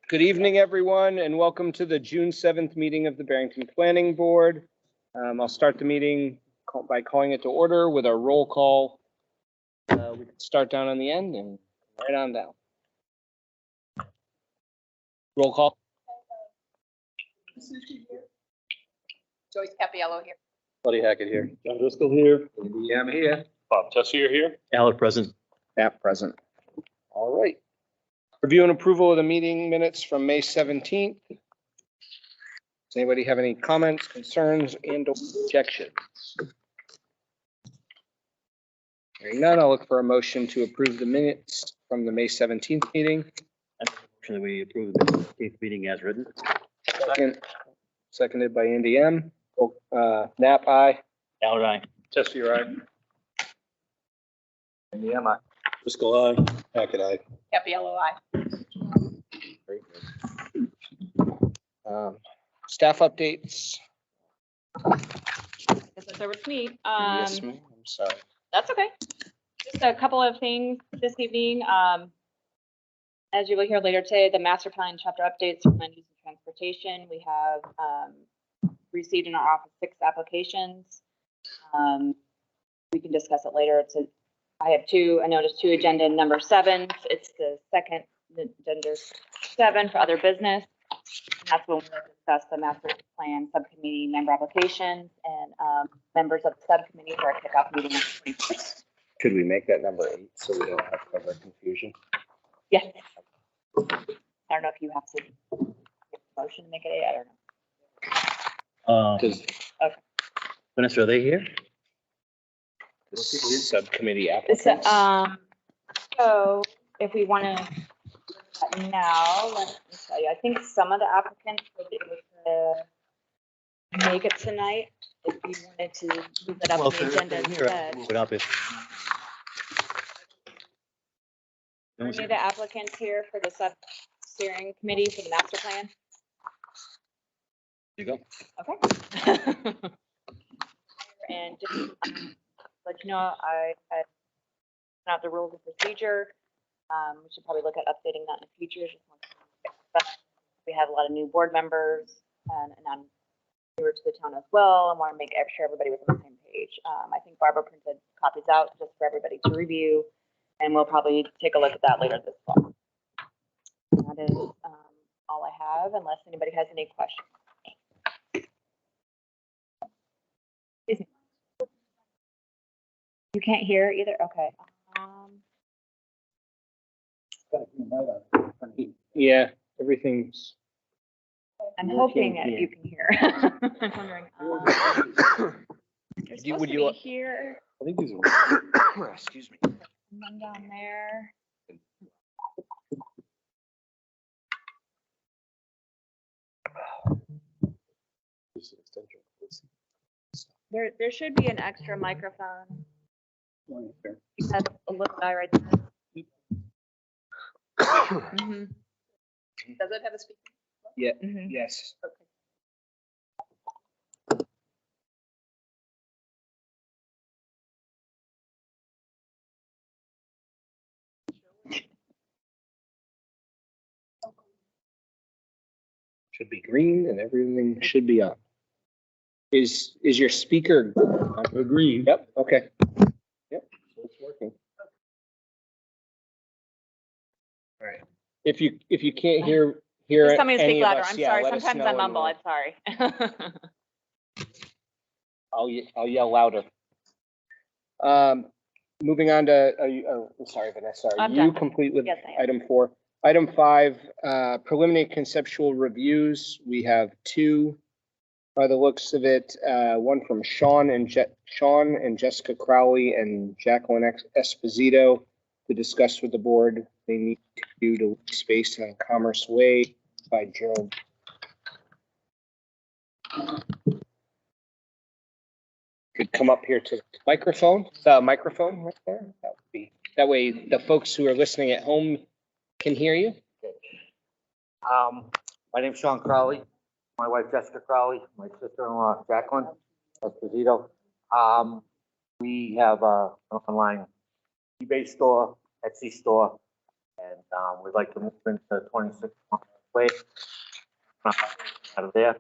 Good evening, everyone, and welcome to the June 7th meeting of the Barrington Planning Board. I'll start the meeting by calling it to order with our roll call. We can start down on the end and right on down. Roll call. Joyce Capiello here. Buddy Hackett here. John Driscoll here. Yeah, I'm here. Bob Tessier here. Alec present. Matt present. All right. Review and approval of the meeting minutes from May 17th. Does anybody have any comments, concerns, and objections? Hearing none, I'll look for a motion to approve the minutes from the May 17th meeting. Should we approve the 8th meeting as written? Seconded by Andy M. Knapp, aye. Alec, aye. Tessier, aye. Andy M, aye. Driscoll, aye. Hackett, aye. Capiello, aye. Very good. Staff updates. Guess that's over to me. Yes, ma'am. I'm sorry. That's okay. Just a couple of things this evening. As you will hear later today, the master plan chapter updates for land use and transportation. We have received in our office 6 applications. We can discuss it later. I noticed 2 agenda number 7. It's the second agenda 7 for other business. And that's when we'll discuss the master plan subcommittee member applications and members of the subcommittee for our kickoff meeting on the 21st. Could we make that number 8 so we don't have further confusion? Yes. I don't know if you have to give a motion to make it 8. I don't know. Okay. Vanessa, are they here? The subcommittee This, applicants. so if we want to now, let me tell you, I think some of the applicants will be able to make it tonight. If you wanted to move it up on the agenda instead. Move it up if. Any of the applicants here for the sub steering committee for the master plan? You go. Okay. And just let you know, I had not the rules of procedure. We should probably look at updating that in the future. But we have a lot of new board members and I'm newer to the town as well. I want to make sure everybody was on the same page. I think Barbara printed copies out just for everybody to review, and we'll probably take a look at that later this fall. That is all I have, unless anybody has any questions. Excuse me. You can't hear either? Okay. Yeah, everything's. I'm hoping that you can hear. I'm wondering. You're supposed to be here. I think these are. Excuse me. And then down there. There should be an extra microphone. You have a little guy right there. Mhm. Does it have a speaker? Yeah. Mhm. Yes. Okay. Should be green and everything should be on. Is your speaker? Green. Yep. Okay. Yep. So it's working. All right. If you can't hear Just tell me to any speak of louder. us, I'm yeah, sorry. let us Sometimes know I and mumble. we'll- I'm sorry. I'll yell louder. Moving on to, I'm sorry, Vanessa, are I'm you done. complete with Yes, I am. item 4? Item 5, preliminary conceptual reviews. We have 2 by the looks of it. One from Sean and Jessica Crowley and Jacqueline Esposito to discuss with the board. They need to do to lease space on Commerce Way by Gerald. Could come up here to the microphone right there. That would be, that way the folks who are listening at home can hear you. My name's Sean Crowley, my wife Jessica Crowley, my sister-in-law Jacqueline Esposito. We have an online eBay store, Etsy store, and we'd like to move into 26 way out of there.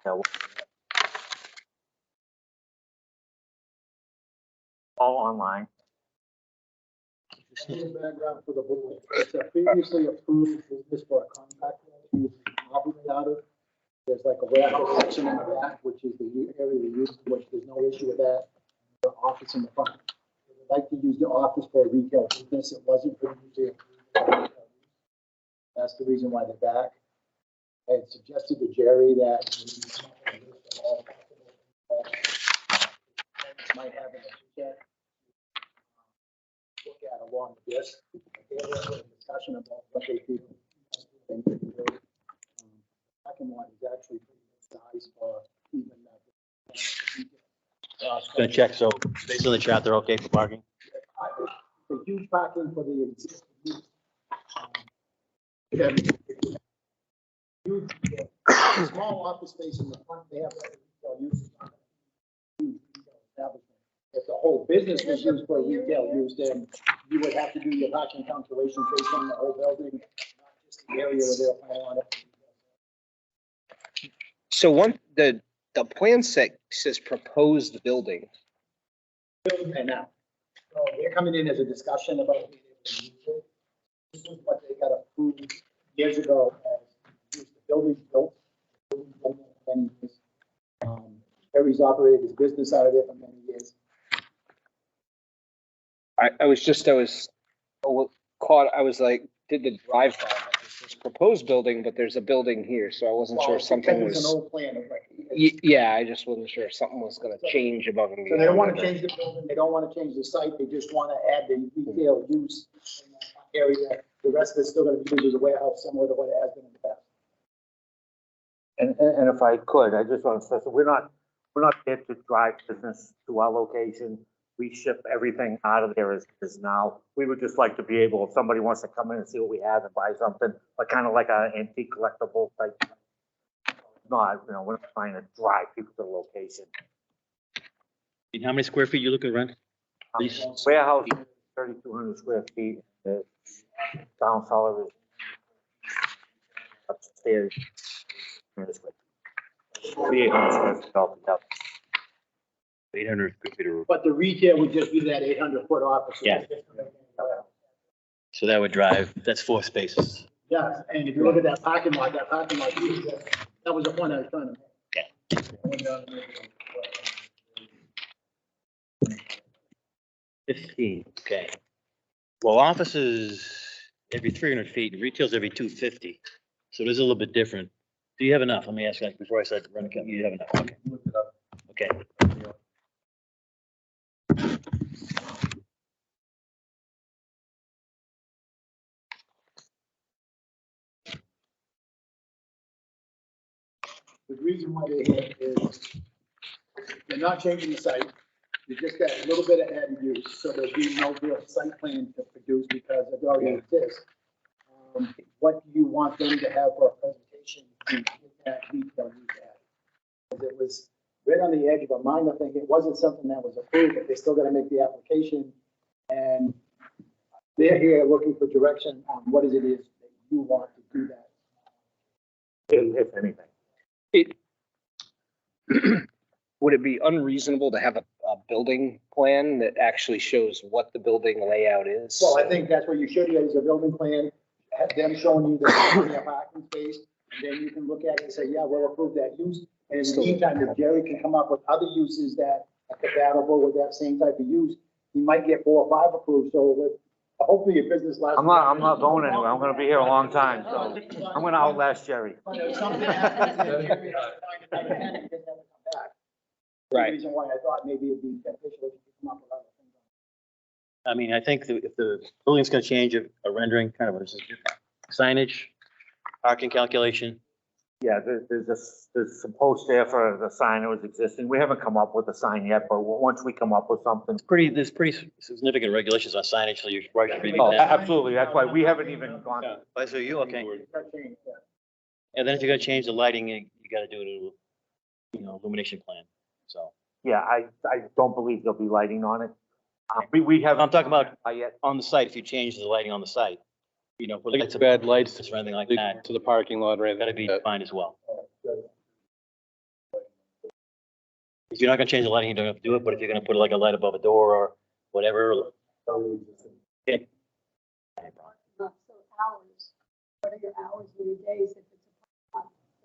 So, all online. Background for the board. It's a previously approved business for a contractor to operate out of. There's like a warehouse section in the back, which is the area we use, which there's no issue with that. The office in the front. They would like to use the office for a retail business. It wasn't previously approved. That's the reason why they're back. I had suggested to Jerry that might have an agenda. Look at along with this. They have a discussion about what they do. Parking lot is actually pretty good size for even that. Gonna check, so based on the chart, they're okay for parking? The huge parking for the existing use. Huge, small office space in the front, they have retail use. Huge retail establishment. If the whole business was used for retail use, then you would have to do your parking calculations based on the whole building, not just the area where they're planning on it. So the plan set says proposed building. And now, so they're coming in as a discussion about being able to use it. This is what they got approved years ago as the building built. And Harry's operated his business out of there for many years. I was caught, I was like, did the drive by, this proposed building, but there's a building here, so I wasn't sure if something It's an was, old plan of like. yeah, I just wasn't sure if something was gonna change above and So beyond. they don't want to change the building, they don't want to change the site, they just want to add the retail use in that area. The rest of it's still going to be used as a warehouse similar to what it has been in the past. And if I could, I just want to stress, that we're not there to drive business to our location. We ship everything out of there as now. We would just like to be able, if somebody wants to come in and see what we have and buy something, but kind of like an antique collectible type. Not, we're not trying to drive people to the location. And how many square feet you looking to rent? Lease? Warehouse, 3,200 square feet. The down cellar is upstairs. 3,800 square feet altogether. 800 square feet. But the retail would just be that 800-foot office. Yeah. So that would drive, that's 4 spaces. Yes, and if you look at that parking lot, that was the point I was trying to make. 15, okay. Well, offices every 300 feet, and retail's every 250. So it is a little bit different. Do you have enough? Let me ask you, before I start running, you have enough? Okay. Okay. The reason why they hit is they're not changing the site. You just got a little bit of added use, so there'll be no real site plan to produce because it already exists. What do you want them to have for a presentation to get that retail use added? Because it was right on the edge of a minor thing. It wasn't something that was approved, but they still got to make the application. And they're here looking for direction on what is it is that you want to do that. If anything. Would it be unreasonable to have a building plan that actually shows what the building layout is? Well, I think that's what you should use, a building plan, have them showing you the parking space, and then you can look at it and say, yeah, we'll approve that use. And in the meantime, if Jerry can come up with other uses that are compatible with that same type of use, he might get 4 or 5 approved, so hopefully your business lasts. I'm not going anywhere. I'm gonna be here a long time, so I'm gonna outlast Jerry. But if something happens, then Jerry has to find another tenant, he doesn't have to come back. Right. The reason why I thought maybe it'd be beneficial if you could come up with other things. I mean, I think that if the building's gonna change a rendering, kind of, signage, parking calculation. Yeah, there's some posts there for the sign that was existing. We haven't come up with a sign yet, but once we come up with something. There's pretty significant regulations on signage, so you're right. Oh, absolutely. That's why we haven't even gone. So you, okay. That changed, yeah. And then if you're gonna change the lighting, you gotta do it, illumination plan, so. Yeah, I don't believe there'll be lighting on it. We have. I'm talking about Yet. on the site, if you change the lighting on the site, you know, put Like lights bad lights or anything like to that, the parking lot or anything. gotta be like that. defined as well. If you're not gonna change the lighting, you don't have to do it, but if you're gonna put like a light above a door or whatever. Yeah. So hours, what are your hours of your days if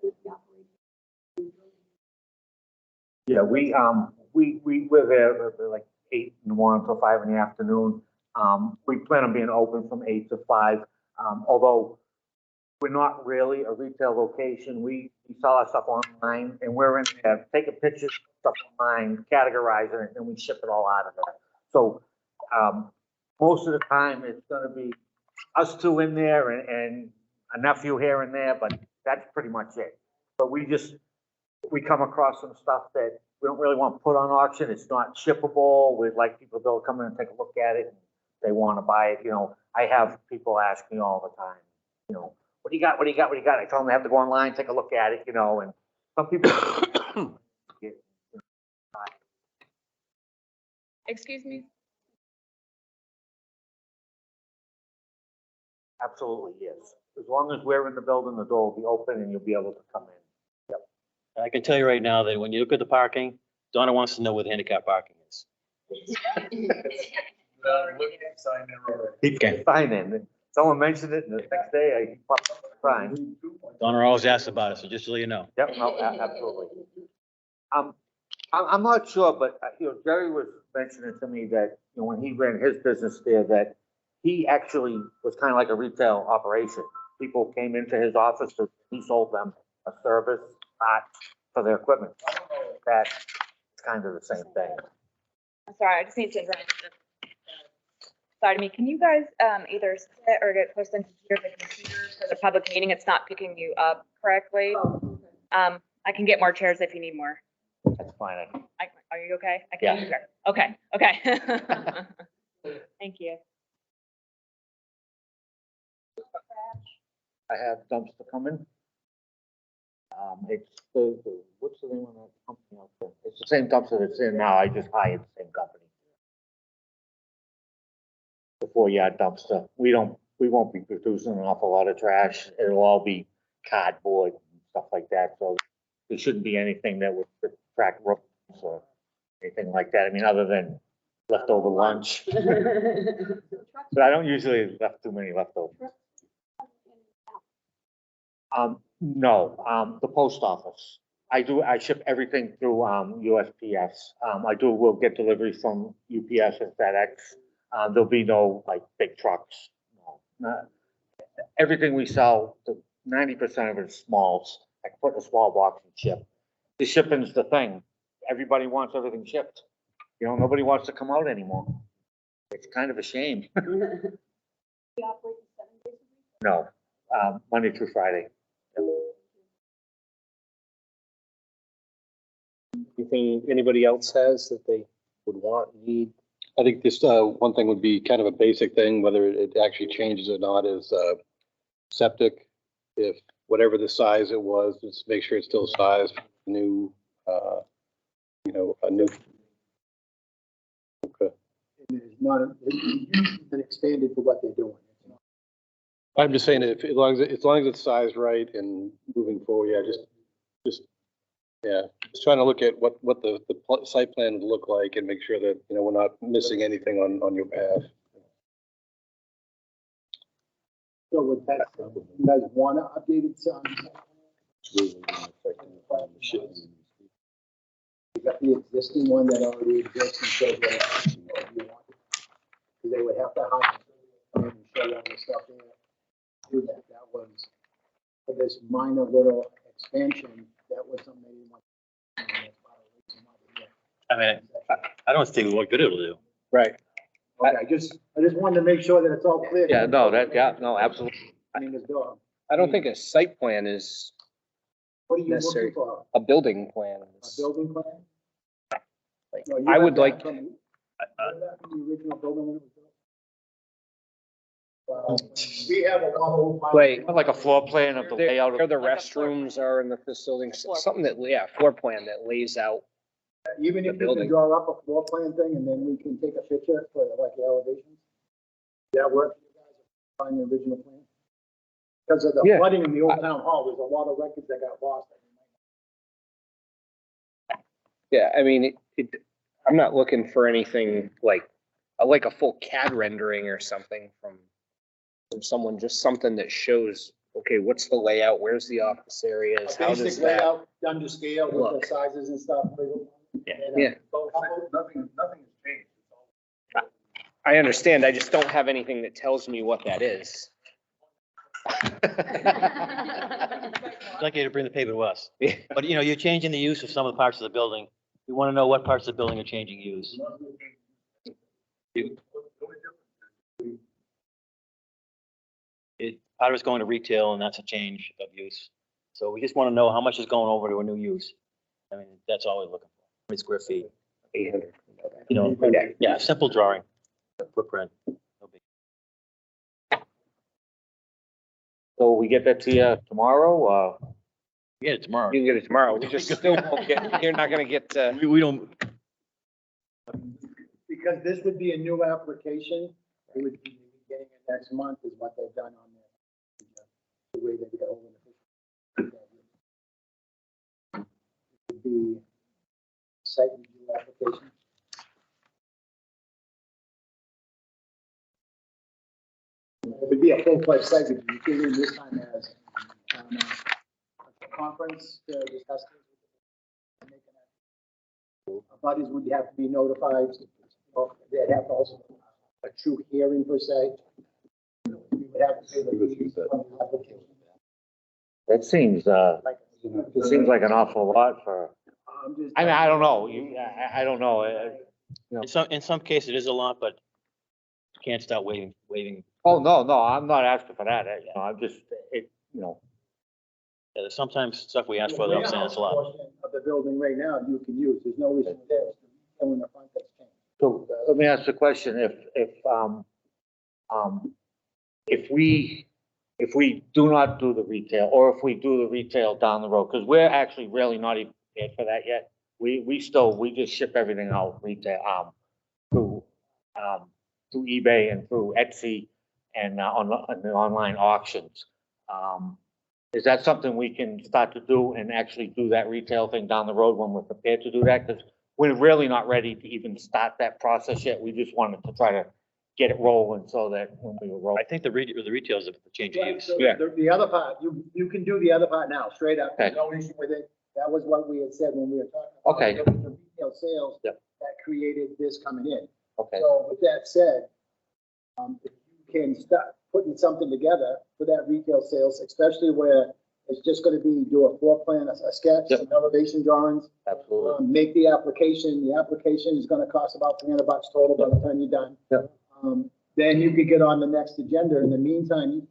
it's a Yeah, we're there like 8 in the morning till 5 in the afternoon. We plan on being open from 8 to 5. Although we're not really a retail location. We sell our stuff online and we're in there, taking pictures, stuff online, categorize it, and we ship it all out of there. So, most of the time it's gonna be us two in there and a nephew here and there, but that's pretty much it. But we come across some stuff that we don't really want to put on auction. It's not shippable. We'd like people to come in and take a look at it. And they want to buy it. You know, I have people ask me all the time, you know, what do you got? What do you got? What do you got? I tell them they have to go online, take a look at it, you know, and some people. Excuse me? Absolutely, yes. As long as we're in the building, the door will be open and you'll be able to come in. And I can tell you right now that when you look at the parking, Donna wants to know where the handicap parking is. Okay. Sign in. Someone mentioned it and the next day I popped up the sign. Donna always asks about it, so just so you know. Yep, no, absolutely. I'm not sure, but, you know, Jerry was mentioning to me that, you know, when he ran his business there, that he actually was kind of like a retail operation. People came into his office, he sold them a service, for their equipment. That's kind of the same thing. I'm sorry, I just need to interrupt. Sorry to me, can you guys either sit or get close into the computer for the public meeting? It's not picking you up correctly. I can get more chairs if you need more. That's fine. Are you okay? I Yeah. can hear. Okay, okay. Thank you. I have dumpster coming. It's what's the name of that company out there? It's the same dumpster that's in now. I just hired the same company. The 4-yard dumpster. We won't be producing an awful lot of trash. It'll all be cardboard and stuff like that. So there shouldn't be anything that would attract rodents or anything like that. I mean, other than leftover lunch. But I don't usually left too many leftovers. No, the post office. I ship everything through, USPS. We'll get deliveries from UPS and FedEx. There'll be no like big trucks. No, everything we sell, 90% of it is smalls. I can put in a small box and ship. The shipping's the thing. Everybody wants everything shipped. You know, nobody wants to come out anymore. It's kind of a shame. No, Monday through Friday. Anything anybody else has that they would want, need? I think this, one thing would be kind of a basic thing, whether it actually changes or not, is, septic. If whatever the size it was, just make sure it's still size, new, you know, a new. Okay. And it's not, it's been expanded for what they're doing. I'm just saying, if, as long as it's sized right and moving forward, yeah, just trying to look at what the site plan would look like and make sure that, you know, we're not missing anything on your path. So with that, you guys want to update it some? You got the existing one that already exists and so that they would have to hire and show all the stuff there. Do that. That was for this minor little expansion. That was something they didn't want. I mean, I don't think what good it'll do. Right. Okay, I just wanted to make sure that it's all clear. No, absolutely. I mean, Bill, I don't think a site plan is what are you necessary. looking for? A building plan. A building plan? Like, No, you I got would that like, from- you got that from the original building when it was built? We have a lot of. Wait. Like a floor plan of the layout where of. the Like a floor restrooms are in the facility, Floor something that, yeah, floor plan that lays out Even if you building. can draw up a floor plan thing and then we can take a picture for like the elevations. That work for you guys, find the original plan? Because of the Yeah. flooding in the old town hall, there's a lot of records that got lost. Yeah, I mean, I'm not looking for anything like a full CAD rendering or something from someone, just something that shows, okay, what's the layout, where's the office areas, how does Basic that? layout, done to scale with look? the sizes and stuff. Yeah. Yeah. Nothing has changed. I understand, I just don't have anything that tells me what that is. I'd like you to bring the paper to us. Yeah. But you know, you're changing the use of some of the parts of the building. We want to know what parts of the building are changing use. Part of it's going to retail and that's a change of use. So we just want to know how much is going over to a new use. I mean, that's all we're looking for. How many square feet? 800. You know, yeah, simple drawing, footprint. No big. So we get that to you tomorrow, Get it tomorrow. You can get it tomorrow, we just still won't get, you're not gonna get, We don't, Because this would be a new application, it would be beginning of next month is what they've done on there. The way they go. It would be site review application. It would be a full-fledged site review, including this time as a conference to discuss. Buddies would have to be notified, or they'd have to also a true hearing per se. We would have to pay the fees on the application. that seems, it seems like an awful lot for, Just- I mean, I don't know, I don't know. in some cases it is a lot, but you can't start waiving. Oh, no, I'm not asking for that, you know, I'm just, you know. Yeah, there's sometimes stuff we ask for that I'm saying it's a lot. Portion Of the building right now, you can use, there's no issue there, it's the retail in the front that's changed. So let me ask the question, if we do not do the retail, or if we do the retail down the road, because we're actually really not even prepared for that yet. We just ship everything out retail, through eBay and through Etsy and on the online auctions. Is that something we can start to do and actually do that retail thing down the road when we're prepared to do that? Because we're really not ready to even start that process yet. We just wanted to try to get it rolling so that when we were I rolling. think the retail is a change of use. So Yeah. The other part, you can do the other part now, straight up, Okay. no issue with it. That was what we had said when we were talking about. Okay. It was the retail sales Yep. that created this coming in. Okay, So with that said, if you can start putting something together for that retail sales, especially where it's just gonna be do a floor plan, a sketch, Yep. some elevation drawings, absolutely. make the application is gonna cost about $300 total by the time you're done. Yep. Then you could get on the next agenda. In the meantime,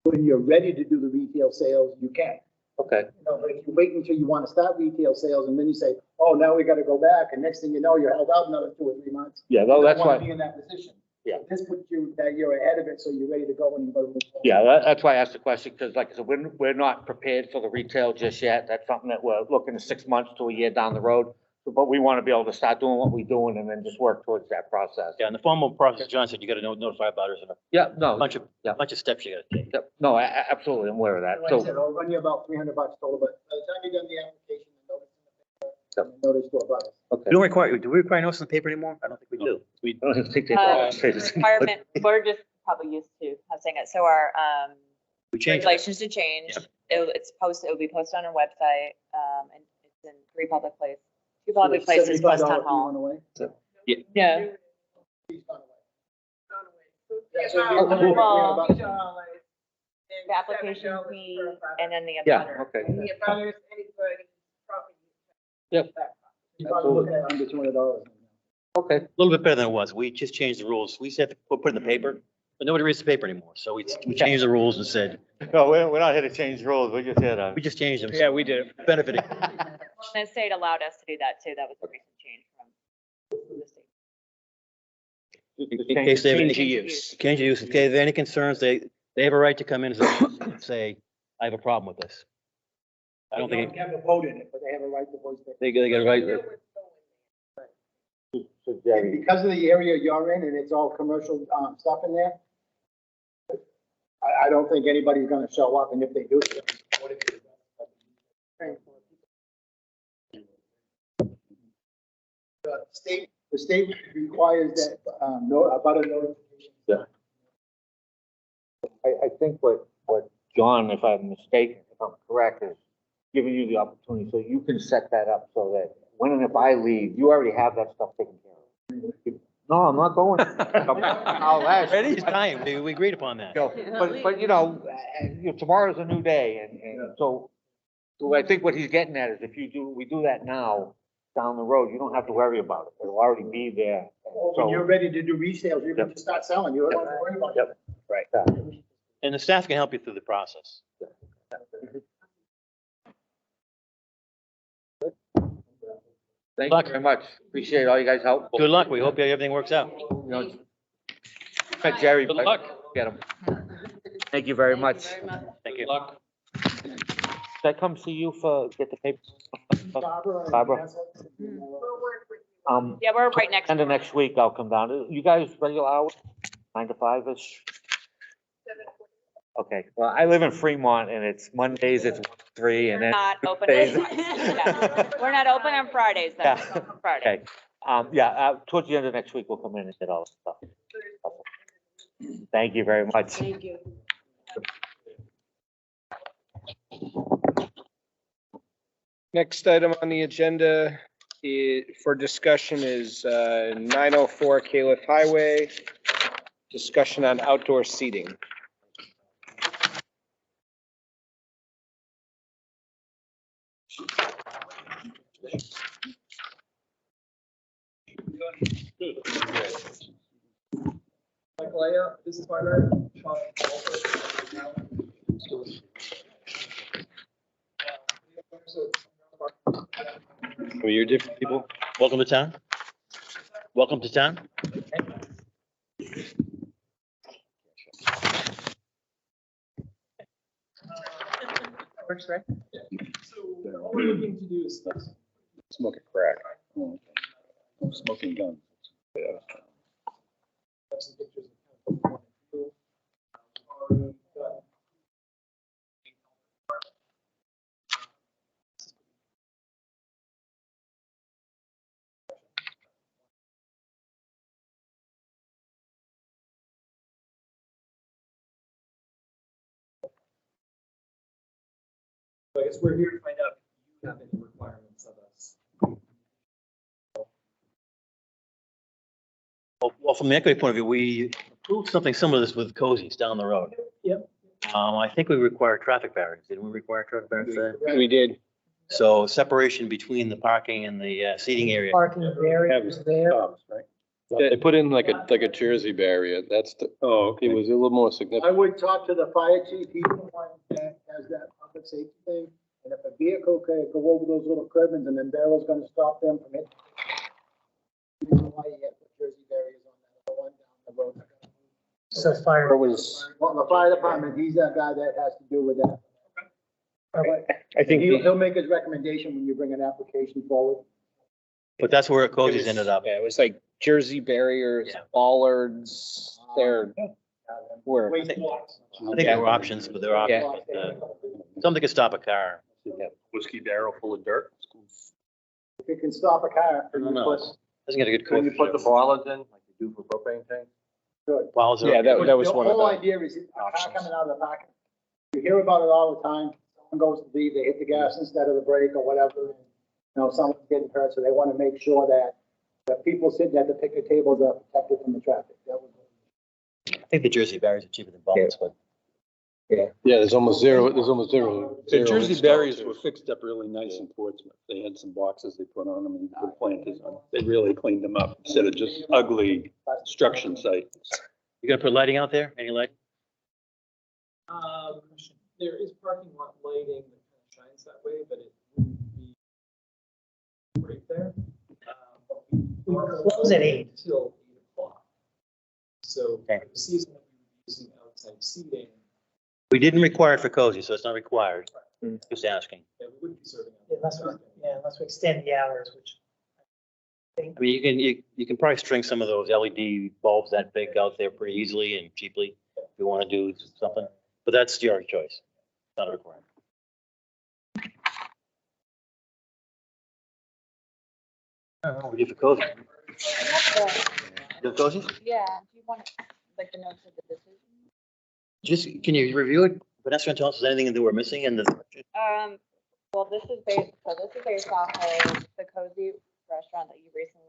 when you're ready to do the retail sales, you can. Okay, You know, but if you wait until you wanna start retail sales and then you say, oh, now we gotta go back, and next thing you know, you're held out another 2 or 3 months. yeah, You no, don't that's wanna why, be in that position. Yeah. This puts you, that you're ahead of it, so you're ready to go when you go to. yeah, that's why I asked the question, because like I said, we're not prepared for the retail just yet. That's something that we're looking at 6 months to a year down the road. But we want to be able to start doing what we're doing and then just work towards that process. Yeah, and the formal process, John said, you gotta notify abutters and Yeah, no, a bunch Yeah. of steps you gotta take. yep, no, absolutely, I'm aware of that. Like I said, So, it'll run you about $300 total, but by the time you're done the application, the notice in the paper, Yep. and the notice to a butter. okay. Do we require notice in the paper anymore? I don't think we do. I don't even think they- Requirement, we're just probably used to saying it, so our, We changed it. regulations to change. It'll be posted on our website, and it's in 3 public places. 2 public places plus town $75 fee hall. went away. Yeah. Fee's gone away. So Yeah, so $300 you're looking at Well, $300. and The application $7 fee per abutter. and then the Yeah, abutter. okay. And the abutters, anybody, property. Yep. You're probably looking at under $200. Okay, A little bit better than it was. We just changed the rules. We used to have to put it in the paper, but nobody reads the paper anymore. So we changed the rules and said, no, we're not here to change rules, we're just here to. we just changed them. Yeah, we did. Benefiting. The state allowed us to do that too. That was the recent change from the state. In case they have Change of any, use. change of use, okay, if they have any concerns, they have a right to come in and say, I have a problem with this. I don't think, They have a vote in it, but they have a right to voice their. they got a right, Deal with the So And Jerry, because of the area you're in and it's all commercial, stuff in there, I don't think anybody's gonna show up, and if they do. The state requires that, about a notification. I think what John, if I'm mistaken, if I'm correct, is giving you the opportunity so you can set that up so that when and if I leave, you already have that stuff taken care of. No, I'm not going. I'll ask. It is time. We agreed upon that. But you know, tomorrow's a new day and so I think what he's getting at is if we do that now, down the road, you don't have to worry about it. It'll already be there. When you're ready to do resales, you can just start selling, you don't have to worry about it. Right. And the staff can help you through the process. Thank you very much. Appreciate all you guys' help. Good luck. We hope everything works out. You know, met Jerry. Good but luck. Get him. Thank you very much. Thank you. Should I come see you get the papers? Barbara? Yeah, we're right next. End of next week, I'll come down. You guys regular hours, 9 to 5-ish? Okay, well, I live in Fremont and it's Mondays, it's 3 and then. Not open. Tuesdays. Yeah. We're not open on Fridays though. Yeah. Friday. Okay, towards the end of next week, we'll come in and get all the stuff. Thank you very much. Thank you. Next item on the agenda for discussion is 904 Calif Highway. Discussion on outdoor seating. Michael Aya, business partner, Sean. You're different people. Welcome to town. Welcome to town. Works, right? So what we're looking to do is Smoking crack. Smoking gun. have some pictures of kind of what we want to do. Already got So I guess we're here to find out if you have any requirements of us. Well, from the equity point of view, we approved something similar to this with Cozy's down the road. Yep. I think we require traffic barriers. Didn't we require traffic barriers for that? We did. So separation between the parking and the seating area. Parking barriers there. Right? They put in like a Jersey barrier. That's the, it was a little more I significant. would talk to the fire chief, he's the one that has that public safety thing, and if a vehicle could go over those little curbings and then barrel's gonna stop them from it. Reason why you have the Jersey barriers on that other one down the road. So fire. It was, Well, the fire department, he's that guy that has to do with that. I think, He'll make his recommendation when you bring an application forward. But that's where Cozy's ended up. yeah, it was like Jersey barriers, Yeah. bollards, there were. I think there were options, but there are options. Something could stop a car. Whiskey barrel full of dirt. If it can stop a car. I don't know. Doesn't get a good. When you put the bollards in, like you do for propane tanks? Good. Bollards are- Yeah, that was one of The whole the idea is a car options. coming out of the parking. You hear about it all the time. Someone goes to leave, they hit the gas instead of the brake or whatever. You know, someone's getting hurt, so they want to make sure that the people sitting at the picnic tables are protected from the traffic. That was. I think the Jersey barriers are cheaper than bollards, but Yeah, there's almost zero. The zero Jersey installs barriers there. were fixed up really nice in Portsmouth. They had some boxes they put on them and put planters on. They really cleaned them up instead of just ugly construction sites. you gonna put lighting out there? Any light? There is parking lot lighting that kind of shines that way, but it wouldn't be right there. We close at 8 till 8 o'clock. So Okay. the season that we were using outside seating, We didn't require it for Cozy, so it's not required. Just asking. yeah, we wouldn't be serving. Unless we extend the hours, which I mean, you can probably string some of those LED bulbs that big out there pretty easily and cheaply if you want to do something, but that's your choice. Not a requirement. What do you for cozy? You have cozy? Yeah, do you want, like, the notes of the decision? Just, can you review it? Vanessa, can you tell us if there's anything that we're missing in the? Well, this is based off of the Cozy restaurant that you recently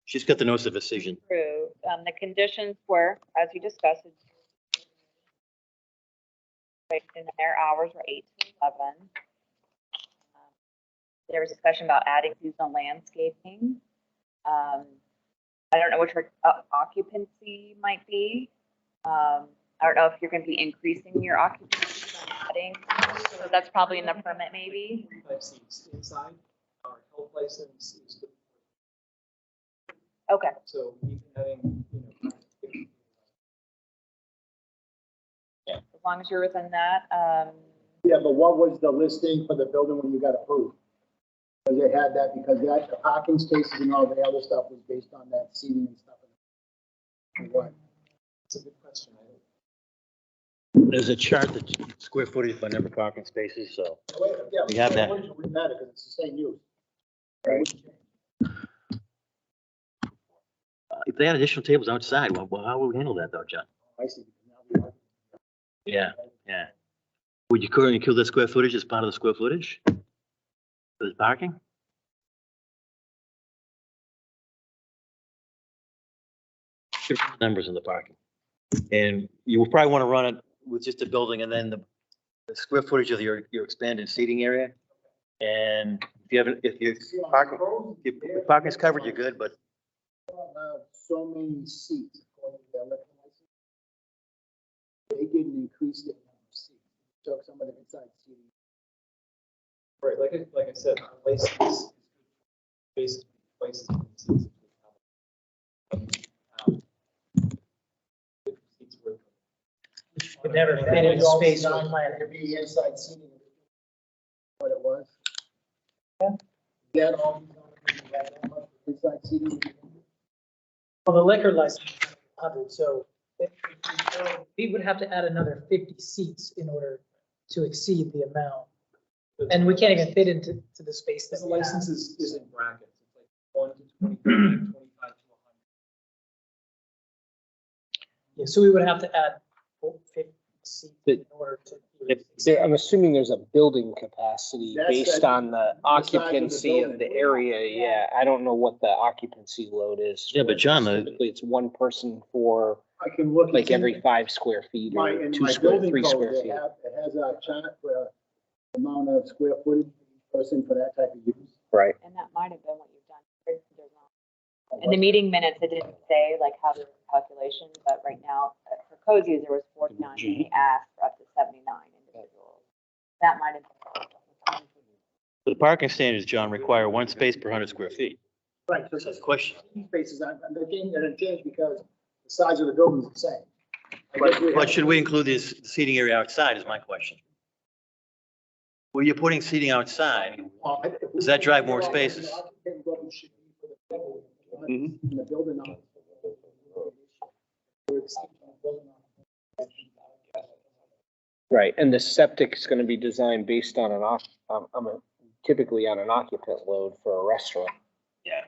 She's got the notice of decision. approved. The conditions were, as you discussed, and their hours were 8 to 11. There was discussion about adding seasonal landscaping. I don't know which occupancy might be. I don't know if you're going to be increasing your occupancy by adding, so that's probably in the permit maybe. 5 seats inside, our health license is good. Okay, So even having, as long as you're within that. Yeah, but what was the listing for the building when you got approved? Because they had that, because that, the parking spaces and all the other stuff was based on that seating and stuff. And what? it's a good question. There's a chart that square footage by number of parking spaces, so. Yeah, We have that. It wouldn't matter, because it's the same use. Right. If they had additional tables outside, well, how would we handle that though, John? I see. Now we Yeah, yeah. Would you currently include the square footage as part of the square footage? For the parking? Numbers in the parking. And you will probably want to run it with just a building and then the square footage of your expanded seating area. And if your parking is covered, you're good, but So many seats. According to their liquor license. They didn't increase the number of seats. Took some of the inside seating. Right, like I said, our license is basically places. Seats were- Would never fit in space on planet. It'd be inside seating. What it was. Yeah, all inside seating. Well, the liquor license is 100, so we would have to add another 50 seats in order to exceed the amount. And we can't even fit into the space that The we have. license is in brackets. It's like 1 to 25, 25 to 100. Yeah, so we would have to add 50 seats in order to. I'm assuming there's a building capacity That's based the- on the size of the occupancy of the building. area. Yeah, I don't know what the occupancy load is. Yeah, but John, Typically, it's one person for I can look. like it's in every 5 square feet My, or in 2 my square, building 3 code, square they feet. have, it has a chart for amount of square footage per person for that type of use. Right. And that might have been what you've done. There's not- In the meeting minutes, it didn't say like how the calculation, but right now, for Cozy, there was 49, and they asked for up to 79 individuals. That might have. the parking standards, John, require 1 space per 100 square feet. Right, so So the question, spaces, they're gonna change because the size of the building is the same. I guess we but have- should we include this seating area outside is my question. Where you're putting seating outside, Does that drive more spaces? In the building. Right, and the septic is gonna be designed based on typically on an occupant load for a restaurant. yeah.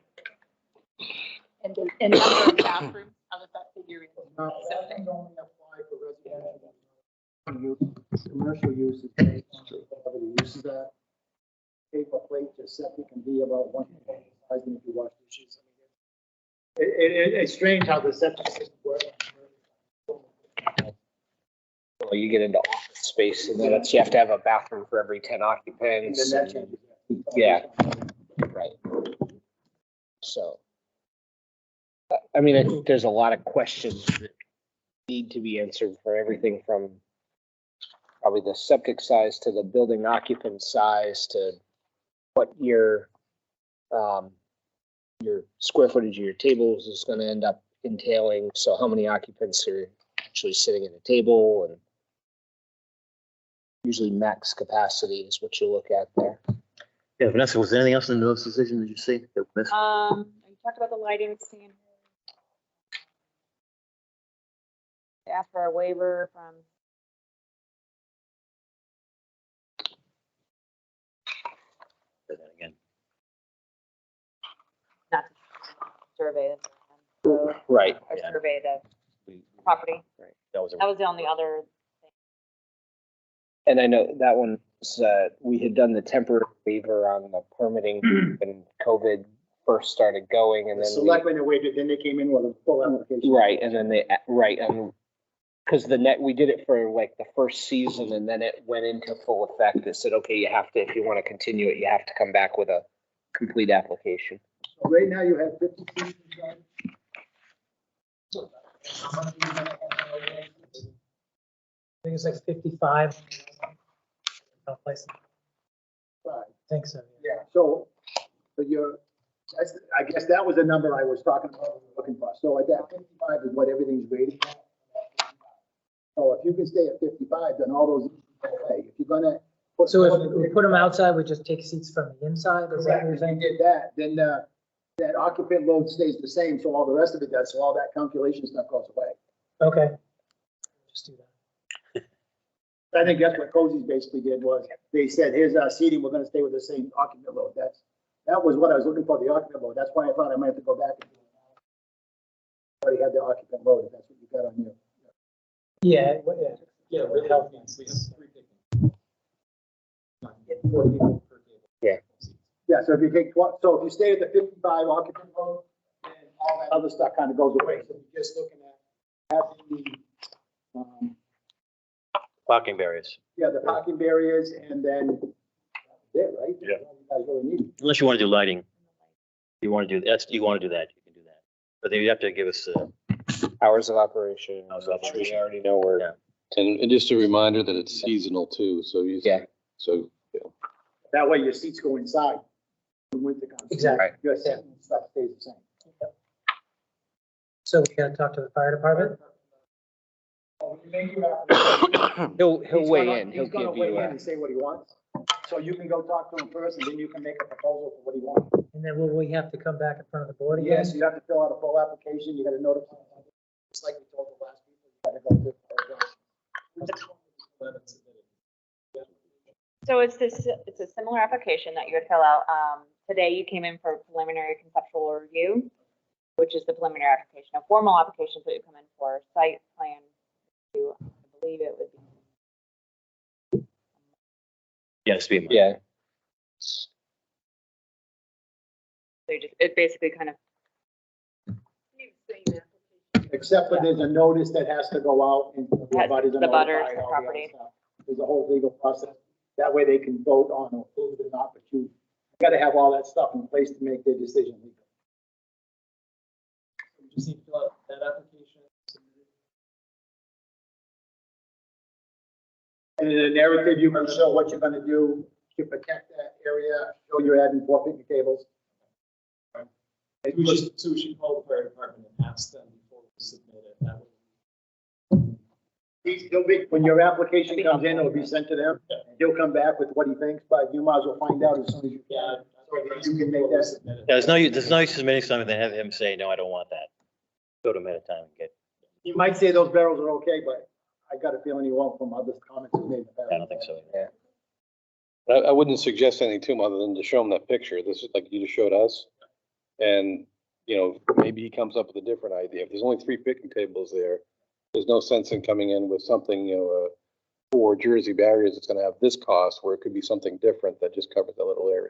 And number of bathrooms, how does that figure in? That can only apply for residential. Commercial use is based on whatever the use is that. Paper plate, just septic can be about 1 size, and if you wash dishes. It's strange how the septic system works. Well, you get into office space and then you have to have a bathroom for every 10 And occupants. then that and then- changes. Yeah. Right. So. I mean, I think there's a lot of questions that need to be answered for everything from probably the septic size to the building occupant size to what your square footage of your tables is gonna end up entailing. So how many occupants are actually sitting at a table, and usually max capacity is what you look at there. Yeah, Vanessa, was there anything else in the notice decision that you see that we missed? Are you talked about the lighting standard. They asked for a waiver from. Say that again. Not to survey the, Right. or Yeah. survey the We- property. That was a. That was the only other. And I know that one was, we had done the temporary waiver on the permitting when COVID first started going and The then selectmen waited, then they came in with a full application. right, and then they, right, and because we did it for like the first season and then it went into full effect. It said, okay, you have to, if you want to continue it, you have to come back with a complete application. So right now you have 50 seats inside. I think it's like 55. No place. I Right. think so. Yeah, so, but I guess that was the number I was talking about, looking for. So at that 55 is what everything's rated. So if you can stay at 55, then all those, okay, if you're gonna. So if we put them outside, we just take seats from the inside, is that Correct, what you're if you saying? did that, then, that occupant load stays the same, so all the rest of it does, so all that calculation stuff goes away. Okay. Just do that. I think that's what Cozy's basically did was, they said, here's our seating, we're gonna stay with the same occupant load. That was what I was looking for, the occupant load. That's why I thought I might have to go back. And already had the occupant load, if that's what you got on you. Yeah, Yeah, really healthy, at least 3 people. 4 people per table. Yeah. Yeah, so if you take, so if you stay at the 55 occupant load, then all that other stuff kind of goes away. So you're just looking at having the, Parking barriers, yeah, the parking barriers and then, yeah, right? Yeah. That's all you guys really need. unless you want to do lighting. You want to do, you want to do that, you can do that. But then you have to give us, Hours of operation. Hours of operation. We already know where. Yeah. And just a reminder that it's seasonal too, so you. Yeah. So, you know, That way your seats go inside. When winter comes. Exactly. Right. Your seat and stuff stays the same. so we gotta talk to the fire department? He'll He's weigh gonna- in, he'll He's gonna give weigh you in a, and say what he wants. So you can go talk to him first and then you can make a proposal for what he wants. And then will we have to come back in front of the board again? Yes, you have to fill out a full application, you gotta notify, just like we told the last people, you gotta go through. So it's a similar application that you would fill out. Today you came in for preliminary conceptual review, which is the preliminary application. A formal application that you come in for site plan review. I believe it would be. yes, be. yeah. So you just, it basically kind of. Except for there's a notice that has to go out and the Has butters are the butters, notified, the all the other property. stuff. There's a whole legal process. That way they can vote on or approve it or not, but you gotta have all that stuff in place to make their decision legal. We just need to fill out that application. And in the narrative, you can show what you're gonna do to protect that area, show you're adding 4 picnic tables. So we should call the fire department and ask them before we submit it. That way. He'll be, when your application comes in, it'll be sent to them. and He'll come back with what he thinks, but you might as well find out as soon as you Yeah. can. So that you can make that. Yeah, there's no use submitting something and have him say, no, I don't want that. Go to him at a time and get, You might say those barrels are okay, but I got a feeling you won't from other comments you made. in the past. I don't think so. Yeah. I wouldn't suggest anything to him other than to show him that picture. This is like you just showed us. And, you know, maybe he comes up with a different idea. If there's only 3 picnic tables there, there's no sense in coming in with something, you know, 4 Jersey barriers that's gonna have this cost, where it could be something different that just covers that little area.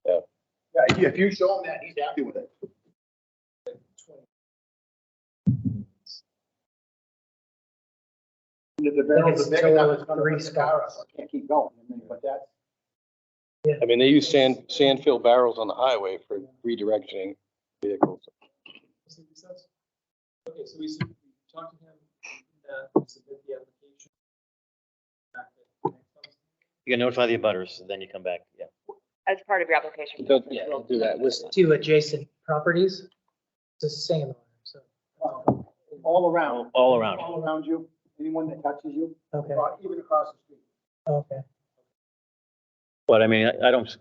Yeah, if you show him that, he's happy with it. And if the barrels are big enough, it's gonna bring the car up. I can't keep going, I mean, but that's. I mean, they use sand-filled barrels on the highway for redirectioning vehicles. Okay, so we talked to him, we submit the application. you can notify the abutters, then you come back, yeah. As part of your application. Yeah, we'll do that. Listen, To adjacent properties, it's the same, so, All around. All around. All around you, anyone that touches you, okay, even across the street. okay. But I mean, I don't,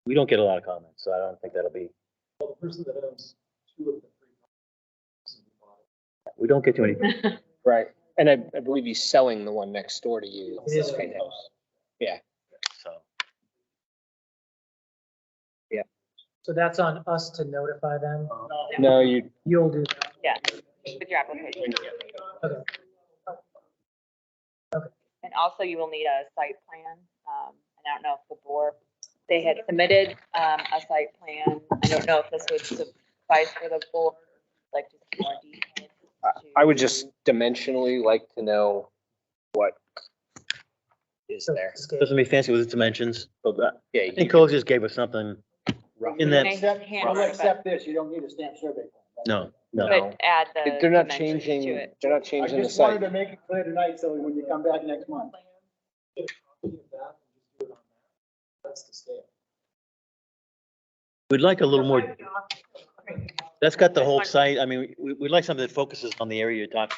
we don't get a lot of comments, so I don't think that'll be, Well, the person that owns 2 of the 3 properties bought it. We don't get too many. Right. And I believe he's selling the one next door to you. It is. right now. Yeah. So, So that's on us to notify them. No, you, You'll do that. Yeah, with your application. Okay. And also you will need a site plan. And I don't know if the board, they had submitted, a site plan. I don't know if this would suffice for the board, like just more details. I would just dimensionally like to know what is So there. scale. doesn't be fancy with its dimensions, but Yeah, I think Cole just gave us something in that, We'll accept this, you don't need a stamp survey. plan. no. But add the. They're not dimensions changing, to it. they're not I changing the just wanted site. to make it clear tonight, so when you come back next month. Get a copy of that and just do it on that. That's the scale. We'd like a little more, that's got the whole site. I mean, we'd like something that focuses on the area you're talking.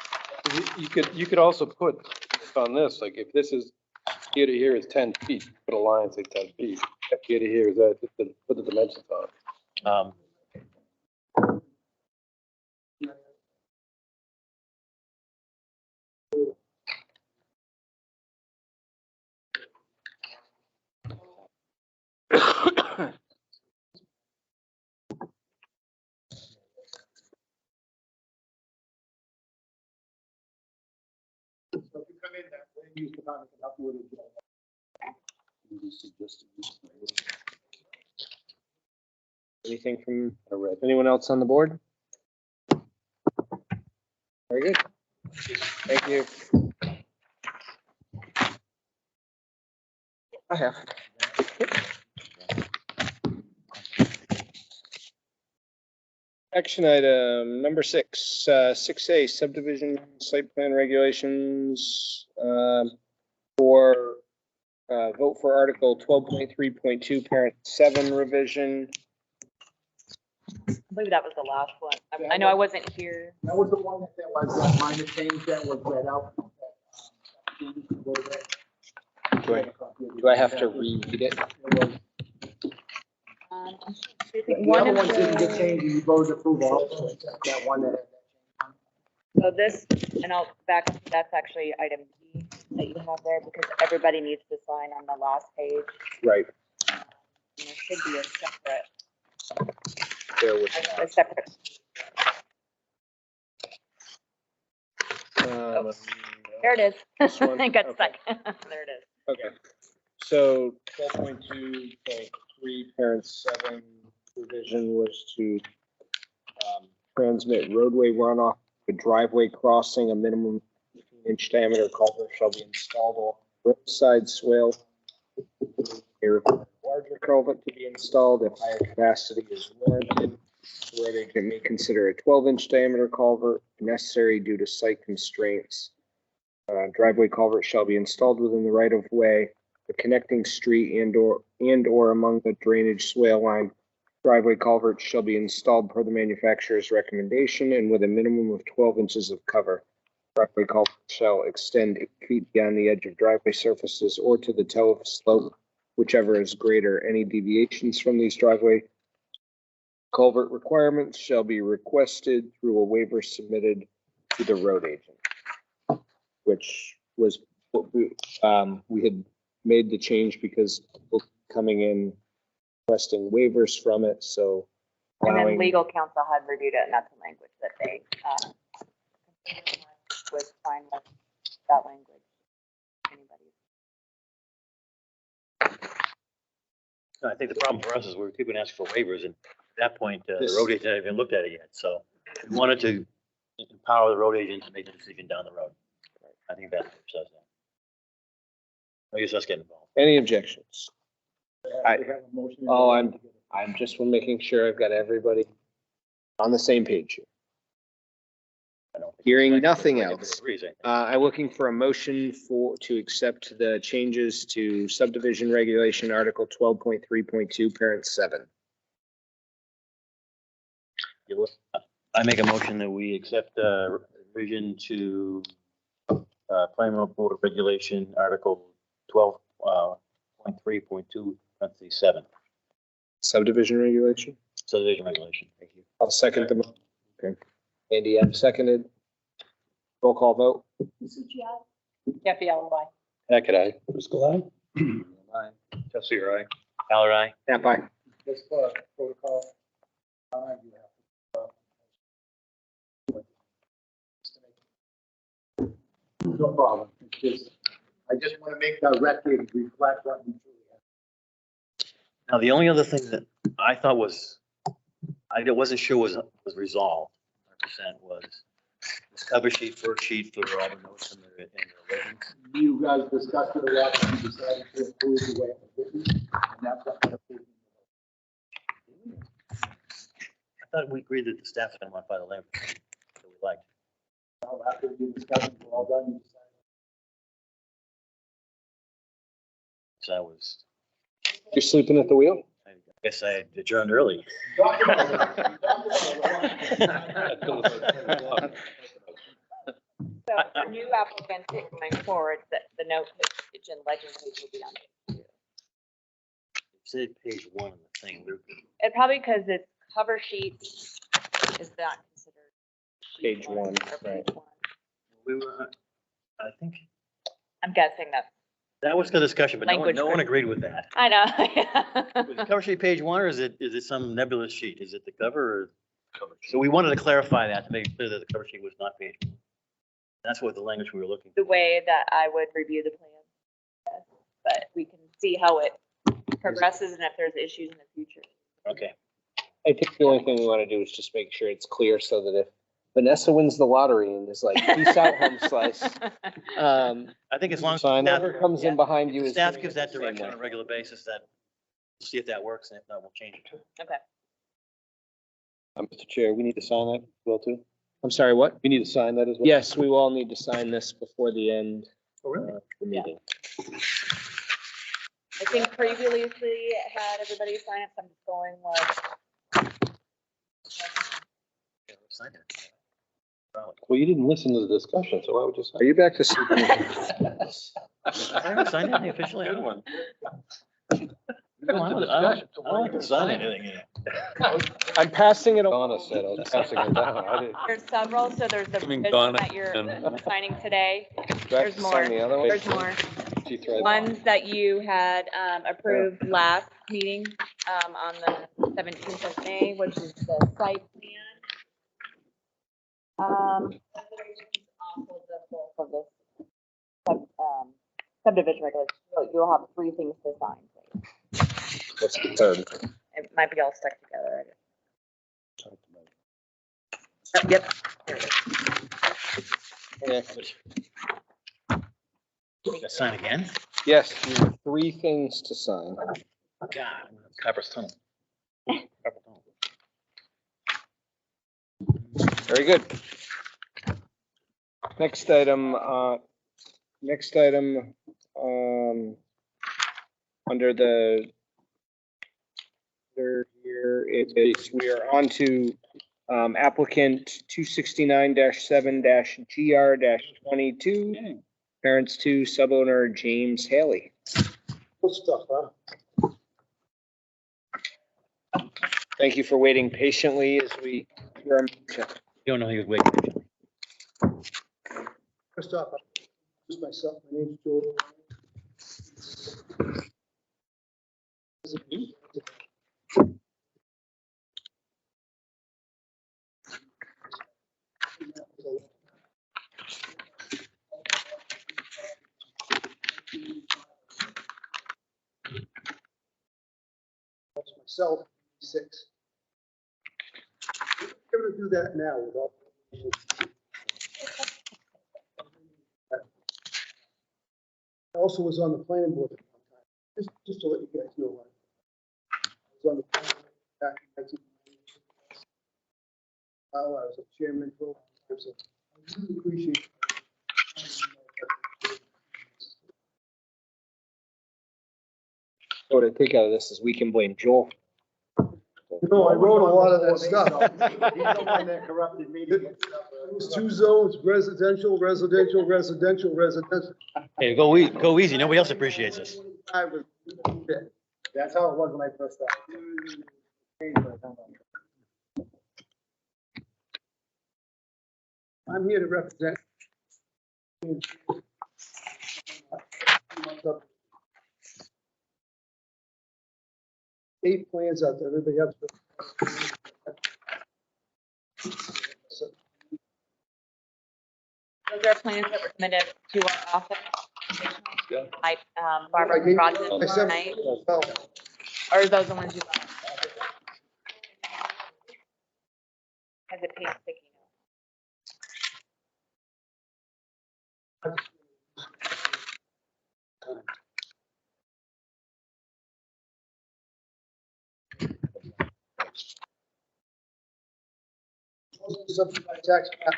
You could also put on this, like if this is, here to here is 10 feet, put a line, say 10 feet. Here to here is that, just to put the dimensions on. So if you come in that way, use the comment to help you with it. Anything from anyone else on the board? Very good. Thank you. I have. Action item number 6, 6A subdivision site plan regulations, for, vote for article 12.3.2 parent 7 revision. I believe that was the last one. I know I wasn't here. That was the one that was that minor change that was read out. Do I have to read it? The One other of one didn't get the, changed, and you voted approval, that one that. so this, and I'll back, that's actually item D that you have there because everybody needs to sign on the last page. Right. And there should be a separate, There was, a separate. There it is. This one? I got Okay. stuck. There it is. okay. So 12.2.3 parent 7 revision was to transmit roadway runoff to driveway crossing. A minimum 15-inch diameter culvert shall be installed along roadside swale. A larger culvert to be installed if higher capacity is warranted. The road agent may consider a 12-inch diameter culvert necessary due to site constraints. Driveway culvert shall be installed within the right of way, the connecting street and or among the drainage swale line. Driveway culverts shall be installed per the manufacturer's recommendation and with a minimum of 12 inches of cover. Driveway culvert shall extend 8 feet beyond the edge of driveway surfaces or to the toe of the slope, whichever is greater. Any deviations from these driveway culvert requirements shall be requested through a waiver submitted to the road agent, which was what we had made the change because people coming in requesting waivers from it, so. And then allowing- legal counsel had reviewed it and that's the language that they, was fine with that language. Anybody? I think the problem for us is we're keeping asking for waivers, and at that point, the This- road agent hadn't even looked at it yet, so we wanted to empower the road agent to make the decision down the road. I think that's what it says now. I guess let's get involved. Any objections? I- We have a motion. Oh, I'm just making sure I've got everybody on the same page here. I don't think- Hearing I think nothing everybody else. agrees, I think. I'm looking for a motion to accept the changes to subdivision regulation article 12.3.2 parent 7. I make a motion that we accept revision to Planning Board Regulation Article 12.3.2, parentheses 7. Subdivision regulation? subdivision regulation. Thank you. I'll second the, okay. Andy, I've seconded. Roll call vote. Yeah, BLY. Heck, could I? Driscoll, aye? Jesse, you're right. Tyler, aye. Nap aye. Just for protocol. You have to, no problem. It's just, I just want to make the record reflect what we truly have. Now, the only other thing that I thought was, I wasn't sure was resolved 100% was this cover sheet, first sheet for all the notes and the ratings. You guys discussed it a lot and you decided to approve the way it was written, and that's what I'm approving. I thought we agreed that the staff was going to modify the language that we liked. Now, after you discussed it, we're all done, you decided. So I was, You're sleeping at the wheel? I guess I adjourned early. So for new applicants going forward, the note page and legend page will be on page 2. It said page 1 of the thing. It probably because its cover sheet is not considered. sheet Page 1, or page right. 1. We were, I think I'm guessing that's, that was the discussion, but Language no one group. agreed with that. I know. Was the cover sheet page 1 or is it some nebulous sheet? Is it the cover or? So we wanted to clarify that to make it clear that the cover sheet was not page 1. That's what the language we were looking The for. way that I would review the plan. Yes, but we can see how it progresses and if there's issues in the future. Okay. I think the only thing we want to do is just make sure it's clear so that if Vanessa wins the lottery and is like, peace out, home slice. I think as long as Sign staff, whoever comes in behind you if is. staff doing gives it the that same direction way. on a regular basis, that, we'll see if that works, and if not, we'll change it. Okay. Mr. Chair, we need to sign that as well too? I'm sorry, what? We need to sign that as well? Yes, we will all need to sign this before the end Oh, really? of the meeting. I think previously had everybody sign it, so I'm just going like. Yeah, let's sign it. Well, you didn't listen to the discussion, so why would you sign? Are you back to sleep? I haven't signed anything officially. I Good one. don't like to sign anything yet. I'm passing it. Donna said I was passing it down. I didn't. There's several, so there's the Coming revision Donna that you're and- signing today. Do I have There's to more. sign the other one? There's more. She tried. Ones that you had approved last meeting on the 17th of May, which is the site plan. Also the bulk of this subdivision regulations. So you'll have 3 things to sign. What's the third? It might be all stuck together. Yep. There it is. Yeah. Gotta sign again? Yes, you have 3 things to sign. God, Copper's tunnel. Copper tunnel. Very good. Next item, under the, here, we are on to applicant 269-7-GR-22, parents to subowner James Haley. Good stuff, huh? Thank you for waiting patiently as we. You don't know he was waiting. First off, just myself, my name's Joe. That's myself, 6. I'm gonna do that now without. I also was on the planning board at one time, just to let you guys know. I was on the planning board back in 1998. I was a chairman for, so I really appreciate. What I take out of this is we can blame Joel. No, I wrote a lot of that stuff. He's the one that corrupted me to get stuff. It was 2 zones, residential, residential, residential, residential. Hey, go easy. Nobody else appreciates this. That's how it was when I first started. I'm here to represent. Eight plans out there, everybody else. Those are plans that were submitted to our office. Yeah. Like, Barbara brought them tonight, or are those the ones you got? Has it paid sticky note? Subdivided tax map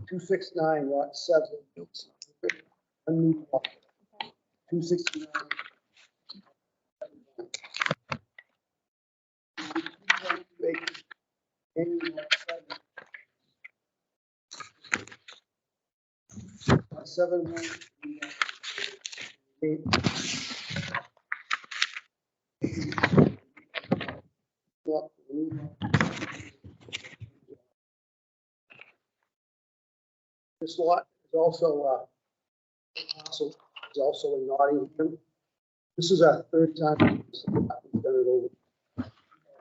269 lot 7. A new lot. 269. Lot 7. This lot is also in Nottingham. This is our third time we've done it over.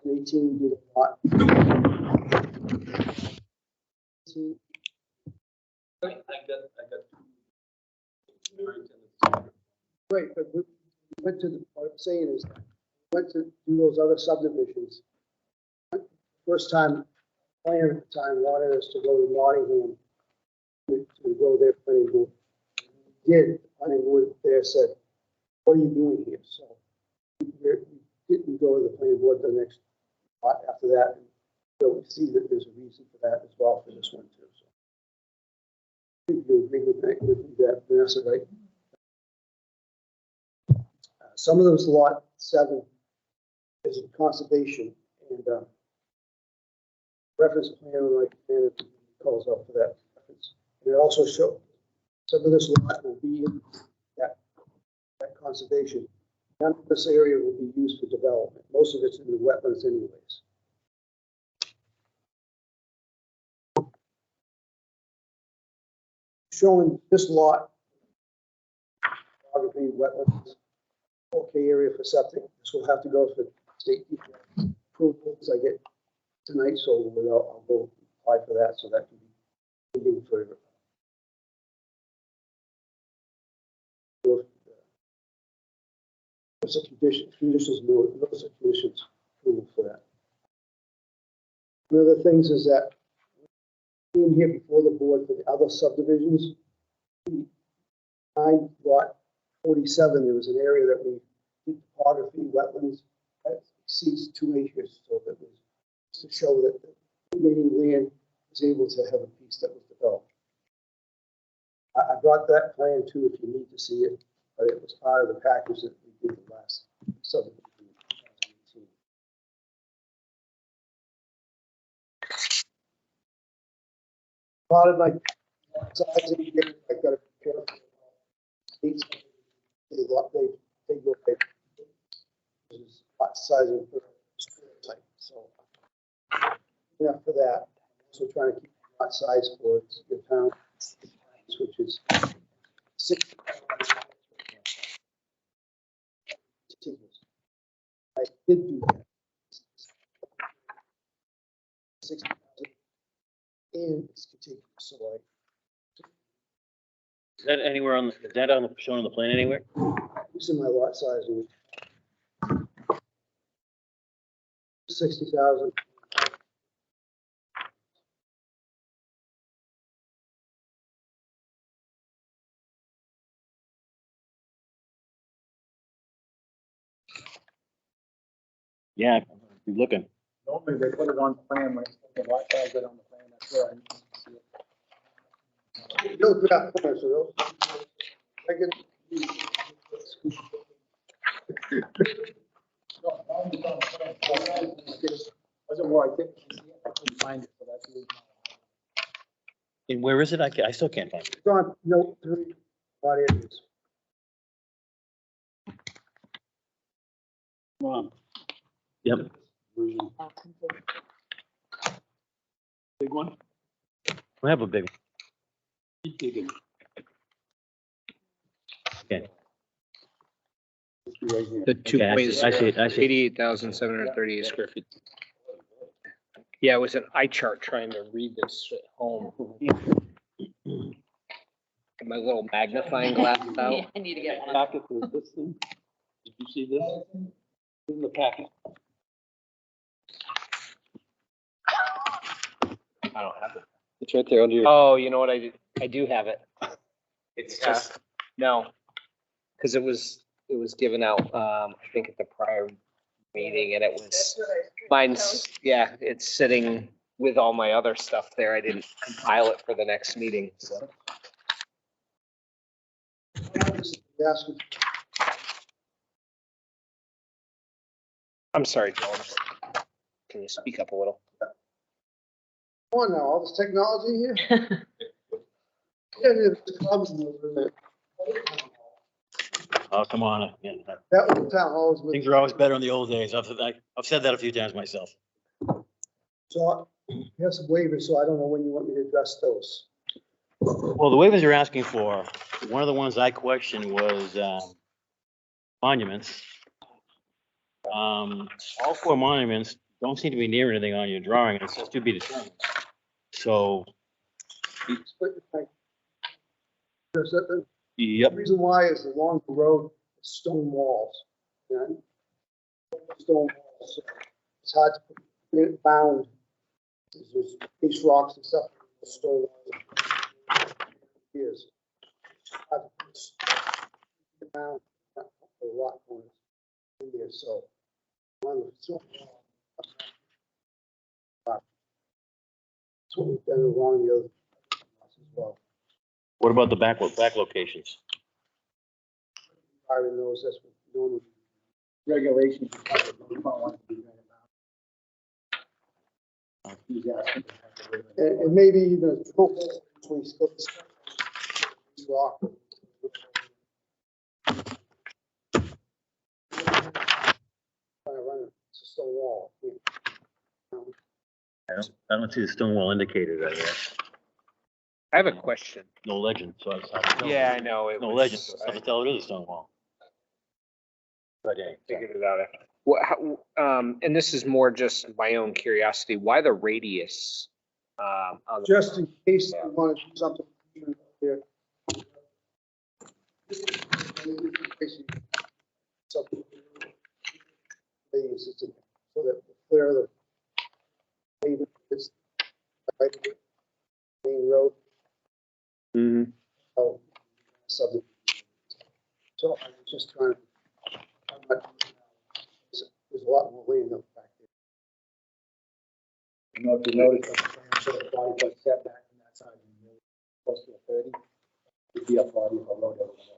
In 18, we did a lot. I got. Great, but we went to, what I'm saying is, we went to do those other subdivisions. First time, planner at the time wanted us to go to Nottingham to go there planning board. We did, planning board there said, what are you doing here? So we didn't go to the planning board the next, after that. So we see that there's a reason for that as well for this one too. So I think you agree with that, Vanessa, right? Some of those lot 7 is in conservation and reference plan like and calls out for that reference. And it also shows some of this lot will be in that conservation. None of this area will be used for development. Most of it's in the wetlands anyways. Showing this lot, geography, wetlands, okay area for septic. This will have to go for state approvals I get tonight, so I'll go apply for that, so that can be moving further. There's a conditions approval for that. One of the things is that being here before the board for the other subdivisions, 9 lot 47, there was an area that we did topography, wetlands, that exceeds 2 acres. So that was to show that the remaining land was able to have a piece that was developed. I brought that plan too if you need to see it, but it was part of the package that we did the last subdivision in 2018. Part of my size, I got a careful. They go lot sizing for type. So yeah, for that. So trying to keep lot size for the town, which is 6. I did do that. 60,000 and it's contiguous. So Is that anywhere on, is that shown on the plan anywhere? this is my lot size. 60,000. Yeah, be looking. Normally they put it on the plan when the lot size is on the plan. That's where I need to see it. They'll draft plans, so they'll. I can. Wasn't more, I couldn't find it, so that's the reason. And where is it? I still can't find it. It's on note 3, lot areas. Yep. version. Big one? We have a big, Keep digging. okay. Must be right here. The two, Okay, I see it, I see it. 88,738 square feet. Yeah, it was an eye chart trying to read this at home. Get my little magnifying glass out. I need to get one. Packet was this thing? Did you see this? In the packet. I don't have it. It's right there under your. Oh, you know what? I do have it. It's just, no. Cause it was given out, I think at the prior meeting and it was, mine's, yeah, it's sitting with all my other stuff there. I didn't compile it for the next meeting, so. Yes, I'm sorry, Joel. Can you speak up a little? come on now, all this technology here. Yeah, the clubs and the- Oh, come on. Yeah, that was the town halls. things were always better in the old days. I've said that a few times myself. So you have some waivers, so I don't know when you want me to address those. Well, the waivers you're asking for, one of the ones I questioned was monuments. All four monuments don't seem to be near anything on your drawing. It says to be determined. So, Split the tank. The yep, reason why is along the road, stone walls. And stone walls, so it's hard to get it bound. There's these rocks and stuff, stone walls. Years. Hard to put it bound, a lot corners in there, so. One of the stone wall. That's what we've done along the other as well. what about the back locations? Hiring those, that's what normal regulations. And maybe even a full, between rock. Trying to run it, it's a stone wall. I don't see the stone wall indicated, I guess. I have a question. No legend, so it's hard to tell. Yeah, I know. It No was- legend, so it's tough to tell it is a stone wall. But yeah, Figured it out. What, and this is more just my own curiosity. Why the radius? On the- Just in case you want to do something there. Something. So that clear the pavement is right main road. Mhm. Oh, subject. So I'm just trying to. There's a lot more land up back there. You know, if you notice, so the body got set back from that side, close to a 30. It'd be a 40 if I load everything.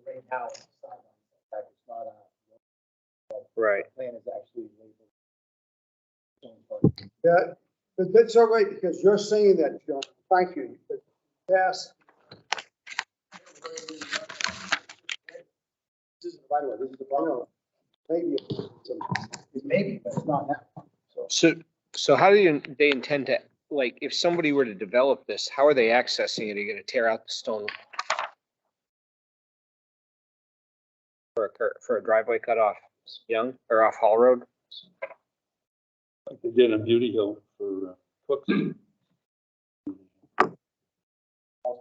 Right now, it's sideline setback, it's not a. Right. Plan is actually labeled. Yeah, but that's all right, because you're saying that, John, thank you, but yes. This is the right way, this is the right way. Maybe, maybe, but it's not now, so. So how do they intend to, like, if somebody were to develop this, how are they accessing it? Are you gonna tear out the stone? For a driveway cut off Young or off Hall Road? Like they did on Beauty Hill for Cooks.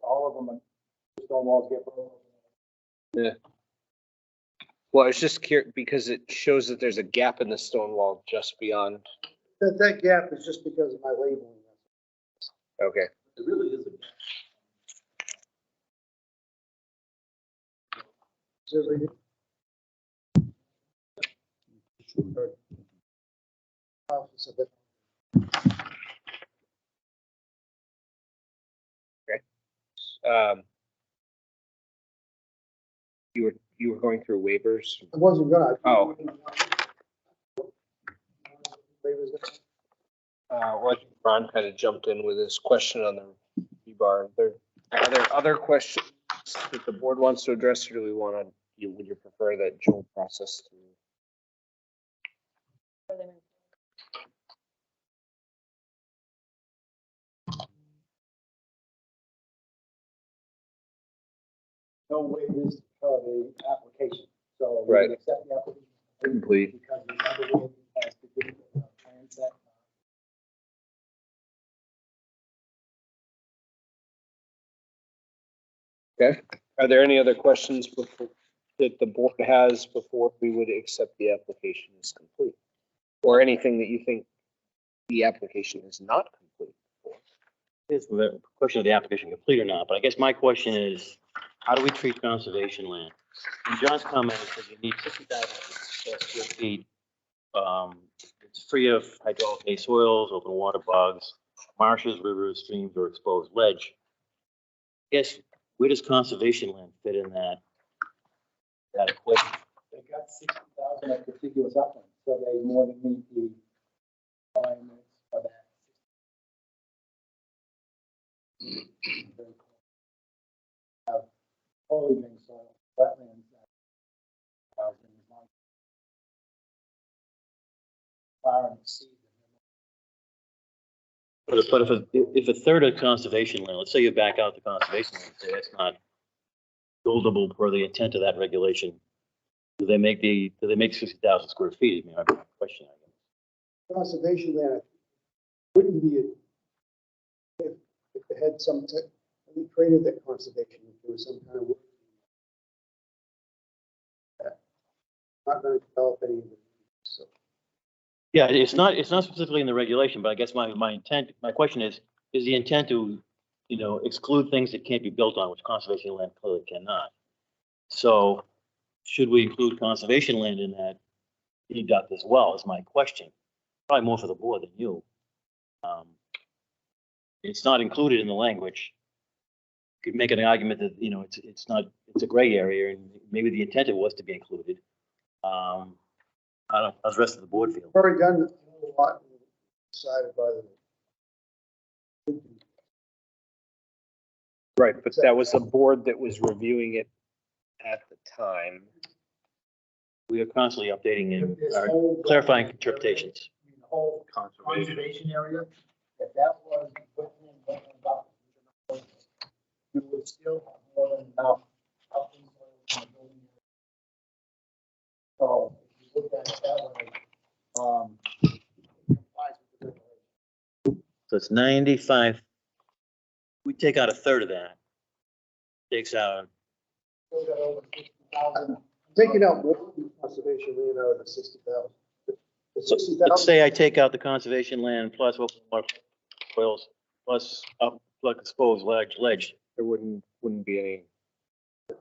All of them, stone walls get broken. Yeah. Well, it's just curious because it shows that there's a gap in the stone wall just beyond. That gap is just because of my labeling. Okay. It really is a. So we- Office of it. You were going through waivers. I wasn't gonna. Oh. Waivers. Well, I think Ron kind of jumped in with his question on the rebar. Are there other questions that the board wants to address, or do we want to, would you prefer that Joel process through? before they move. No waivers for the application, so. we Right. Accept the application. Complete. Because the other waiver has to do with the plan set. Okay. Are there any other questions before, that the board has before we would accept the application is complete? Or anything that you think the application is not complete? It's the question of the application complete or not, but I guess my question is, how do we treat conservation land? And John's comment is that you need 60,000 square feet. It's free of hydraulic soils, open water bogs, marshes, rivers, streams, or exposed ledge. I guess, where does conservation land fit in that equation? They got 60,000 of contiguous upland, so they more than meet the requirements for that. Have foliaging soil, wetlands. Far and exceed the But if a third of conservation land, let's say you back out the conservation land, say that's not buildable per the intent of that regulation, do they make 60,000 square feet? I mean, my question, I guess. conservation land wouldn't be, if they had some, we created that conservation, if there was some kind of work. Not gonna develop any of it, so. Yeah, it's not specifically in the regulation, but I guess my question is the intent to, exclude things that can't be built on, which conservation land clearly cannot. So should we include conservation land in that deduct as well, is my question. Probably more for the board than you. It's not included in the language. You could make an argument that, it's a gray area and maybe the intent was to be included. I don't know, how's the rest of the board feel? Already done a lot decided by the. Right, but that was the board that was reviewing it at the time. We are constantly updating and This whole- clarifying interpretations. The whole conservation area, if that was wetland buffer, you would still have more than enough upland soil in the building area. So if you look at it that way, it complies with the regulation. So it's 95. We take out a third of that. Takes out, Still got over 60,000. Taking out more conservation land out of the 60,000. The 60,000. let's say I take out the conservation land plus open water soils plus exposed ledge. There wouldn't be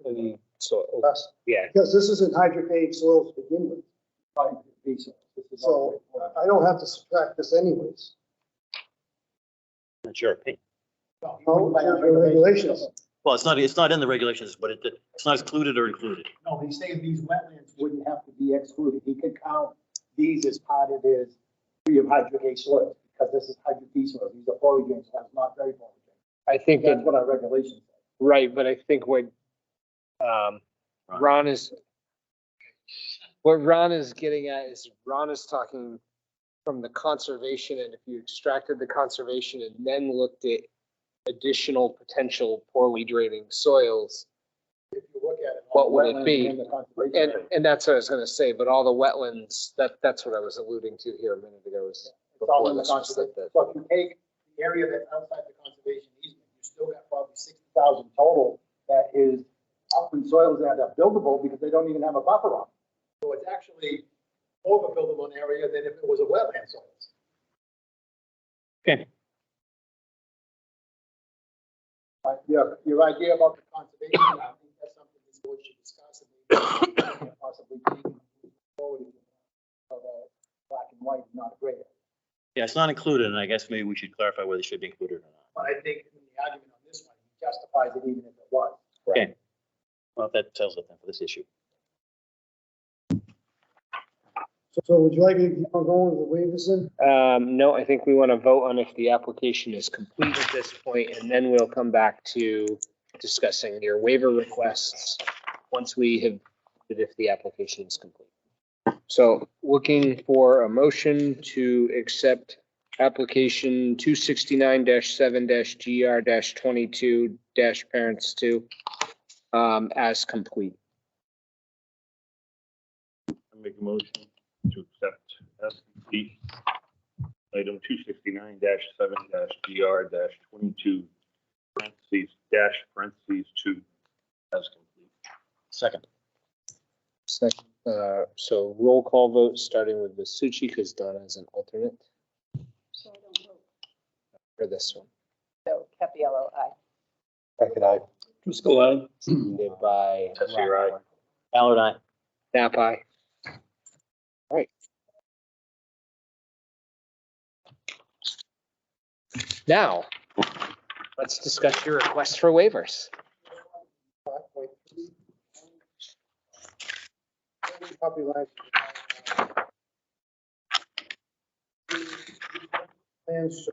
any, so, That's- yeah. Because this isn't hydrocarbon soils to begin with. So I don't have to subtract this anyways. That's your opinion. No, the regulations. Well, it's not in the regulations, but it's not excluded or included. No, he's saying these wetlands wouldn't have to be excluded. He could count these as part of his free of hydrocarbon soils, because this is hydrocarbon soils. These are foraging soils, not very foraging. I think That's that, what our regulations say. right, but I think what Ron is getting at is Ron is talking from the conservation, and if you extracted the conservation and then looked at additional potential poorly draining soils, If you look at it. What would it wetlands be? and the conservation area. and that's what I was gonna say, but all the wetlands, that's what I was alluding to here a minute ago is It's all before in the this was said conservation. that. So if you take the area that's outside the conservation easement, you still got probably 60,000 total that is upland soils that are buildable because they don't even have a buffer on. So it's actually more of a buildable area than if it was a wetland soils. Okay. But your idea about the conservation, I think that's something this board should discuss and possibly take forward. So that black and white is not a gray area. Yeah, it's not included, and I guess maybe we should clarify whether it should be included or not. But I think in the argument on this one, he justifies it even if it was. Okay. Well, that tells it then for this issue. So would you like to keep on going with the waivers then? No, I think we want to vote on if the application is complete at this point, and then we'll come back to discussing your waiver requests once we have, if the application is complete. So looking for a motion to accept application 269-7-GR-22-parents 2 as complete. I make a motion to accept as complete item 269-7-GR-22 parentheses 2 as complete. Second. Second, so roll call vote, starting with Vasucci, because Donna is an alternate So I don't vote. for this one. So Capiello, aye. Hackett, aye. Driscoll, aye. Seconded by Tessie, aye. Ballard, aye. Nap aye. All right. Now, let's discuss your request for waivers. 5.3. Property line. Plans show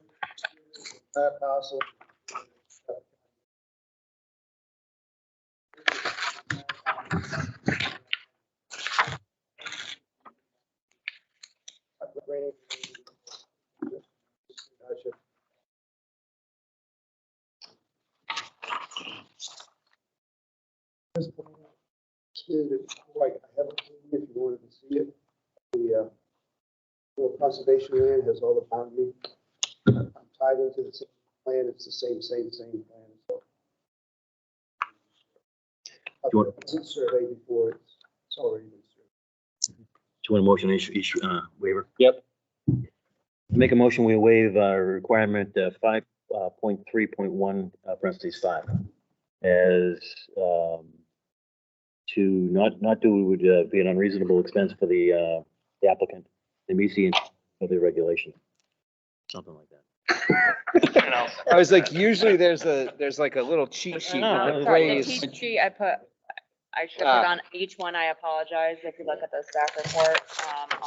that parcel. This plan is like, I haven't seen it, if you wanted to see it. The little conservation land has all the boundary. I'm tied into the same plan, it's the same plan, so. You want- It wasn't surveyed before, it's already been surveyed. Do you want a motion issue, waiver? Yep. Make a motion, we waive, requirement, 5.3.1, parentheses 5. As, to not do would be an unreasonable expense for the applicant. It meets the intent of the regulation. Something like that. I was like, usually there's like a little cheat sheet. No, with no, the Sorry, the phrase. cheat sheet I should have put on each one, I apologize, if you look at the staff report.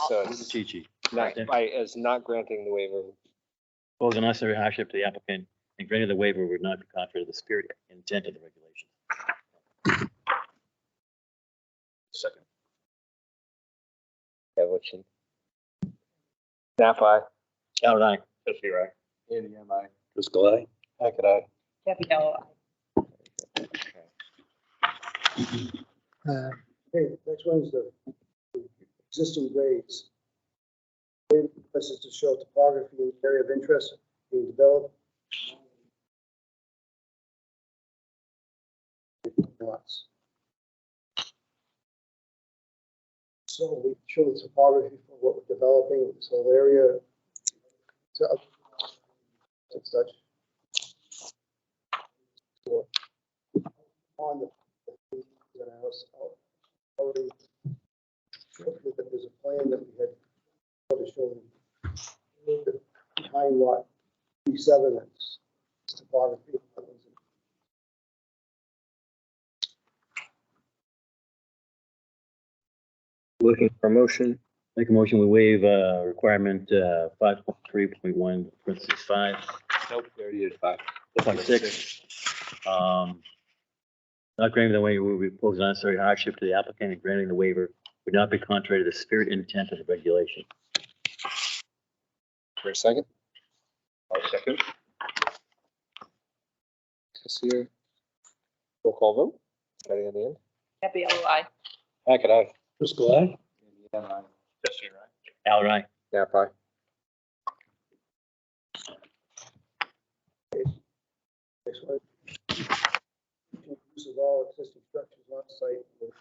So Where's the it's cheat sheet? not, as not granting the waiver. Pose unnecessary hardship to the applicant and granting the waiver would not be contrary to the spirit and intent of the regulation. Second. Evolution. Nap aye. Ballard, aye. Tessie, aye. Andy, am I? Driscoll, aye. Hackett, aye. Capiello, aye. Okay, next one is the existing grades. This is to show topography in the area of interest being developed. Lots. So we show the topography for what we're developing, this whole area. And such. So, on the house, already that there's a plan that we had to show behind lot 37, that's topography. Looking for a motion. Make a motion, we waive, requirement, 5.3.1, parentheses 5. Nope, we already did 5. 6. Not granting the waiver would pose unnecessary hardship to the applicant, and granting the waiver would not be contrary to the spirit and intent of the regulation. For a second. I'll second. Tessie, roll call vote, starting on the end. Capiello, aye. Hackett, aye. Driscoll, aye. Andy, am I? Tessie, aye. Ballard, aye. Nap aye. Next one. Use of all existing structures on site with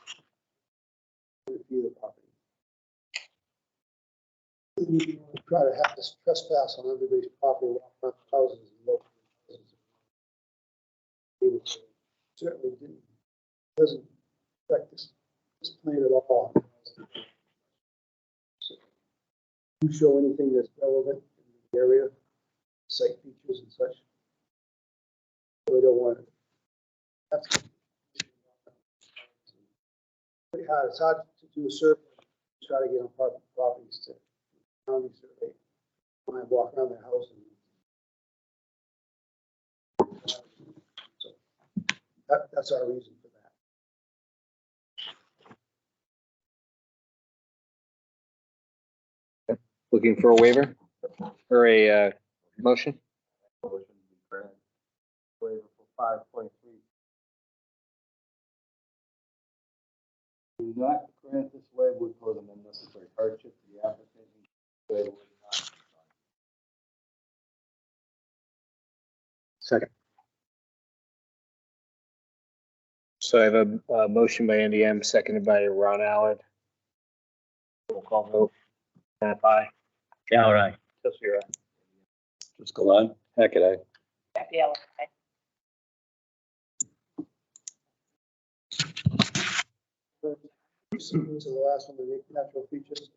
review the property. We try to have this trespass on everybody's property, walk around houses and local houses. It certainly doesn't affect this plan at all. So, you show anything that's relevant in the area, site features and such. We don't want it. That's pretty hard. It's hard to do a survey, try to get on private properties to county survey. When I walk around their house and so that's our reason for that. Looking for a waiver or a motion? Motion to grant waiver for 5.3. Do not grant this waiver would cause an unnecessary hardship to the applicant. Waiver would not. Second. So I have a motion by Andy M, seconded by Ron Allard. Roll call vote. Nap aye. Yeah, all right. Just your aye. Just go on. Hackett, aye. Happy hour. So the last one, the natural features.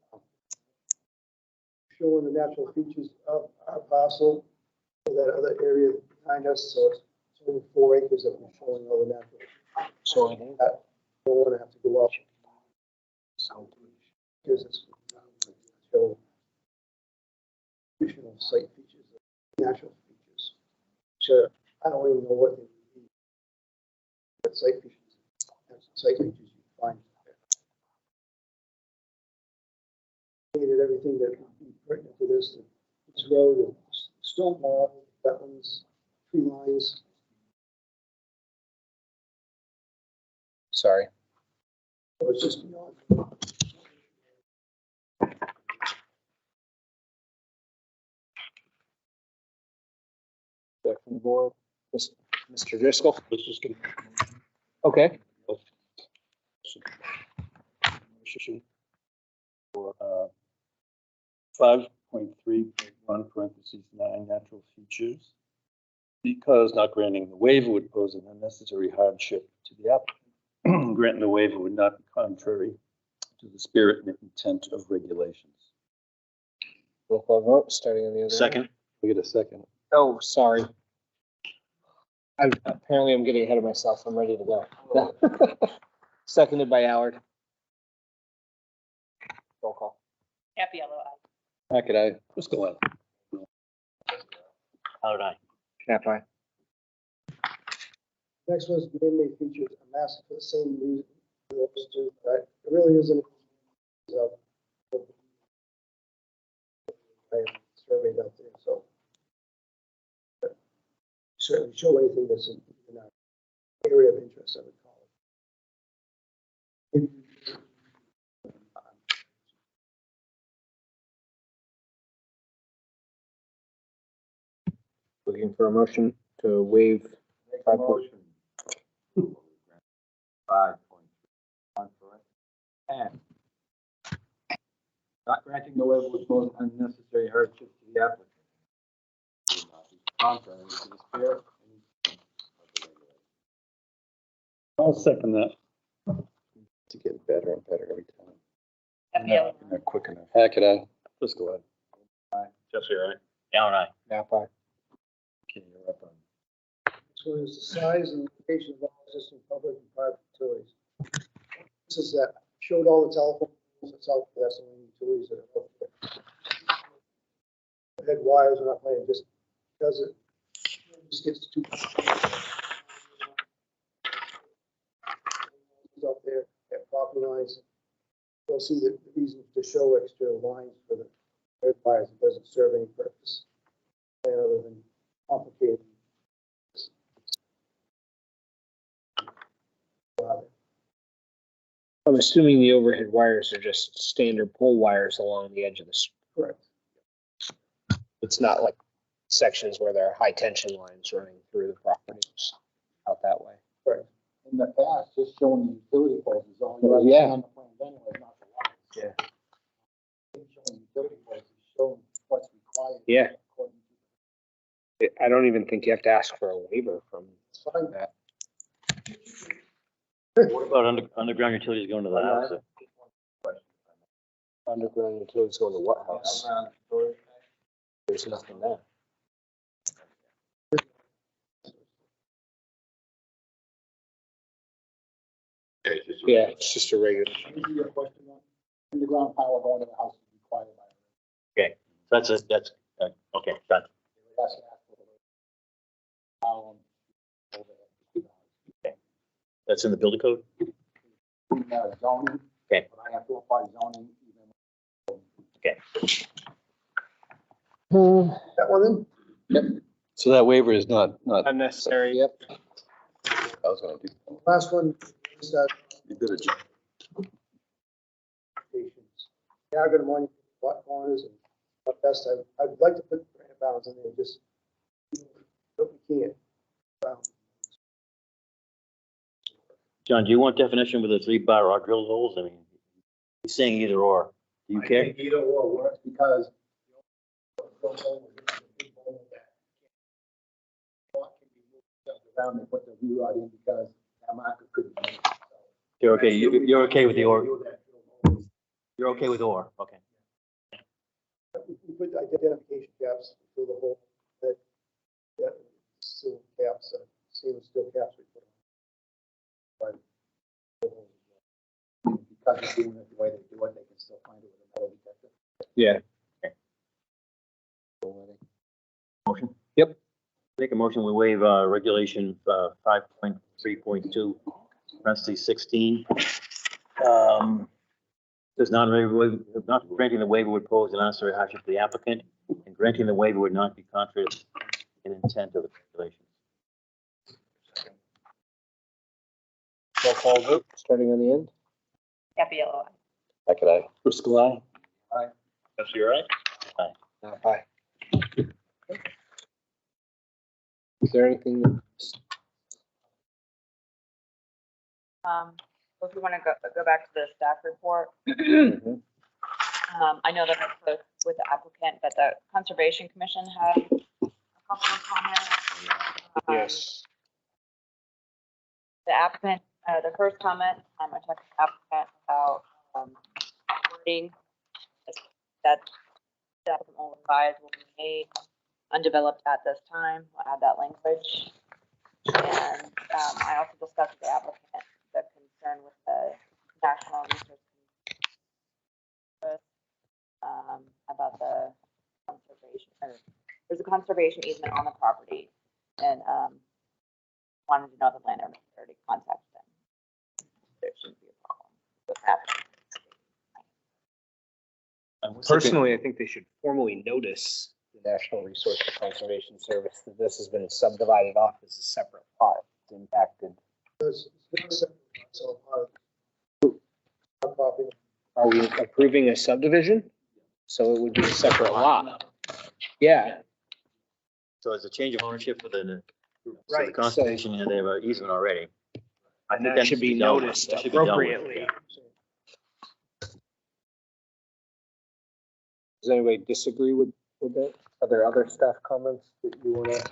Showing the natural features of our parcel, that other area behind us, so it's only 4 acres that we're showing all the natural. So Don't want to have to go up. So, here's this. Show additional site features, natural features. Sure, I don't even know what they would be. What site features, site features you find. Created everything that would be pertinent to this road, the stone wall, wetlands, tree lines. sorry. So it's just beyond. Back from the board. Mr. Driscoll? Let's just get. Okay. For 5.3.1 parentheses 9 natural features. Because not granting the waiver would pose an unnecessary hardship to the applicant. Granting the waiver would not be contrary to the spirit and intent of regulations. Roll call vote, starting on the other. Second. We get a second. Oh, sorry. Apparently I'm getting ahead of myself. I'm ready to go. Seconded by Howard. Roll call. Happy yellow eye. Hackett, aye. Just go on. All right. Nap aye. Next one's man-made features. I'm asking for the same reason. Those two, but it really isn't. So, I surveyed out there, so. Certainly show anything that's in our area of interest, I would call it. Looking for a motion to waive. Make a motion. 5.1 and not granting the waiver would cause unnecessary hardship to the applicant. Would not be contrary to the spirit. I'll second that. To get better and better every time. Happy yellow. Not quick enough. Hackett, aye. Just go ahead. Jesse, all right. Yeah, all right. Nap aye. Okay, you're up on. This one is the size and location of all existing public and private utilities. This is that, showed all the telephones that's out there, that's the only utilities that are out there. Head wires are not playing, just because it just gets too. Up there at property lines. You'll see the reason to show extra lines for the head wires, it doesn't serve any purpose. Other than complicated. I'm assuming the overhead wires are just standard pole wires along the edge of the street. Correct. It's not like sections where there are high tension lines running through the properties out that way. Right. In the past, just showing the utility poles is all Oh, you yeah. have on the plans anyway, not the lines. Yeah. Showing utility poles is showing what's required. Yeah. according to- I don't even think you have to ask for a waiver from Fine. that. What about underground utilities going to the house? Underground utilities going to what house? There's nothing there. Yeah, it's just a regular. Answer your question, underground power going to the house is required by. Okay, that's okay, done. That's the actual. That's in the building code? Zoning. Okay. But I have to apply zoning even. Okay. That one then? So that waiver is not. Unnecessary, yep. I was gonna do. Last one is, You did it, Jim. patients. Yeah, I'm gonna monitor what corners and what best I'd like to put granite bounds in there, just, but we can't. John, do you want definition with the 3-bar or drill holes? I mean, he's saying either or. Do you I care? think either or works because around and put the view out in because that marker couldn't. be. You're okay, you're okay with the or? You're okay with or, okay. We put identification caps through the whole, that, seal caps, sealed steel caps we put on. But because they're doing it the way they do it, they can still find it with a metal detector. Yeah. Motion? Yep. Make a motion, we waive, regulation, 5.3.2, parentheses 16. Does not granting the waiver would pose an unnecessary hardship to the applicant, and granting the waiver would not be contrary to the intent of the regulations. Roll call vote, starting on the end. Capello. That could I. Driscoll, aye. That's your right? Aye. Is there anything? If you want to go back to the staff report, I know that that's with the applicant, but the Conservation Commission had a couple of comments. Yes. The applicant, the first comment, I talked to the applicant about wording that the applicant will advise will be made undeveloped at this time. We'll add that language. And I also discussed with the applicant the concern with the national research about the conservation, or there's a conservation easement on the property, and wanted to know the landowner already contacted them. There shouldn't be a problem with that. Personally, I think they should formally notice the National Resource Conservation Service that this has been subdivided off as a separate plot. It's impacted. So part of our property. Are we approving a subdivision? So it would be a separate lot. Yeah, So it's a change of ownership for the, so Right, the conservation, and they have an easement already. I and think that should be dealt with. noticed That should be dealt with, appropriately. yeah. Does anybody disagree with that? Are there other staff comments that you want to?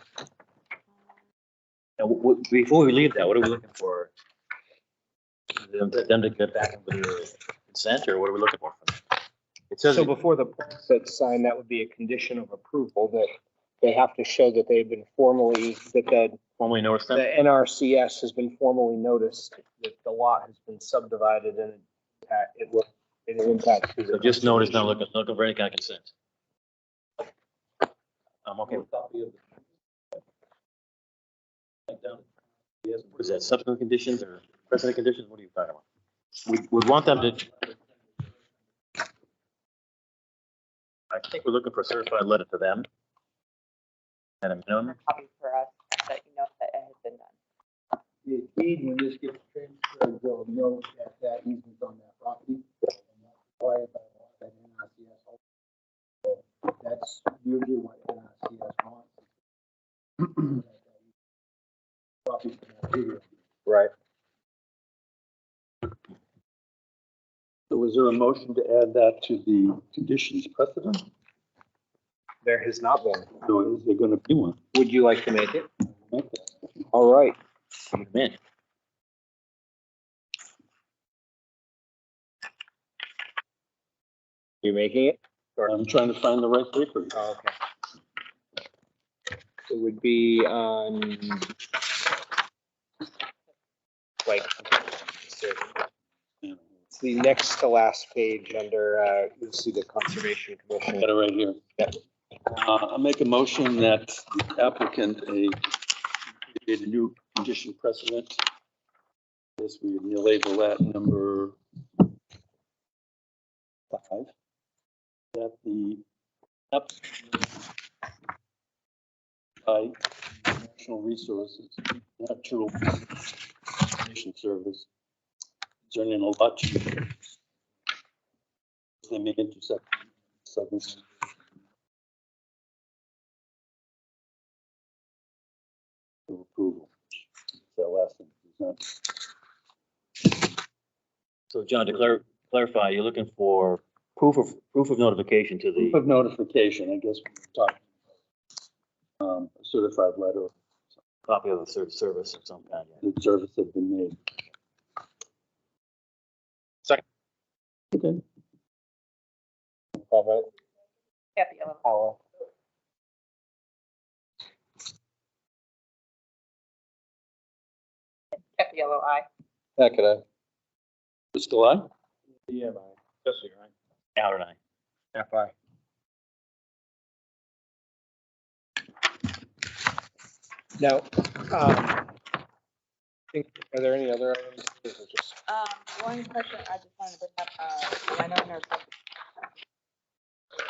Now, before we leave that, what are we looking for? Them to get back with their consent, or what are we looking for? It says, So before the plan set's signed, that would be a condition of approval that they have to show that they've been formally, that formally notice the them. NRCS has been formally noticed that the lot has been subdivided and it will impact. So just notice, not looking for any kind of consent. I'm okay with that. What is that, subsequent conditions or precedent conditions? What are you talking about? We would want them to. I think we're looking for a certified letter to them. At a minimum. Copy for us that you know that it has been done. The deed, when this gets transferred, will know that that easement's on that property. And that's required by law, that NRCS. So that's usually what NRCS wants. Property from that area. Right. So was there a motion to add that to the conditions precedent? There has not been. So is there going to be one? Would you like to make it? Okay. All right. Man, You making it? I'm trying to find the right paper. Oh, okay. It would be on like it's the next to last page under you'll see the Conservation Commission. Got it right here. Yep. I'll make a motion that the applicant create a new condition precedent. Yes, we label that number 5. That the Up. By National Resources, Natural Conservation Service, concerning a lot. They may intersect southern. Approval. That last thing. So John, to clarify, you're looking for proof of notification to Proof the, of notification, I guess we're talking. A certified letter, copy of the service of some kind. Yeah. the service had been made. Second. Okay. Happy yellow. Paula. Happy yellow eye. Heck, could I? Still on? Yeah, Jesse, right? Howard and I. FI. Now, are there any other items? Or just- One question I just wanted to bring up, I know in our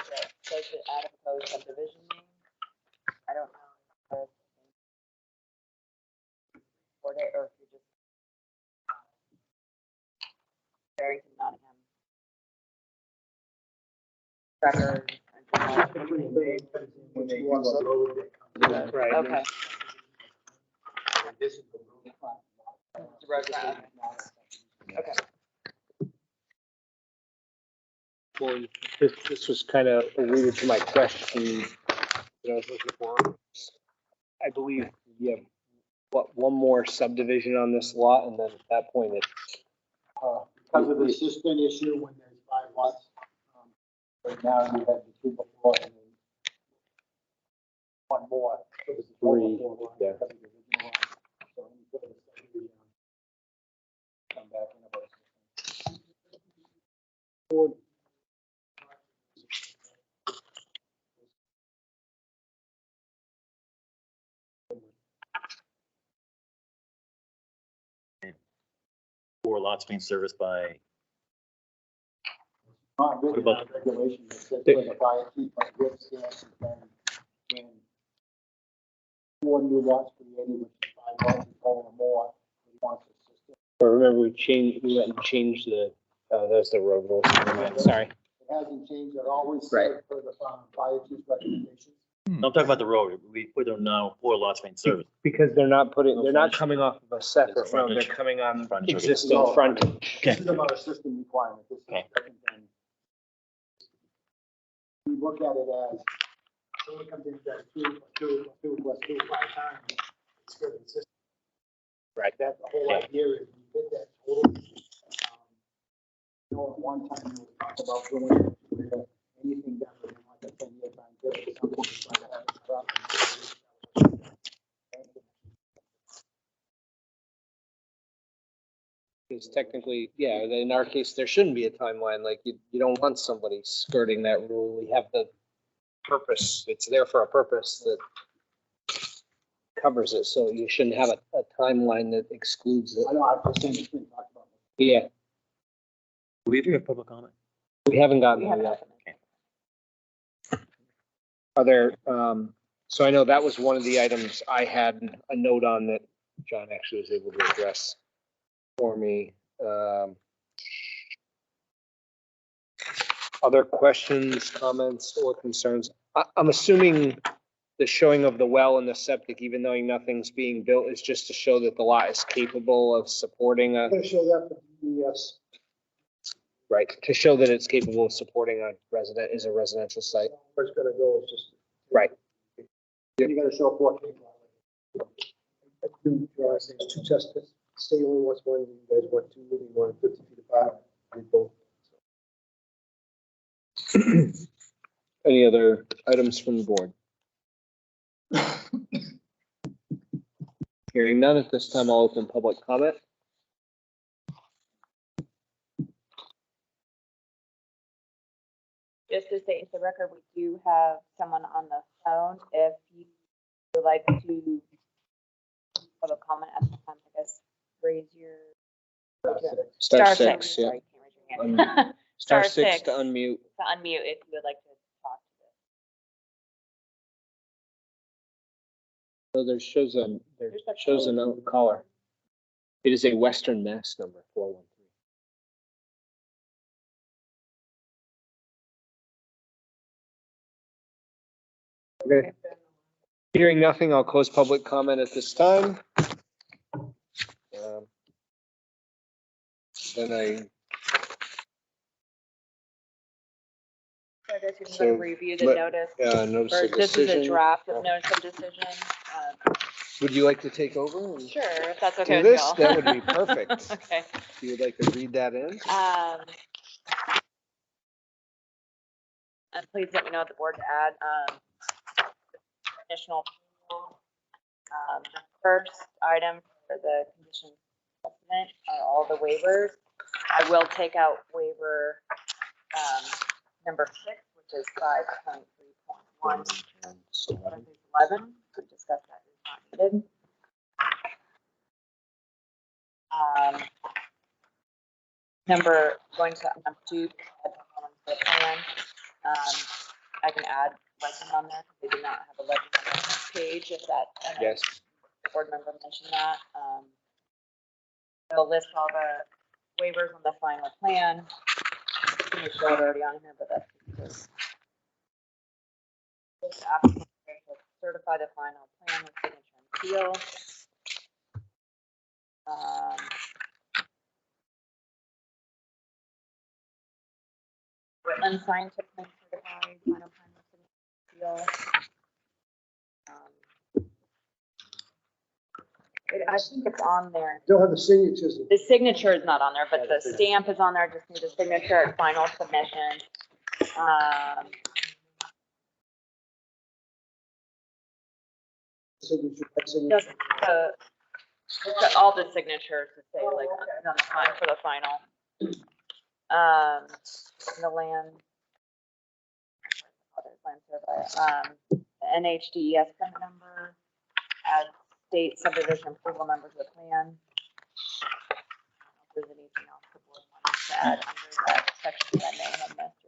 that says the adipose subdivision name. I don't know if or if you're just Barrington, Nottingham. Record. When they do a road, they come to that. Okay. This is the road plan. The road plan, okay. Well, this was kind of alluded to my question that I was looking for. I believe you have, one more subdivision on this lot, and then at that point it's, Because of the cistern issue, when there's 5 lots, right now you have the 2 before and then 1 more. So there's a total of 4 lots yeah. because of the original lot. So any sort of subdivision, come back in about. Four lots being serviced by, Not written What about- out regulation that says where the fire chief of whip stands and when 4 new lots created, which is 5 lots or more, he wants a system. but remember we went and changed the, that's the road rules. Sorry. It hasn't changed, it always Right. said for the fire chief's recommendations. I'm talking about the road. We put them now, 4 lots being serviced. Because they're not coming off of a separate road, they're Frontage. coming on Frontage. existing frontage. This is about a system requirement, this is Okay. different than. We look at it as, someone comes in, does 2 plus 2 5 times, it's good, it's just. Right. That's the whole Yeah. idea, is you get that total. You know, at one time, we talked about doing anything done within like a 10-year time period, some people try to have it drop. Because technically, yeah, in our case, there shouldn't be a timeline, like you don't want somebody skirting that rule. We have the purpose, it's there for a purpose that covers it, so you shouldn't have a timeline that excludes it. I know, I've just seen this thing talked about. Yeah, Do we ever have public comment? we haven't gotten We there have yet. Are there, so I know that was one of the items I had a note on that John actually was able to address for me. Other questions, comments, or concerns? I'm assuming the showing of the well and the septic, even though nothing's being built, is just to show that the lot is capable of supporting I'm gonna show that for DES. right, to show that it's capable of supporting a residential site. Where it's gonna go is just. Right. You gotta show 4 people. I do, I say it's 2 tested. State only wants 1, you guys want 2, you want 50 feet apart. We both. Any other items from the board? Hearing none at this time, I'll open public comment. Just to state into the record, we do have someone on the phone. If you would like to have a comment at the time, I guess, raise your. Star six, yeah. Sorry, can't raise your hand. Star Star six six. to unmute. To unmute if you would like to talk to this. So there shows a note caller. It is a Western Mass number, 413. Okay. Hearing nothing, I'll close public comment at this time. Then So I guess you can So, review the let- notice. notice Or of this is a decision. draft of notice of decision. Would you like to take over? and Sure, if that's Do okay with you this? all. That would be perfect. Okay. If you would like to read that in? And please let me know what the board to add. Additional. The first item for the condition assessment are all the waivers. I will take out waiver number 6, which is 5.3.1. 11. We discussed that is not needed. Going to number 2, the plan. I can add legend on there because they do not have a legend on the next page. If that Yes. board member mentioned that. They'll list all the waivers on the final plan. It's already on here, but that's because the applicant will certify the final plan with signature and seal. Wetland scientific and certified final plan with signature and seal. I think it's on there. Don't have the signatures. The signature is not on there, but the stamp is on there. Just need a signature at final submission. Just all the signatures to say like on the final for the final. The land survey. NHDES permit number. Add state subdivision approval number to the plan. If there's anything else the board wants to add under that section that I may have missed.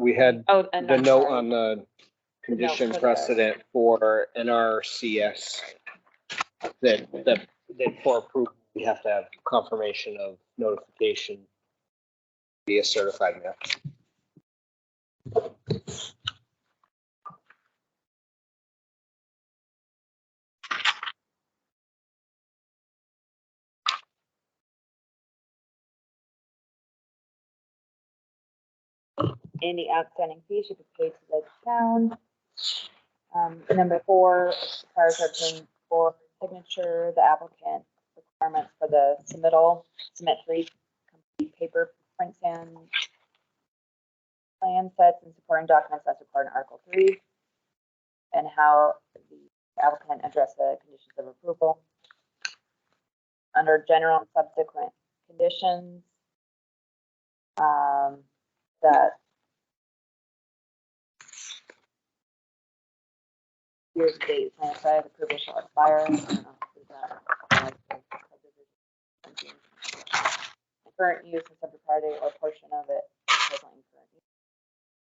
We had And the I'm note sorry. on the condition for the- precedent for NRCS that for approval, we have to have confirmation of notification via certified mail. Any outstanding fees should be paid to the town. Number 4, prior to obtaining for signature, the applicant requirements for the submit 3 complete paper prints and plan sets and supporting documents as required in Article 3, and how the applicant address the conditions of approval. Under general and subsequent conditions, that year's date, plan site approval shall expire. I don't know, is that the current use of subject property or portion of it presently in current use.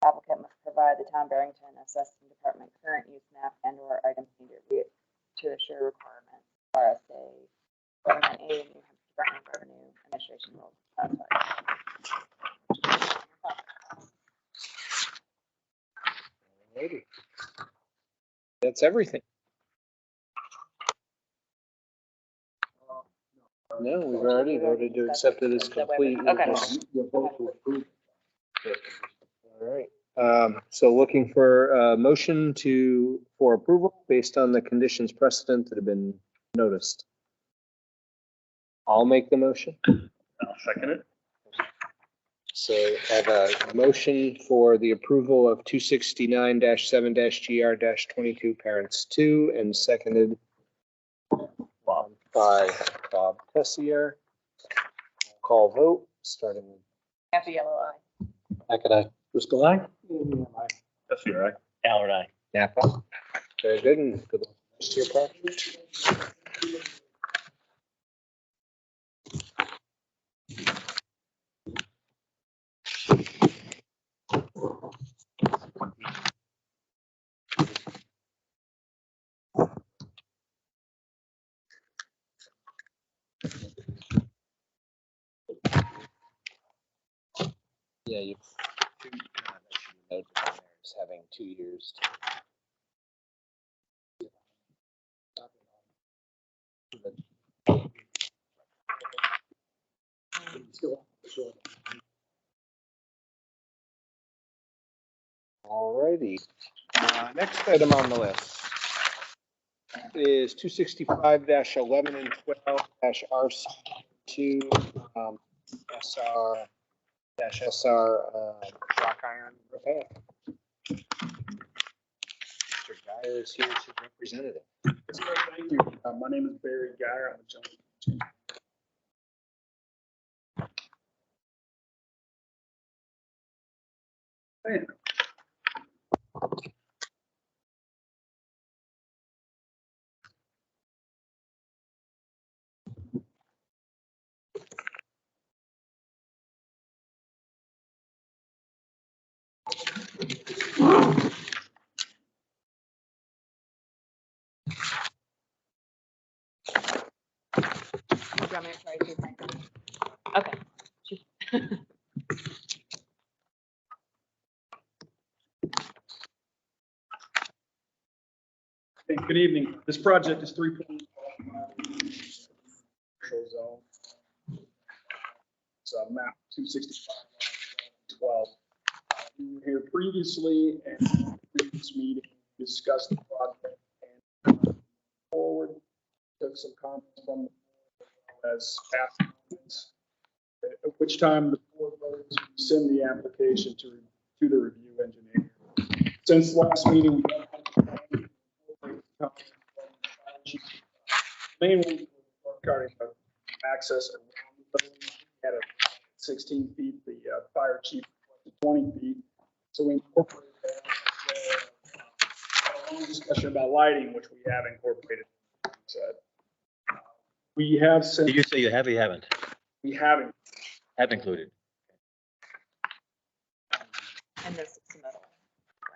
Applicant must provide the town Barrington assessing department current use map and or items needed to assure requirements. RSA 798 New Hampshire Department of Revenue Administration rules. Alrighty. That's everything. No, we've already voted to accept it as complete. Okay. Your vote to approve. All right. So looking for a motion for approval based on the conditions precedent that have been noticed. I'll make the motion. I'll second it. So I have a motion for the approval of 269-7-GR-22 parents 2 and seconded by Bob Tessier. Call vote, starting with Happy yellow eye. Hackett, Driscoll, aye? That's your right. Allard, aye. Napa. Very good, and good luck to your project. Yeah, you. That should be noted on there as having 2 years. Alrighty, next item on the list is 265-11 and 12-RC2, SR rock iron repair. Mr. Geyer is here as representative. Thank you. My name is Barry Geyer. I'm a gentleman. Hey. Do you want me to try to find them? Okay. Hey, good evening. This project is 3.5 commercial zone. It's map 265-12. We were here previously and in the previous meeting discussed the project and forward, took some comments from the board as staff comments, at which time the board voted to send the application to the review engineer. Since last meeting, we mainly regarding access around the building at 16 feet, the fire chief 20 feet. So we incorporated that. A long discussion about lighting, which we have incorporated. We have sent. Did you say you have or you haven't? We haven't. Have included. And this is submittal.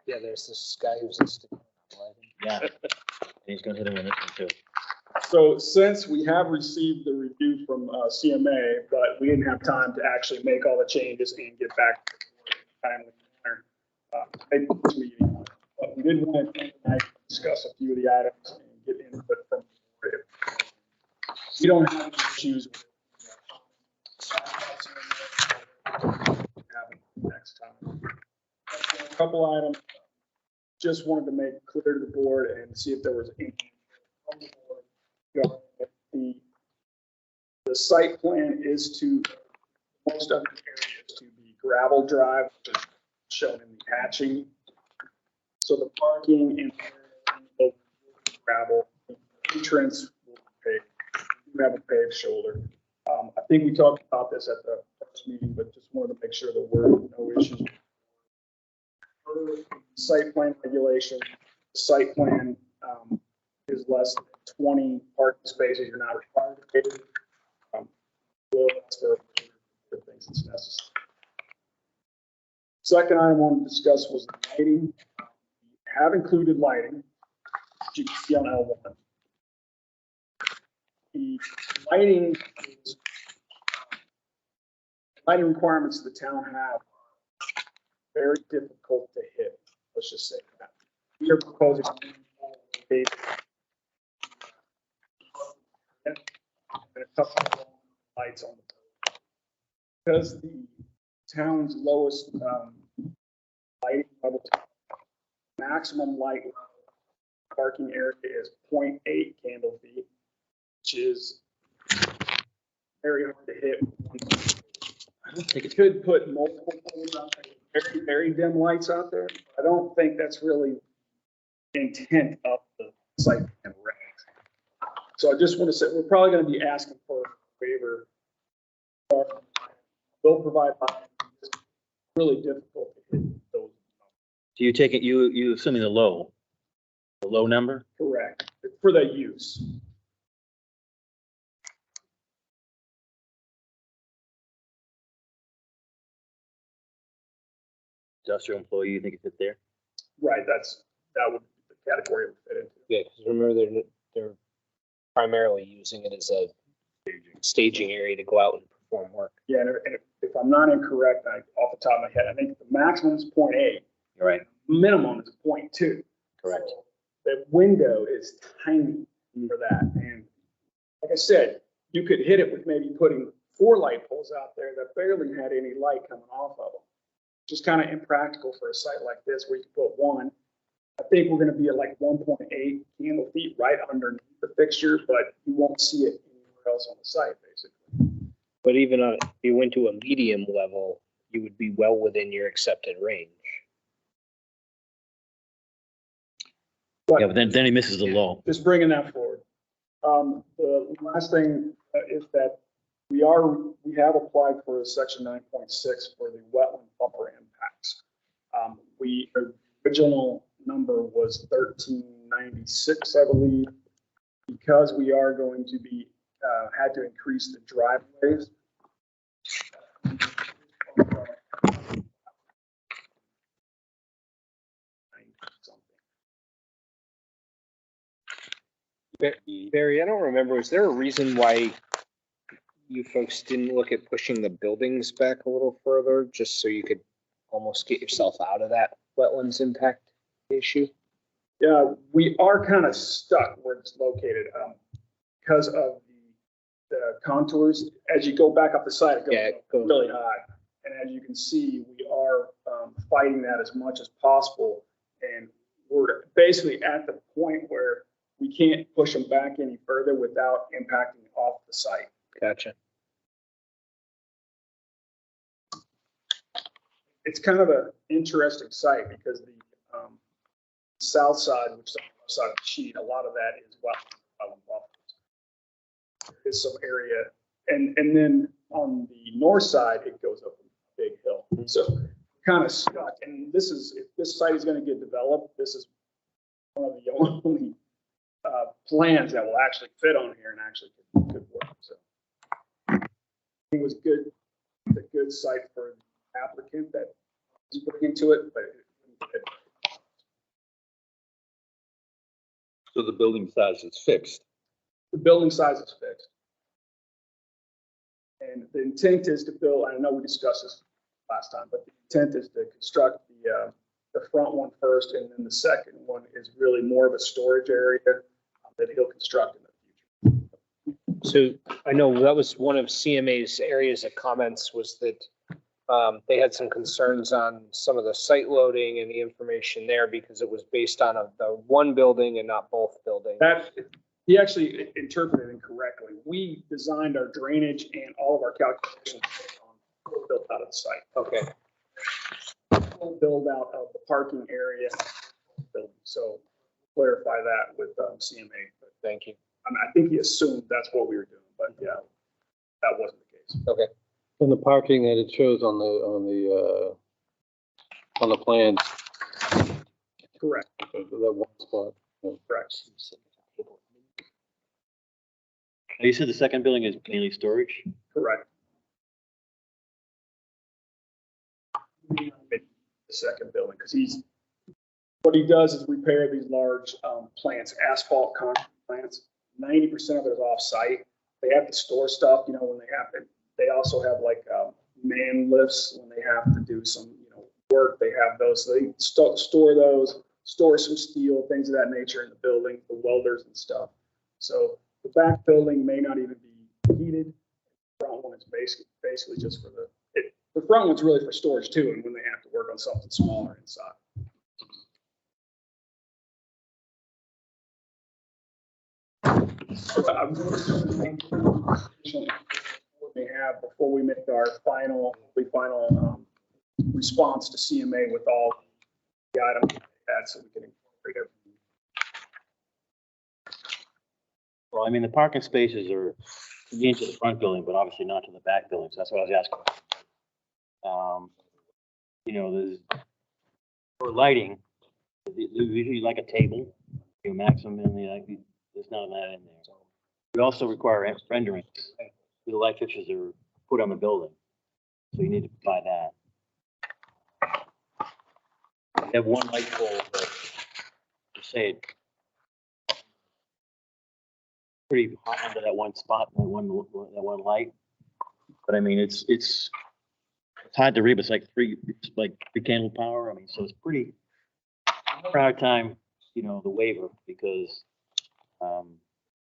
Yeah, there's this guy who's listed. Yeah. And he's gonna hit him with this one too. So since we have received the review from CMA, but we didn't have time to actually make all the changes and get back to the timely manner, this meeting, but we did want to discuss a few of the items and get input from the board. We don't have any issues with next time. A couple items, just wanted to make clear to the board and see if there was any. The site plan is to, most of the area is to be gravel drive, which is shown in the hatching. So the parking and the gravel entrance will be paved. We have a paved shoulder. I think we talked about this at the first meeting, but just wanted to make sure there were no issues. Site plan regulation, the site plan is less than 20 parking spaces. You're not required to pave. We'll ask for things that's necessary. Second item I wanted to discuss was lighting. We have included lighting, which you can see on L1. The lighting requirements the town have very difficult to hit. Let's just say that. We are proposing and a couple of lights on the board. Because the town's lowest lighting level, maximum light parking area is 0.8 candle feet, which is very hard to hit. I don't think It could put multiple poles out there, very, very dim lights out there. I don't think that's really intent of the site plan regs. So I just want to say, we're probably going to be asking for a waiver. They'll provide, it's really difficult to hit those. Do you take it, you assuming the low number? Correct, for the use. Industrial employee, you think it fit there? Right, that would be the category it would fit into. Yeah, because remember they're primarily using it as a staging area to go out and perform work. Yeah, and if I'm not incorrect, off the top of my head, I think the maximum is 0.8. You're right, Minimum is 0.2. correct. So the window is tiny for that. And like I said, you could hit it with maybe putting 4 light poles out there that barely had any light coming off of them. Just kind of impractical for a site like this where you can put one. I think we're going to be at like 1.8 candle feet right underneath the fixture, but you won't see it anywhere else on the site, basically. But even if you went to a medium level, you would be well within your accepted range. Yeah, but then he misses the low. Just bringing that forward. The last thing is that we have applied for a section 9.6 for the wetland buffer impacts. The original number was 1396, I believe, because we are going to be had to increase the driveways. Barry, I don't remember, is there a reason why you folks didn't look at pushing the buildings back a little further, just so you could almost get yourself out of that wetlands impact issue? Yeah, we are kind of stuck where it's located because of the contours. As you go back up the site, it goes really high. And as you can see, we are fighting that as much as possible. And we're basically at the point where we can't push them back any further without impacting off the site. Gotcha. It's kind of an interesting site because the south side, which is the left side of the sheet, a lot of that is wetland buffers. There's some area, and then on the north side, it goes up a big hill. So kind of stuck. And this is, if this site is going to get developed, this is one of the only plans that will actually fit on here and actually could work. So it was good, a good site for the applicant that is looking into it, but it didn't fit. So the building size is fixed. The building size is fixed. And the intent is to build, I know we discussed this last time, but the intent is to construct the front one first, and then the second one is really more of a storage area that he'll construct in the future. So I know that was one of CMA's areas of comments, was that they had some concerns on some of the site loading and the information there because it was based on the one building and not both buildings. That, he actually interpreted incorrectly. We designed our drainage and all of our calculations based on built out of the site. Okay. Build out of the parking area. So clarify that with CMA. But thank you. I think he assumed that's what we were doing, but yeah, that wasn't the case. Okay. And the parking that it shows on the plans. Correct. That one spot. Correct. You said the second building is mainly storage? Correct. The second building, because what he does is repair these large plants, asphalt concrete plants. 90% of it is off-site. They have to store stuff, when they have to. They also have like man lifts when they have to do some, work. They have those. So they store those, store some steel, things of that nature in the building, the welders and stuff. So the back building may not even be heated. The front one is basically just for the front one's really for storage too, and when they have to work on something smaller inside. So I'm going to we have before we make our final response to CMA with all the items we had, so we can incorporate everything. Well, I mean, the parking spaces are into the front building, but obviously not to the back building. So that's what I was asking. There's for lighting, usually like a table, maximum in there's none of that in there. We also require renderings. The light fixtures are put on the building, so you need to provide that. We have one light pole, but to say it pretty hot under that one spot, that one light. But I mean, it's it's hard to read, but it's like three candle power. I mean, so it's pretty, I'm having a hard time, you know, the waiver, because,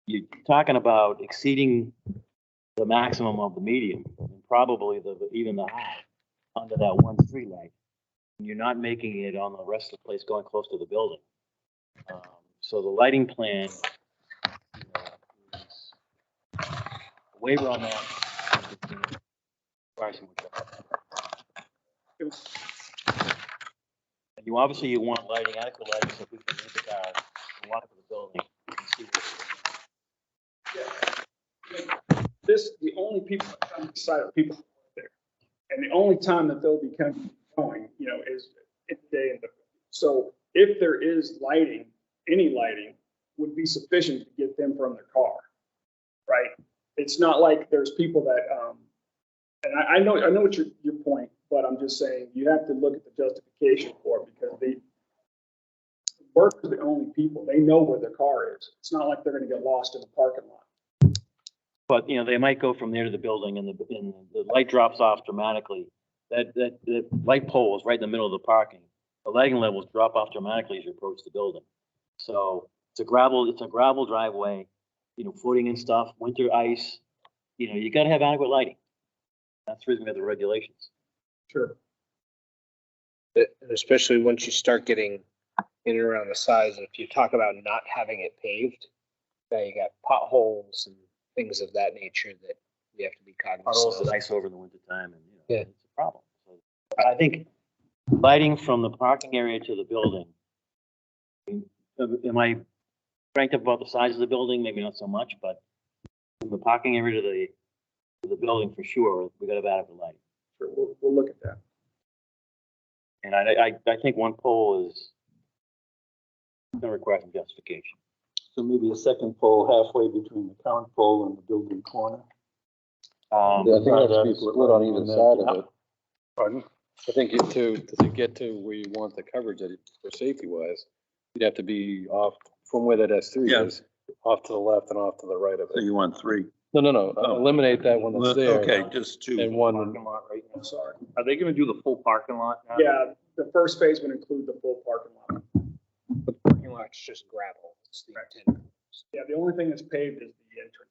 you're talking about exceeding the maximum of the medium, and probably even the high, under that one street light. And you're not making it on the rest of the place going close to the building. So the lighting plan, you know, is a waiver on that. Requires some work. And you obviously want lighting, adequate lighting, so people can read the cars, and walk to the building and see what. The only people that come to the site are people there. And the only time that they'll be going, you know, is in the day. So if there is lighting, any lighting would be sufficient to get them from their car, right? It's not like there's people that, and I know what your point, but I'm just saying you have to look at the justification for it, because the workers are the only people, they know where their car is. It's not like they're gonna get lost in the parking lot. But, you know, they might go from there to the building, and the light drops off dramatically. That light pole is right in the middle of the parking. The lighting levels drop off dramatically as you approach the building. So it's a gravel driveway, you know, footing and stuff, winter ice, you know, you gotta have adequate lighting. That's the reason we have the regulations. Sure. And especially once you start getting in and around the size, if you talk about not having it paved, now you got potholes and things of that nature that we have to be Puddles cognizant and of. ice over in the winter time, and, you know, Yeah. it's a problem. So I think lighting from the parking area to the building, am I cranked up about the size of the building? Maybe not so much, but from the parking area to the building, for sure, we gotta have adequate lighting. Sure, we'll look at that. And I think one pole is gonna require some justification. So maybe a second pole halfway between the current pole and the building corner. Yeah, I think it has to be split on either side of it. Pardon? I think to get to where you want the coverage for safety wise, you'd have to be off from where that S3 Yeah. is, off to the left and off to the right of So it. you want three? No, Oh. eliminate that one that's there. Okay, just two. And one, Parking lot right now, sorry. Are they gonna do the full parking lot now? Yeah, the first phase would include the full parking lot. The parking lot's just gravel. It's the intent. Yeah, the only thing that's paved is the entrance.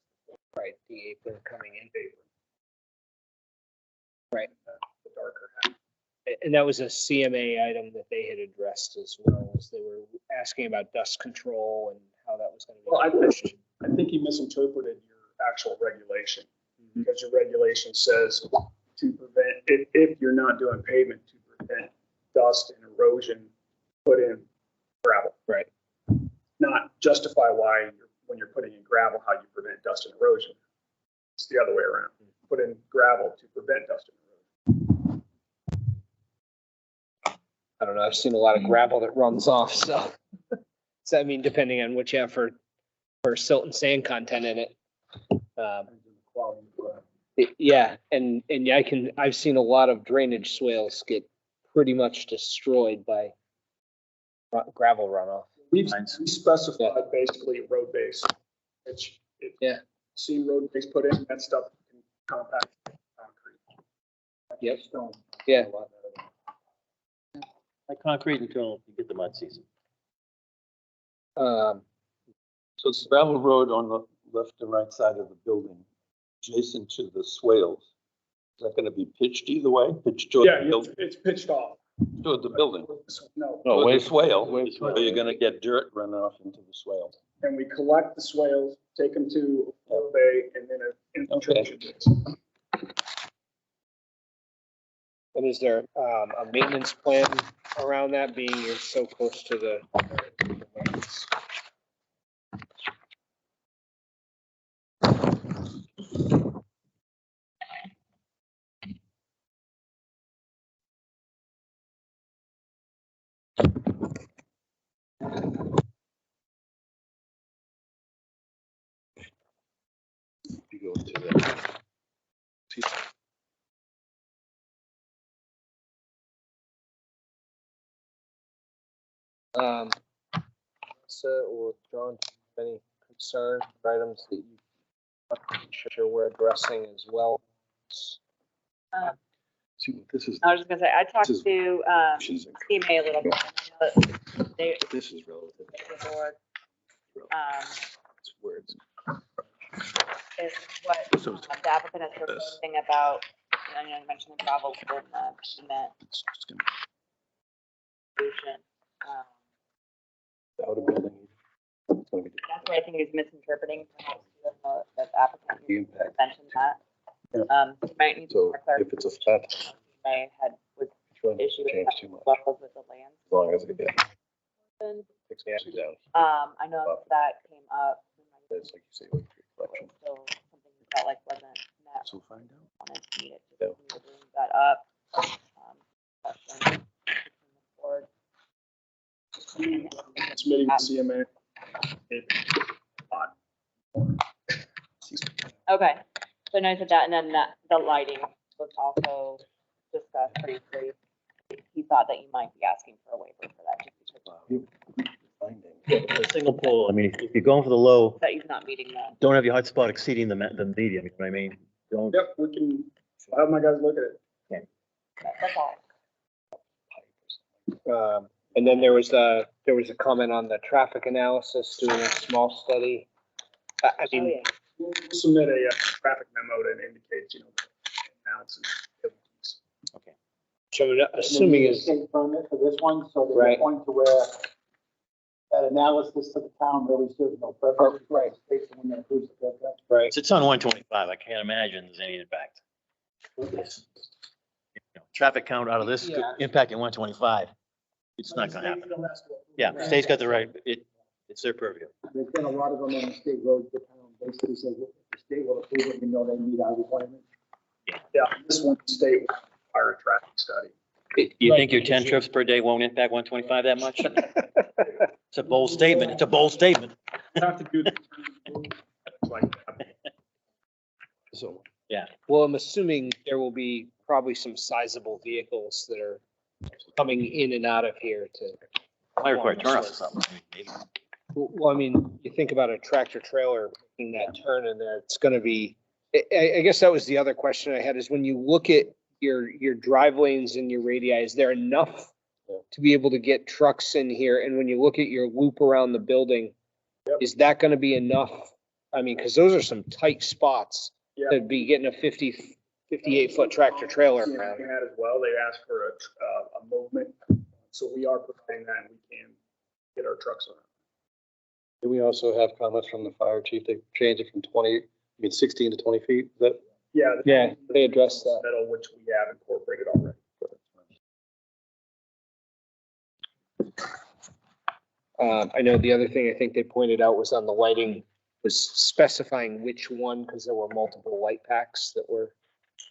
Right, the apron coming in. Apron. Right. The darker half. And that was a CMA item that they had addressed as well, as they were asking about dust control and how that was Well, gonna be pushed. I think you misinterpreted your actual regulation, because your regulation says to prevent, if you're not doing pavement, to prevent dust and erosion, put in gravel. Right. Not justify why when you're putting in gravel, how you prevent dust and erosion. It's the other way around. Put in gravel to prevent dust and erosion. I don't know, I've seen a lot of gravel that runs off, so. So I mean, depending on what you have for silt and sand content in it. Yeah, and yeah, I've seen a lot of drainage swales get pretty much destroyed by gravel runoff. We specified basically road base, which, Yeah. seen road base put in, that stuff can compact concrete. Yep. Stone. Yeah. Like concrete until you get the mud season. So it's gravel road on the left and right side of the building, adjacent to the swales. Is that gonna be pitched either way? Pitched toward Yeah, the building, it's pitched off. toward the building? No, Toward the swale, away from or you're gonna get dirt run off into the swale? and we collect the swales, take them to a bay, and then an infiltration. And is there a maintenance plan around that, being you're so close to the lanes? you go to that. So, or John, any concerns, items that you sure we're addressing as well? See what this is. I was just gonna say, I talked This is- to, She's like, CMA a little bit. They, this is relative. the board, It's words. is what So it's- the applicant is proposing about, you know, you mentioned the gravel and the cement It's just gonna solution. be out of building. It's gonna be That's what I think is misinterpreting, perhaps, even though the applicant the impact. mentioned that. Might need So more clarification. if it's a flat, I had with shouldn't issue change too much, levels with the land. as long as it gets takes me down. I know that came up. It's like you say, like reflection. So something we felt like wasn't met. So find out. Wanted to meet it, Yeah. just need to bring that up. Question from the board. It's meeting with CMA. Okay, so nice of that, and then the lighting was also discussed briefly. He thought that you might be asking for a waiver for that, just because The single pole, I mean, if you're going for the low, that he's not meeting that. don't have your hot spot exceeding the medium, you know what I mean? Don't. Yep, we can, I'll have my guys look at it. That's all. And then there was a comment on the traffic analysis, doing a small study. I mean, Oh, yeah. We'll submit a traffic memo that indicates, you know, the amounts and. so assuming is, State permit for this one, so there's Right. a point to where that analysis to the town really serves no purpose. Right. Based on when they approve the permit. right, It's on 125, I can't imagine there's any impact. This, you know, traffic count out of this could Yeah. impact at 125. It's not gonna happen. Yeah, the state's got the right, it's their purview. There's been a lot of them on the state roads, the town basically says if the state will approve it, you know they meet our requirements. Yeah, this one state will require a traffic study. You think your 10 trips per day won't impact 125 that much? It's a bold statement, it's a bold statement. Have to do the. Like that. So well, I'm assuming there will be probably some sizable vehicles that are coming in and out of here to. Might require turnoff or something. Maybe. Well, I mean, you think about a tractor trailer making that turn in there, it's gonna be, I guess that was the other question I had, is when you look at your drive lanes and your radii, is there enough to be able to get trucks in here? And when you look at your loop around the building, is that gonna be enough? I mean, cause those are some tight spots Yeah. to be getting a 58-foot tractor trailer around. That as well, they asked for a movement, so we are providing that and we can get our trucks around. Do we also have comments from the fire chief? They changed it from 16 to 20 feet? Is that? Yeah. Yeah, they addressed that. Middle, which we have incorporated already. I know the other thing I think they pointed out was on the lighting, was specifying which one, because there were multiple light packs that were.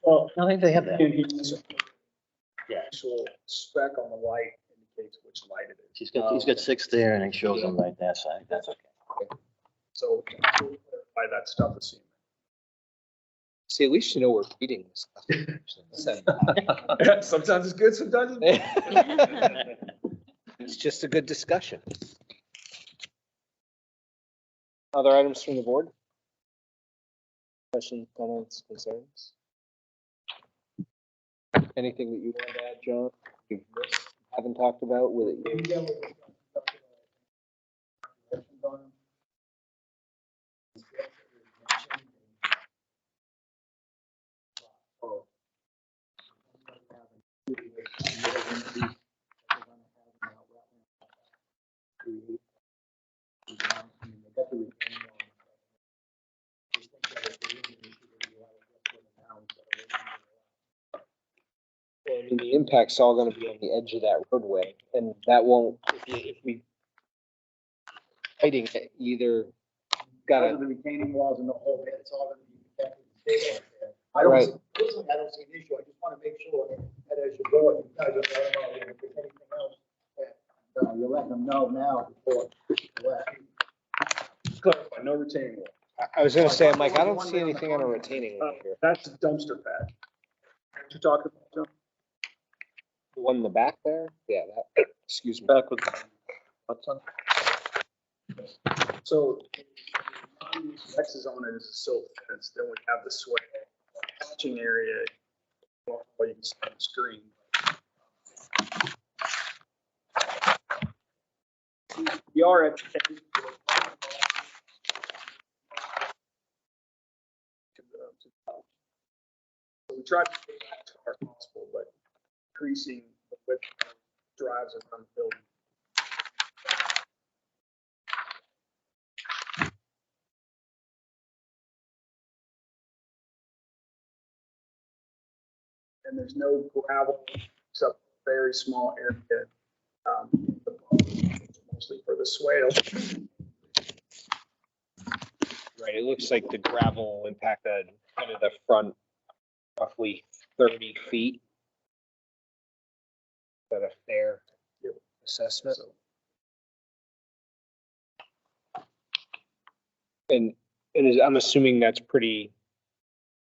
Well, I think they have that. and the actual spec on the light indicates which light it is. He's got 6 there and it shows them right that side, that's okay. So we'll clarify that stuff with CMA. See, at least you know we're reading this stuff. Sometimes it's good, sometimes it's. It's just a good discussion. Other items from the board? Questions, comments, concerns? Anything that you want to add, John? You haven't talked about with it? I mean, the impact's all gonna be on the edge of that roadway, and that won't, if we fighting it, either Because gotta, of the retaining walls and the whole bit, it's all gonna be protected and stable out there. I don't, Right. personally, I don't see an issue, I just wanna make sure that as you go, you guys are, if there's anything else, that, you're letting them know now before. Clarify, no retaining wall. I was gonna say, I'm like, I don't see anything on a retaining wall here. That's a dumpster pad. What you talking about, John? The one in the back there? Yeah, that, excuse me. back with what's on? So X's on it is a silt fence, then we have the sway hatching area Well, you can see on the screen. We are at. So we tried to make that as far as possible, but increasing the width of drives around the building. And there's no gravel except a very small area, mostly for the swale. Right, it looks like the gravel will impact the, kind of the front roughly 30 feet. Is that a fair assessment? And I'm assuming that's pretty,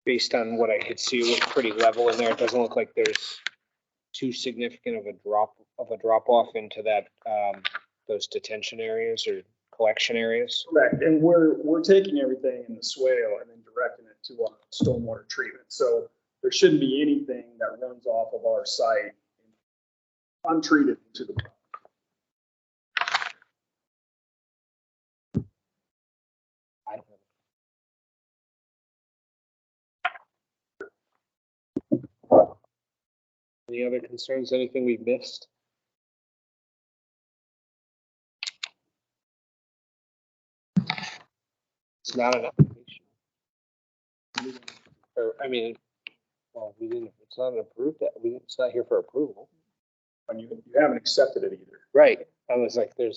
based on what I could see, it looks pretty level in there. It doesn't look like there's too significant of a drop off into that, those detention areas or collection areas. Correct, and we're taking everything in the swale and then directing it to our stormwater treatment. So there shouldn't be anything that runs off of our site untreated to the. Any other concerns? Anything we've missed? It's not an application. Or, I mean, well, we didn't, it's not an approved, it's not here for approval. And you haven't accepted it either. Right. I was like, we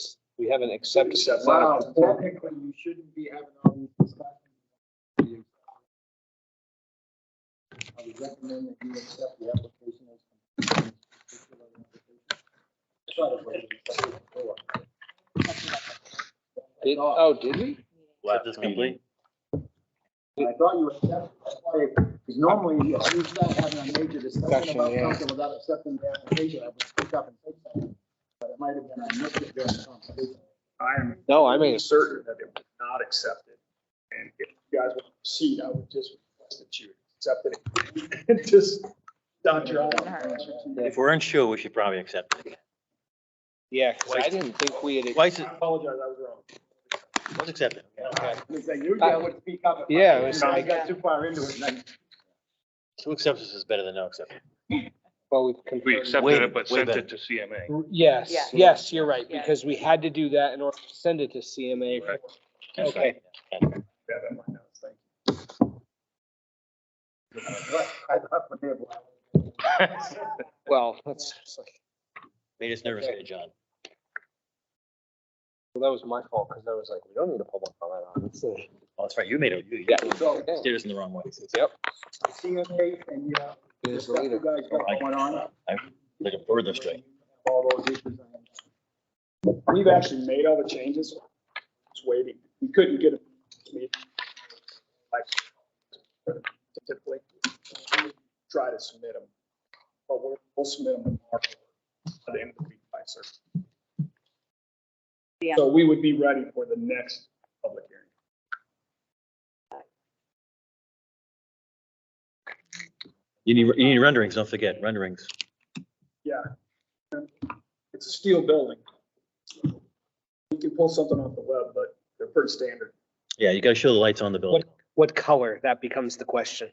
haven't accepted. Wow, technically, you shouldn't be having all these discussions. I would recommend that you accept the application as complete. Did we? Accept this complete? I thought you accepted, that's why, because normally you start having a major discussion about something without accepting the application, I would speak up and say something. But it might have been, I missed it during the conversation. I am certain that it was not accepted. And if you guys want to proceed, I would just request that you accept it. And just dot your I. If we're unsure, we should probably accept it. Yeah, 'cause I didn't think we had. Twice it Apologize, I was wrong. was accepted. Okay. Usually I would speak up. Yeah, it was I like, got too far into it, and then Two acceptances is better than no acceptance. well, we've We confirmed. accepted it, but way sent better. it to CMA. Yes, Yeah. yes, you're right, Yeah. because we had to do that in order to send it to CMA. Right. Okay. Yeah, that might not, thank you. I thought for them. Well, it's like, Made us nervous, there, John. well, that was my fault, because I was like, we don't need a public comment on this. Oh, that's right, you made it, you Yeah. steered us in the wrong way. Yep. CMA and you have It is the stuff leader. you guys got going on. I'm like a further straight. All those issues. We've actually made all the changes. Just waiting. We couldn't get a meeting. Like typically, try to submit them, but we'll submit them tomorrow at the end of the week by certain. Yeah. So we would be ready for the next public hearing. You need renderings, don't forget, renderings. Yeah. It's a steel building. You can pull something off the web, but they're pretty standard. Yeah, you gotta show the lights on the building. What color? That becomes the question.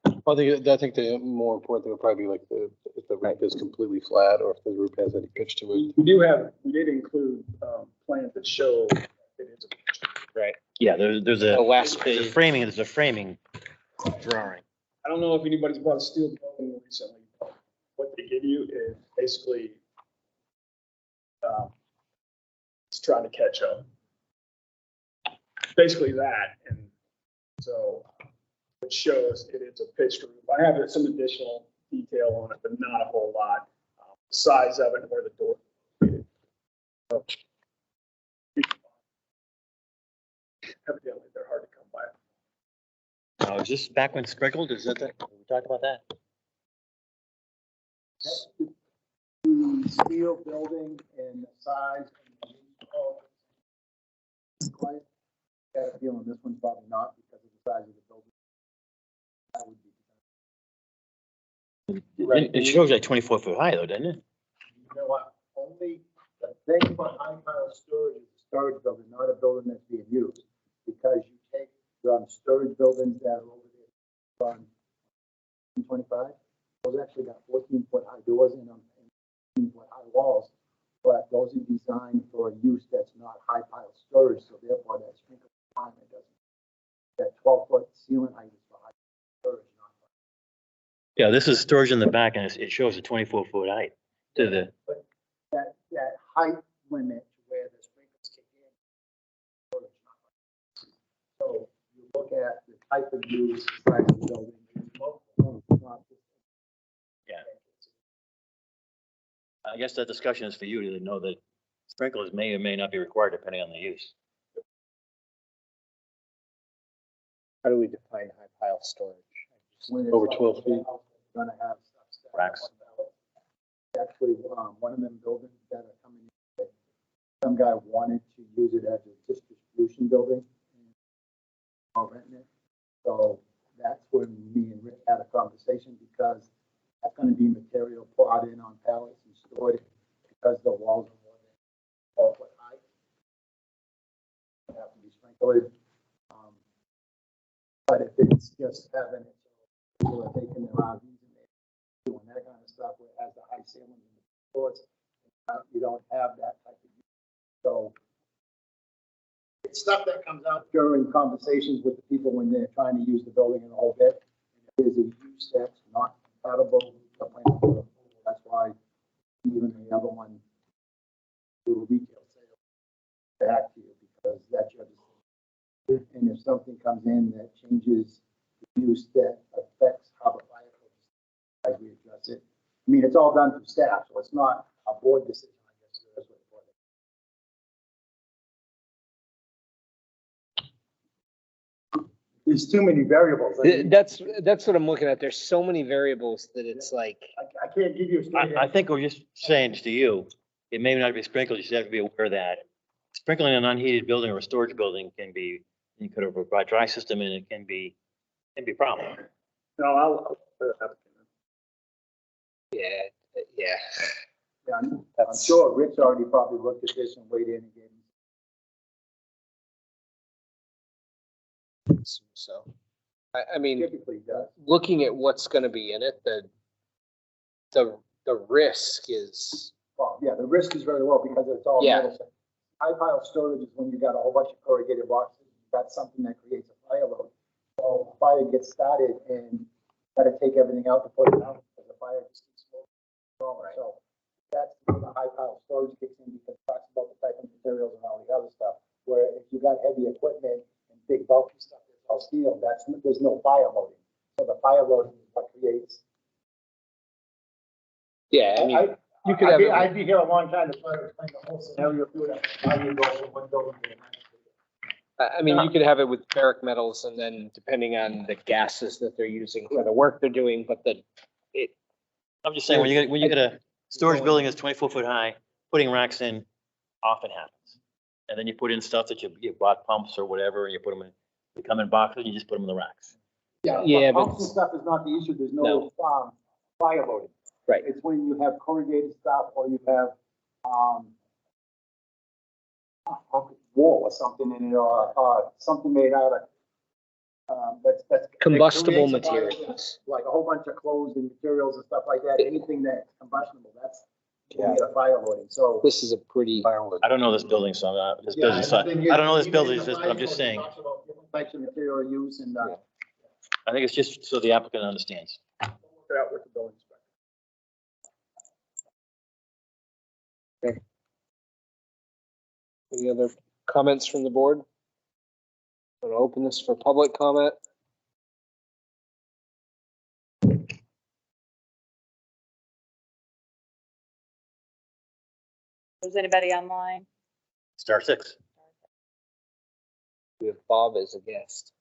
I think the more important thing would probably be like if the roof is completely flat or if the roof has any pitch to it. We did include plans that show it is a. Right. Yeah, there's The a, last there's a page. framing drawing. I don't know if anybody's bought a steel building recently. What they give you is basically it's trying to catch up. Basically that, and so it shows it is a pitched roof. I have some additional detail on it, but not a whole lot. The size of it and where the door is located. So, evidently, they're hard to come by. Is this back when sprinkled? Is that, we talked about that? The steel building and the size. And the got a feeling this one's probably not because of the size of the building. That would be It shows like 24 foot high though, doesn't it? You know what, only the thing about high pile storage is a storage building, not a building that's being used. Because you take the storage buildings that are over there on 25, those actually got 14-foot high doors in them and 14-foot high walls. But those are designed for a use that's not high pile storage, so therefore that sprinkler time, it doesn't. That 12-foot ceiling height is for high storage, not for. Yeah, this is storage in the back and it shows a 24 foot height to the, But that height limit where the sprinklers kick in. Storage, not for. So you look at the type of use, the size of the building. Not just- yeah. I guess that discussion is for you to know that sprinklers may or may not be required depending on the use. How do we define high pile storage? When it's Over like 12 a feet. warehouse, it's Gonna have stuff. stacked on Racks. pallet. Actually, one of them buildings that are coming in, some guy wanted to use it as a distribution building. Or renting it. So that's when me and Rick had a conversation because that's gonna be material brought in on pallets and stored because the walls are more than 12 foot high. They have to be sprinkled. But if it's just having it, people are taking their RVs and they're doing that kind of stuff where it has the high ceilings and the floors, you don't have that type of use. So it's stuff that comes out during conversations with the people when they're trying to use the building in a whole bit. It is a use that's not compatible with the plan. That's why even the other one, little retail sales, back to you because that's your decision. And if something comes in that changes the use that affects how the fire code, as we address it. I mean, it's all done through staff, so it's not a board decision, I guess. That's what the board is. There's too many variables. I mean, That's what I'm looking at. There's so many variables that it's like, I can't give you a straight I answer. think we're just saying to you, it may not be sprinkled, you just have to be aware that sprinkling an unheated building or a storage building can be, you could have a dry system and it can be a problem. No, I'll put it up. yeah. Yeah, I'm sure Rick's already probably looked at this and weighed in and gave him. So, I mean, Typically does. looking at what's gonna be in it, the risk is, Well, yeah, the risk is very low because it's all Yeah. metal. High pile storage is when you got a whole bunch of corrugated boxes. That's something that creates a fire load. So fire gets started and you gotta take everything out to put it out because the fire just keeps going. So that's when the high pile storage kicks in because it talks about the type of materials and all the other stuff. Where if you got heavy equipment and big bulky stuff that's all steel, there's no fire loading. So the fire loading is what creates. yeah, I mean, you could have, I'd be here a long time to try to explain the whole scenario through that. How you go from one building to the next. I mean, you could have it with ferric metals and then depending on the gases that they're using for the work they're doing, but I'm just saying, when you get a storage building that's 24 foot high, putting racks in often happens. And then you put in stuff that you bought pumps or whatever, and you put them in, they come in boxes, you just put them in the racks. Yeah, but- Pumps and stuff is not the issue. There's no, fire loading. Right. It's when you have corrugated stuff or you have, wool or something in it or something made out of, that's. combustible that creates a fire. materials. Like a whole bunch of clothes and materials and stuff like that, anything that's combustible, that's, you get a fire loading, so. This is a pretty, I don't know this building, so this Yeah, business, I and the thing is, don't know this even building, in the but I'm fire just code, it saying, talks about different types of material use and, I think it's just so the applicant understands. Work it out with the building inspector. any other comments from the board? I'm gonna open this for public comment. Is anybody online? Star 6. We have Bob as a guest.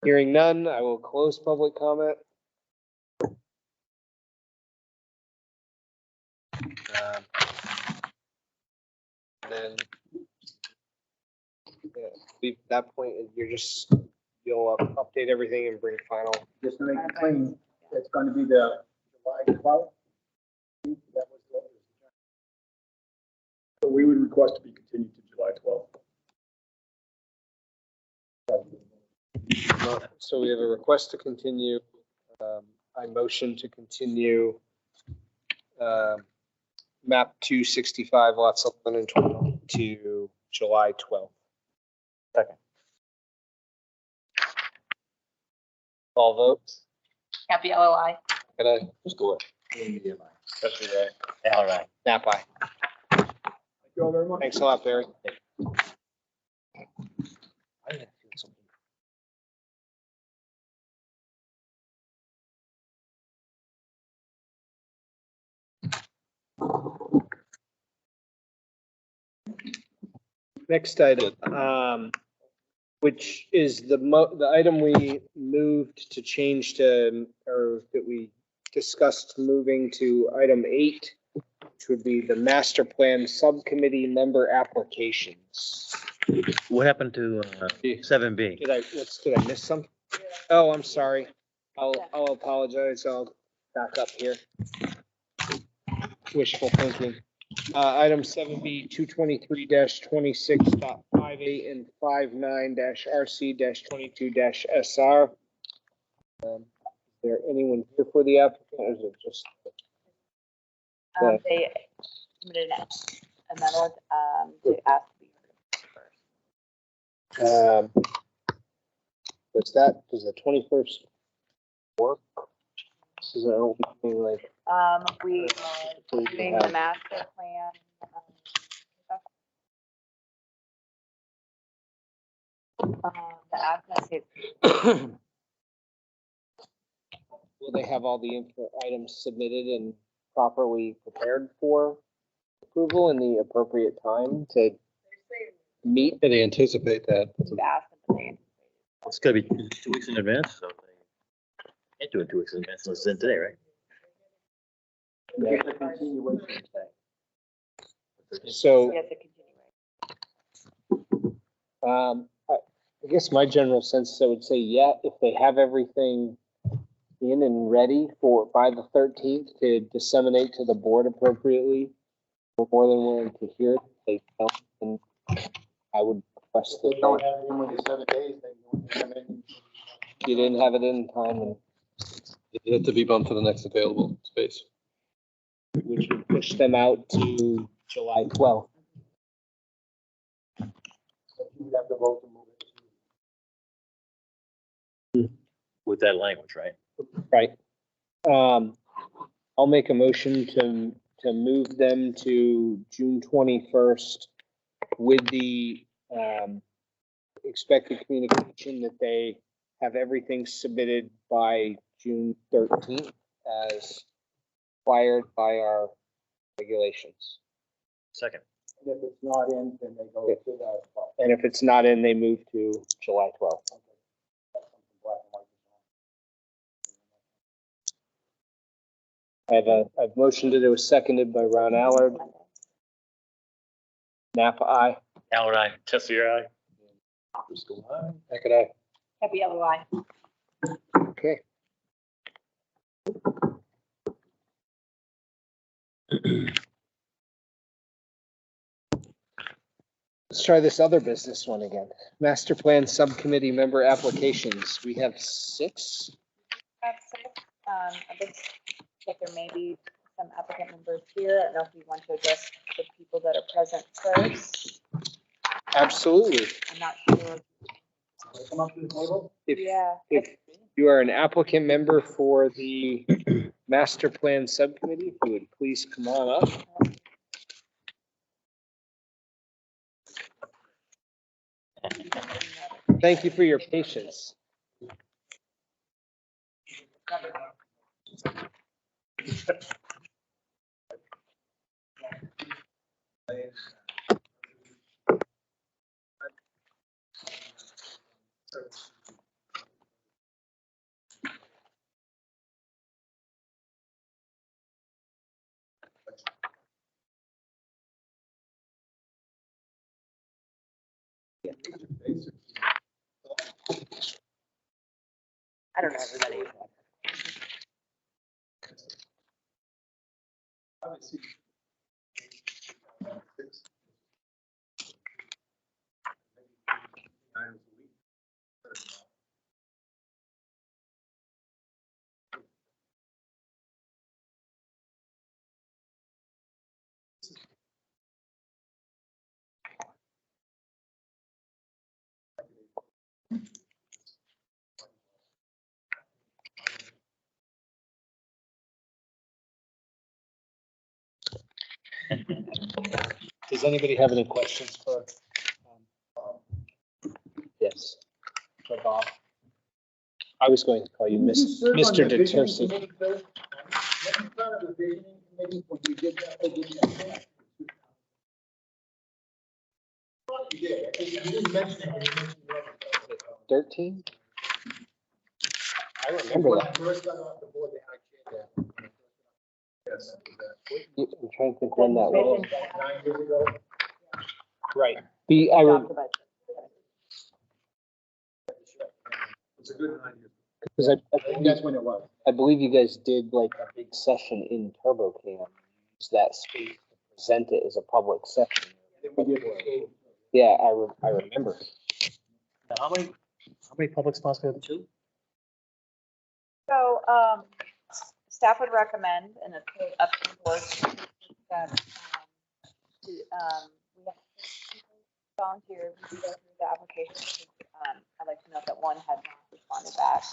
Hearing none, I will close public comment. And then, yeah, that point, you're just you'll update everything and bring final. Just to make it clean, it's gonna be the July 12th. That was what was- So we would request to be continued to July 12th. So we have a request to continue. I motion to continue map 265 lots 11 and 12 to July 12th. Second. All votes? Happy LOI. Can I just go? Especially that. All right. Nap aye. Thank you all very much. Thanks a lot, Barry. Next item, which is the item we moved to change to, or that we discussed moving to item 8, which would be the master plan subcommittee member applications. What happened to 7B? Did I miss something? Oh, I'm sorry. I'll apologize. I'll back up here. Wishful thinking. Item 7B, 223-26.58 and 59-RC-22-SR. Is there anyone here for the applicant, or is it just? They submitted a memo to ask to be heard first. Does the 21st work? Is that anything like? We are doing the master plan. The applicant Will they have all the items submitted and properly prepared for approval in the appropriate time to meet? And they anticipate that. asked them, but they It's gonna be 2 weeks in advance, so they can't do it 2 weeks in advance unless it's in today, right? It's a continuation. So, have to continue. I guess my general sense, I would say, yeah, if they have everything in and ready by the 13th to disseminate to the board appropriately, we're more than willing to hear it. They don't, and I would request They that don't have it in within 7 days, they don't have it. you didn't have it in time, and It had to be bumped to the next available space. which would push them out to July 12th. You would have to vote to move it. With that language, right? Right. I'll make a motion to move them to June 21st with the expected communication that they have everything submitted by June 13th as required by our regulations. Second. And if it's not in, then they go to the. And if it's not in, they move to July 12th. I've motioned it. It was seconded by Ron Allard. Napa, aye. Allard, aye. Tessie, aye. Driscoll, aye. Heckett, aye. Happy LOI. Okay. Let's try this other business one again. Master plan subcommittee member applications. We have 6. I think that there may be some applicant members here. I don't know if you want to address the people that are present first. Absolutely. I'm not sure. Come up to the table. Yeah. If you are an applicant member for the master plan subcommittee, if you would please come on up. Thank you for your patience. I don't know everybody. Obviously. Does anybody have any questions for? Yes, for Bob. I was going to call you Didn't you serve on Mr. the visioning DeTersi. committee, Phil? Weren't you part of the visioning committee when we did that whole visioning thing? You did. I think you didn't mention it, but you mentioned the other. 13? I remember When I that. first got off the board, they actually did that. Yes. I'm trying to think when that was. 9 years ago. Right. It's a good 9 years. Because I think that's when it was. I believe you guys did like a big session in TurboCam. Use that space to present it as a public session. Then we did. Yeah, I remember. How many public spots do we have? 2? So, staff would recommend, and it's up to the board, that, we have 6 people volunteer, we go through the application. I'd like to note that one has not responded back.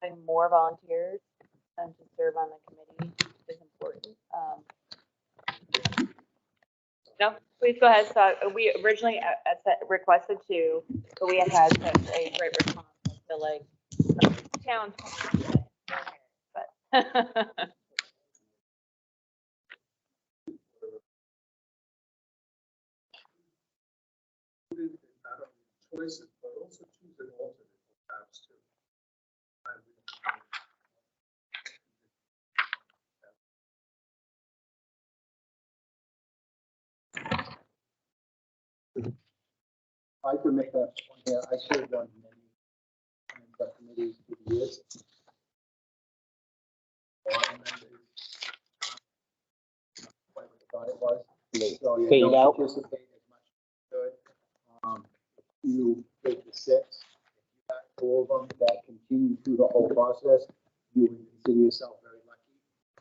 Having more volunteers and to serve on the committee is important. No, please go ahead. So we originally requested 2, but we have had such a great response. I feel like town, but Choices, but also choose an alternate perhaps too. I could make that point here. I served on many subcommittees for years. A lot of members, what I thought it was. So you Fade don't out. participate as much as you could. You take the 6. If you got 4 of them that continue through the whole process, you would consider yourself very lucky.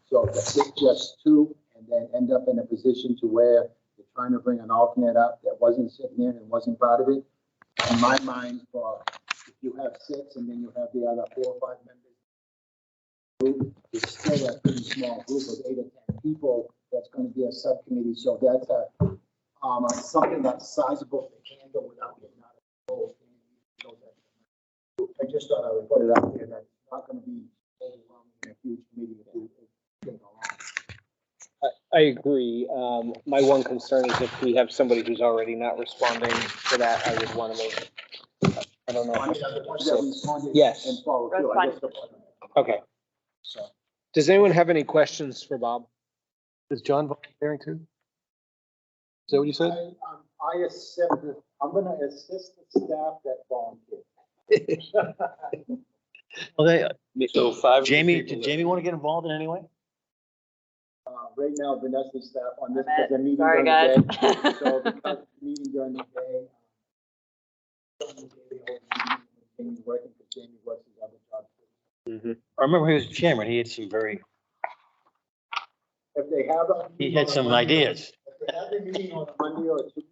So to pick just 2 and then end up in a position to where you're trying to bring an alternate up that wasn't sitting there and wasn't part of it. In my mind, if you have 6 and then you have the other 4 or 5 members, it's still a pretty small group of 8 or 10 people that's going to be a subcommittee. So that's something that's sizable to handle without getting out of control. I just thought I would put it out there that it's not going to be overwhelming in a huge committee if you think along. I agree. My one concern is if we have somebody who's already not responding to that, I would want to make, I don't know. I mean, the ones that responded Yes. and followed through. I just don't want to- Okay. So, does anyone have any questions for Bob? Is John volunteering too? Is that what you said? I accept that. I'm going to assist the staff that volunteer. Well, So 5. Jamie, people did that- Jamie want to get involved in any way? Right now, Vanessa's staff on this, I'm because they're meeting Sorry, during the guys. day. So because meeting during the day. Jamie's working because Jamie works his other job. I remember he was chairman. He had some very, If they have a. he had some ideas. If they have a meeting on a Monday or a Tuesday,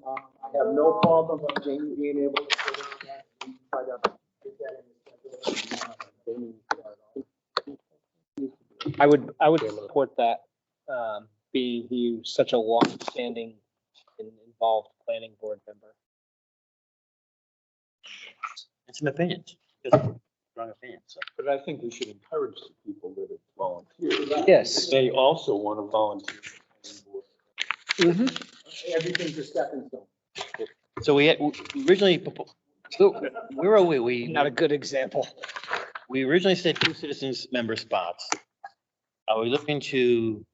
I have no problem with Jamie being able to sit down that and try to get that in the schedule. I would support that, being he was such a long-standing and involved planning board member. And some opinions, strong opinions. So. But I think we should encourage the people that have volunteered. Yes. They also want to volunteer. Everything's a stepping stone. So we had originally, where are we? Not a good example. We originally said 2 citizens member spots. Are we looking to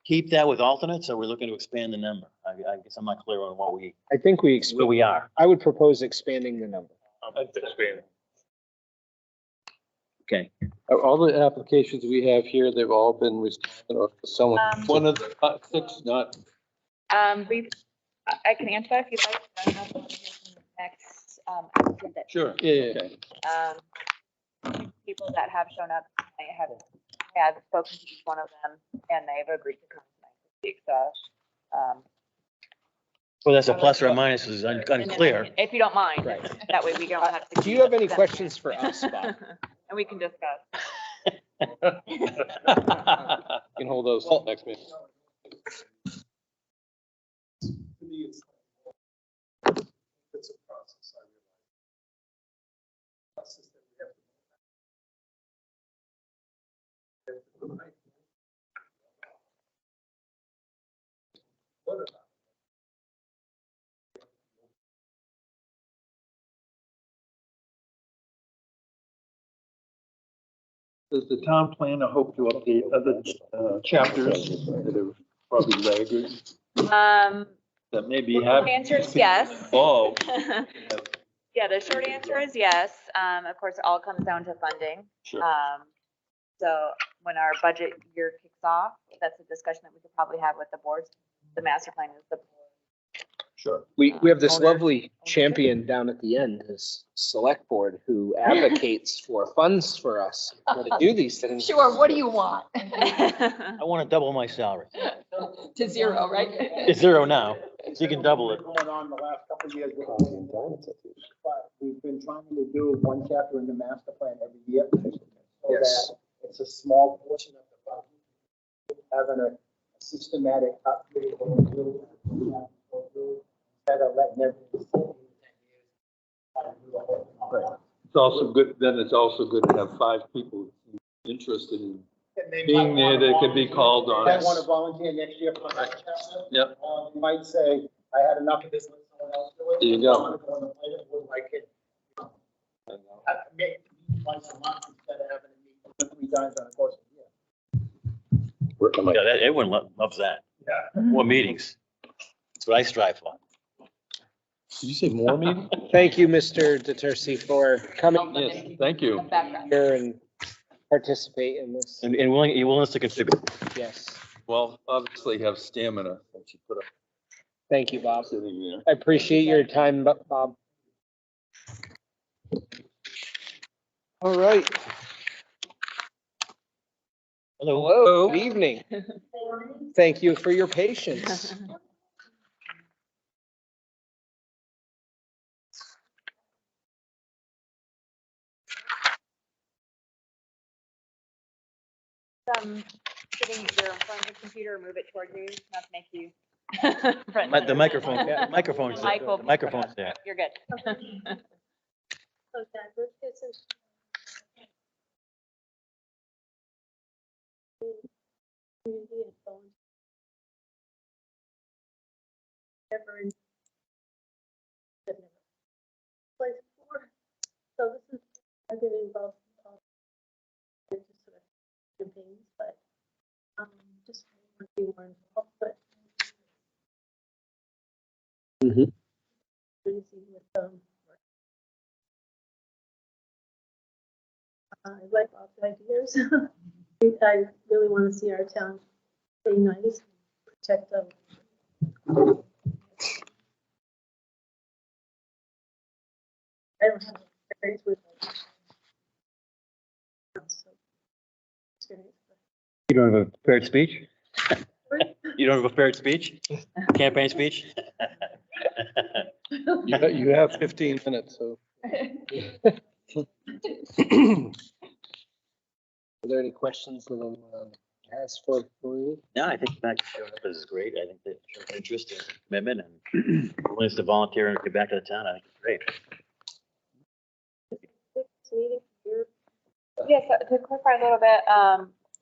keep that with alternates, or we're looking to expand the number? I guess I'm not clear on I think we where we are. I would propose expanding the number. I'd expand. Okay. Are all the applications we have here, they've all been responded, or someone, One of the 6, not, I can answer that if you'd like. I don't know if you want to hear from the next, applicant that, sure. Yeah. Okay. people that have shown up, I have spoken to each one of them, and they've agreed to come tonight to speak, so, Well, that's a plus or a minus is unclear. if you don't mind, Right. that way we don't have to. Do you have any questions for us, Bob? And we can discuss. You can hold those till next meeting. To me, it's a process, I realize. Process that we have to. What about? Does the town planner hope to update other chapters that are probably laggards that maybe have? The answer is yes. Involved? Yeah, the short answer is yes. Of course, it all comes down to funding. Sure. So when our budget year kicks off, that's a discussion that we could probably have with the boards. The master plan is the. Sure. We have this Owner. lovely champion down at the end, this select board, who advocates for funds for us to do these things. Sure, what do you want? I want to double my salary. To zero, right? It's 0 now, so you can double it. Going on the last couple of years with but we've been trying to do one chapter in the master plan every year. So Yes. that it's a small portion of the budget. Having a systematic upgrade going through, instead of letting everything sit in 10 years. Right. It's also good, then it's also good to have 5 people interested in And they being might there, wanna they could be called They on. might want to volunteer next year for that chapter. Yep. You might say, I had enough of this, let someone else do it. There you go. I'm gonna go on the plate, would like it. Maybe once a month instead of having to meet 3 times on the course of the year. Yeah, everyone loves that. Yeah. More meetings. That's what I strive for. Did you say more meetings? Thank you, Mr. DeTersi, for coming Yes, thank you. here and participate in this. And your willingness to contribute. Yes. Well, obviously have stamina that you put up Thank you, Bob. sitting there. I appreciate your time, Bob. All right. Hello, good evening. Thank you for your patience. Sitting here in front of the computer, move it towards you, not to make you. The microphone, microphone's there. Michael. The microphone's there. You're good. So this is, I've been involved in just sort of campaigns, but just want to be more involved, but Mhm. busy with I like lots of ideas. I really want to see our town stay nice, protect them. I don't have experience with experience. You don't have a prepared speech? You don't have a prepared speech? Campaign speech? You have 15 minutes, so. Are there any questions that I'm asked for you? No, I think that is great. I think that shows interest and commitment and willingness to volunteer and get back to the town. I think it's great. Yeah, so to clarify a little bit,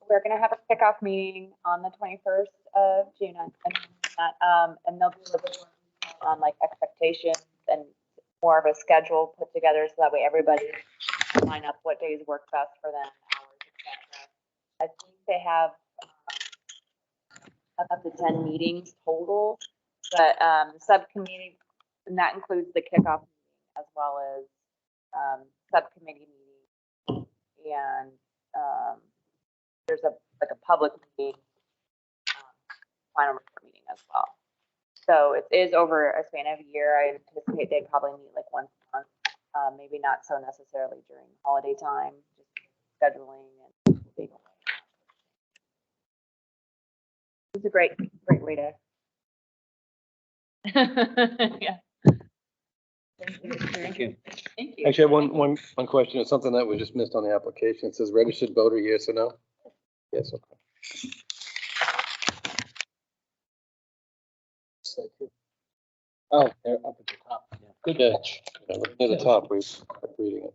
we're gonna have a kickoff meeting on the 21st of June, and there'll be a little bit more on like expectations and more of a schedule put together so that way everybody can line up what days work best for them, hours, etc. I think they have up to 10 meetings total. But subcommittee, and that includes the kickoff meeting as well as subcommittee meeting. And there's a public meeting, final report meeting as well. So it is over a span of a year. I anticipate they probably meet like once a month, maybe not so necessarily during holiday time, just scheduling and big. It's a great way to. Yeah. Thank you. Thank you. Actually, I have one question. It's something that we just missed on the application. It says registered voter, yes or no? Yes, okay. Oh, they're up at the top. Good catch. Yeah, near the top, we're reading it.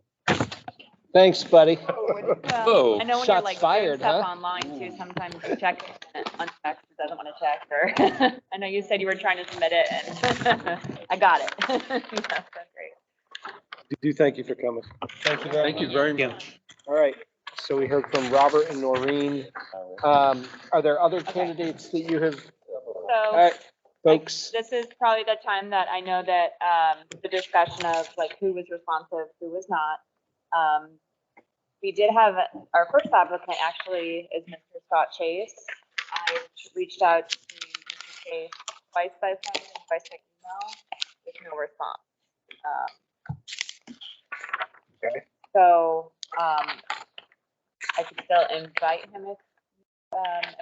Thanks, buddy. Well, I know when you're Shots like fired, doing stuff huh? online too, sometimes you check it and uncheck, it doesn't want to check, or I know you said you were trying to submit it and I got it. That's great. Do thank you for coming. Thank you very much. Thank you very much. All right, so we heard from Robert and Noreen. Are there other candidates that you have? All So right, folks. this is probably the time that I know that the discussion of like who was responsive, who was not. We did have our first applicant actually is Mr. Scott Chase. I reached out to Mr. Chase twice by phone and twice by email with no response. Okay. So I could still invite him if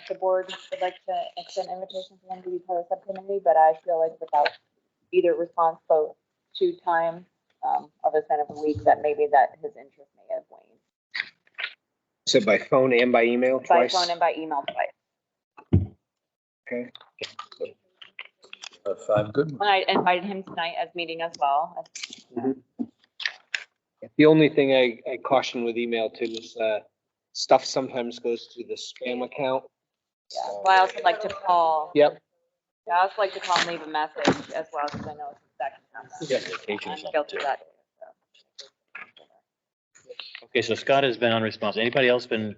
the board would like to extend invitation for him to be part of the subcommittee, but I feel like without either response both 2 times of a span of a week, that maybe that his interest may have waned. So by phone and by email By twice? phone and by email twice. Okay. 5 good. And I invited him tonight as meeting as well. The only thing I caution with email too is stuff sometimes goes to the spam account. Yeah. Well, I also like to call. Yep. I also like to call and leave a message as well, because I know that can happen. Yeah, vacation or And something, filter too. that. Okay, so Scott has been unresponsive. Anybody else been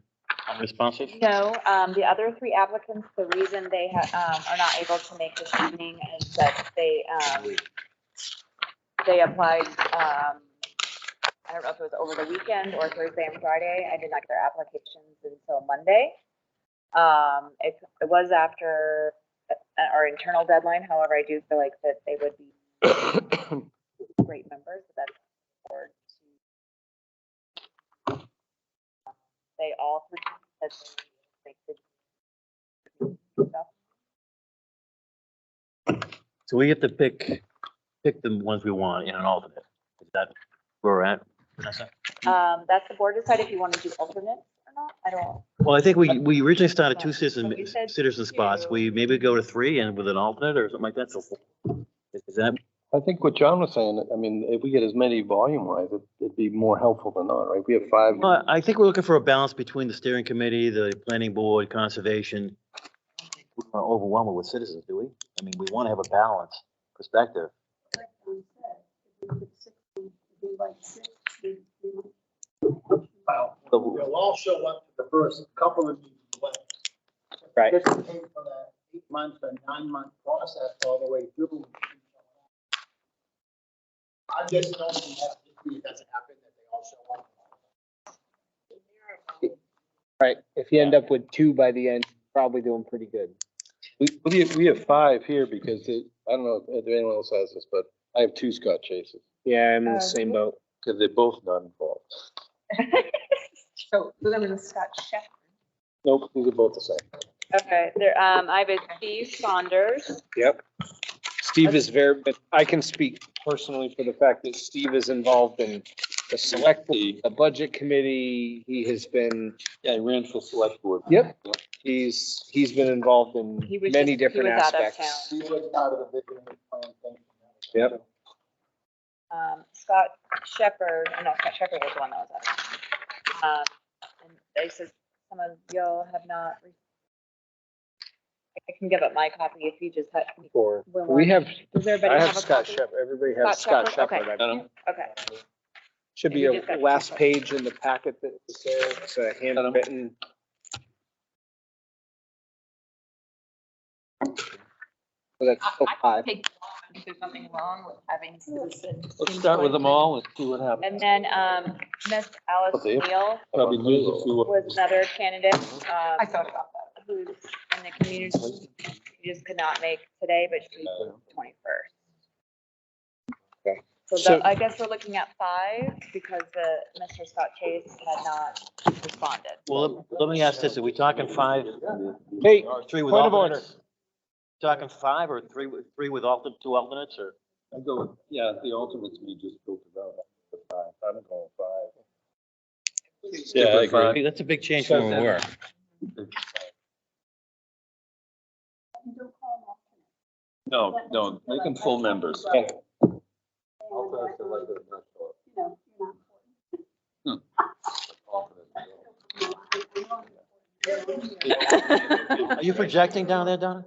unresponsive? No, the other 3 applicants, the reason they are not able to make this evening is that they applied, I don't know if it was over the weekend or Thursday and Friday. I did not get their applications until Monday. It was after our internal deadline. However, I do feel like that they would be great members. So that's forward to. They all 3 said they could. So we have to pick the ones we want in an alternate. Is that where we're at, Vanessa? That's the board decide if you want to do alternates or not. I don't. Well, I think we originally started 2 So we said citizen spots. 2. We maybe go to 3 and with an alternate or something like that. So is that, I think what John was saying, I mean, if we get as many volume wise, it'd be more helpful than not, right? We have 5. well, I think we're looking for a balance between the steering committee, the planning board, conservation. We don't want to overwhelm it with citizens, do we? I mean, we want to have a balanced perspective. Well, they'll all show up for the first couple of meetings. Right. Just to pay for that 8-month or 9-month process all the way through. I just don't think that it doesn't happen, that they all show up. Right. If you end up with 2 by the end, probably doing pretty good. We have 5 here because I don't know if anyone else has this, but I have 2 Scott Chases Yeah, I'm in the same boat. because they're both not involved. So then it was Scott Shepherd. Nope, these are both the same. Okay, there, I have a Steve Saunders. Yep. Steve is but I can speak personally for the fact that Steve is involved in the select, the budget committee. He has been. Yeah, I ran for select board. Yep. He's been involved in He was many just- he different was out of aspects. He was part of the vision plan thing. Yep. Scott Shepherd, no, Scott Shepherd was the one that was out. And they said some of y'all have not. I can give up my copy if you just had. We have, Does everybody I have have a Scott copy? Shepherd. Everybody has Scott Shepherd? Shepherd. Okay. Okay. Should be You a just got- last page in the packet that's there. It's a handwritten So that's still five. Take, if there's something wrong with having. Let's start with them all and see what happens. And then, Miss Alice Okay. Neal Probably lose a few. was another candidate. I thought about that. Who's in the community, she just could not make today, but she's 21st. Okay. So So- I guess we're looking at 5 because Mr. Scott Chase had not responded. Well, let me ask this, are we talking 5 Hey, or 3 with point of order. alternates? Talking 5 or 3 with 2 alternates, or? I go with, yeah, the alternates we just filtered out. The 5. I'm going 5. Yeah, I with five. agree. That's a big change from where we were. No, no, make them full members. Are you projecting down there, Donna?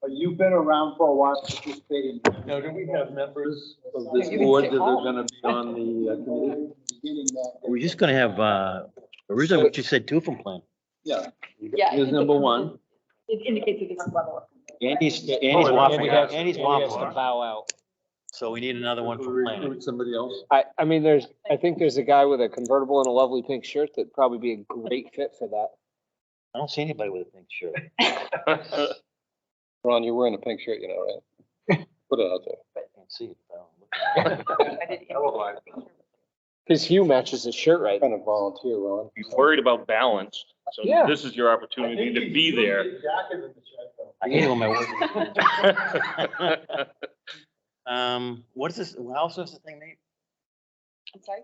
You've been around for a while participating. Now, do we have members of this board that are gonna be on the committee? Beginning that. We're just gonna have, originally what you said, 2 from plan. Yeah. Yeah. Here's number 1. It indicates a different level. Andy's Andy waffling, has- Andy's Andy has to waffling, bow out. so we need another one from planning. Recruit somebody else. I mean, I think there's a guy with a convertible and a lovely pink shirt that'd probably be a great fit for that. I don't see anybody with a pink shirt. Ron, you're wearing a pink shirt, you know, right? Put it out there. I can't see it. I don't look. His hue matches his shirt right. Kind of volunteer, Ron. He's worried about balance, so Yeah. this is your opportunity to be there. I hate it when my work. What is this, how else is the thing, Nate? I'm sorry?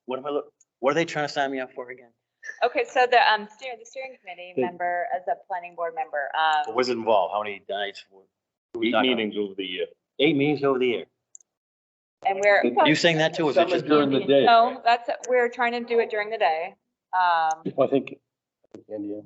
What am I what are they trying to sign me up for again? Okay, so the steering committee member, as a planning board member, What was it involved? How many nights? What are we 8 talking about? meetings over the year. 8 meetings over the year. and we're. You saying that too, or is it just? During the day. No, we're trying to do it during the day. I think, India.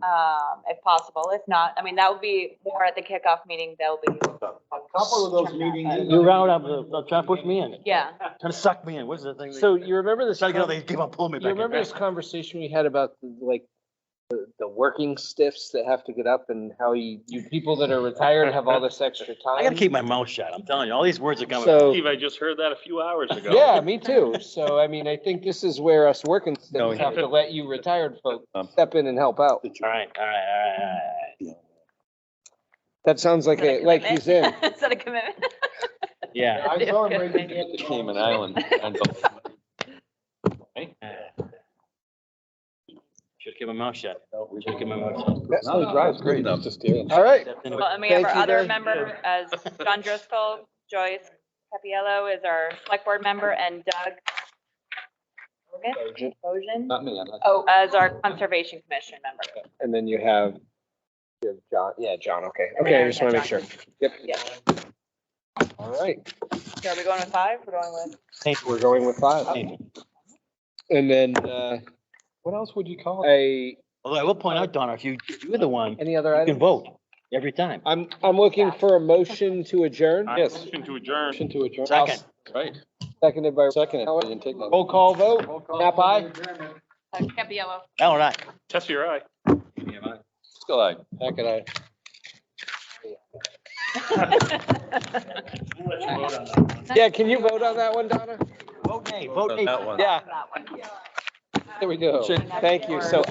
If possible. If not, I mean, that would be more at the kickoff meeting. There'll be. A couple of those meetings. You're out, I'm trying to push me in. Yeah. Trying to suck me in. What's the thing? So you remember this? Trying to get, they keep on pulling me You back in. remember this conversation we had about the working stiffs that have to get up and how you people that are retired have all this extra time? I gotta keep my mouth shut. I'm telling you, all these words are coming. So, Steve, I just heard that a few hours ago. yeah, me too. So, I mean, I think this is where us working No, stiffs have to let you retired folks step in and help out. All right. That sounds like he's in. Is that a commitment? Yeah. I saw him raise his hand. The Cayman Island. Should keep my mouth shut. Should keep my mouth shut. No, he drives great enough to steer. All right. Stepped into Well, it. and we have Thank our you, other Dan. member as John Driscoll, Joyce Capiello is our select board member, and Doug Bojan Not me, I'm not. as our conservation commission member. And then you have John. Yeah, John. Okay. Okay. I just want to make sure. Yep. Yeah. All right. So are we going with 5? We're going with. We're going with 5. And then, What else would you call it? Although I will point out, Donna, if you're the one, any other you items? can vote every time. I'm looking for a motion to adjourn. I motion to adjourn. Motion to adjourn. Second. Right. Seconded by. Second, I didn't take that. Roll call vote. Nap aye. Capiello. All right. Test your eye. Still aye. Heck, and I. Yeah, can you vote on that one, Donna? Vote nay, vote nay. That one. Yeah, That one. there we go. And that's Thank you. for- So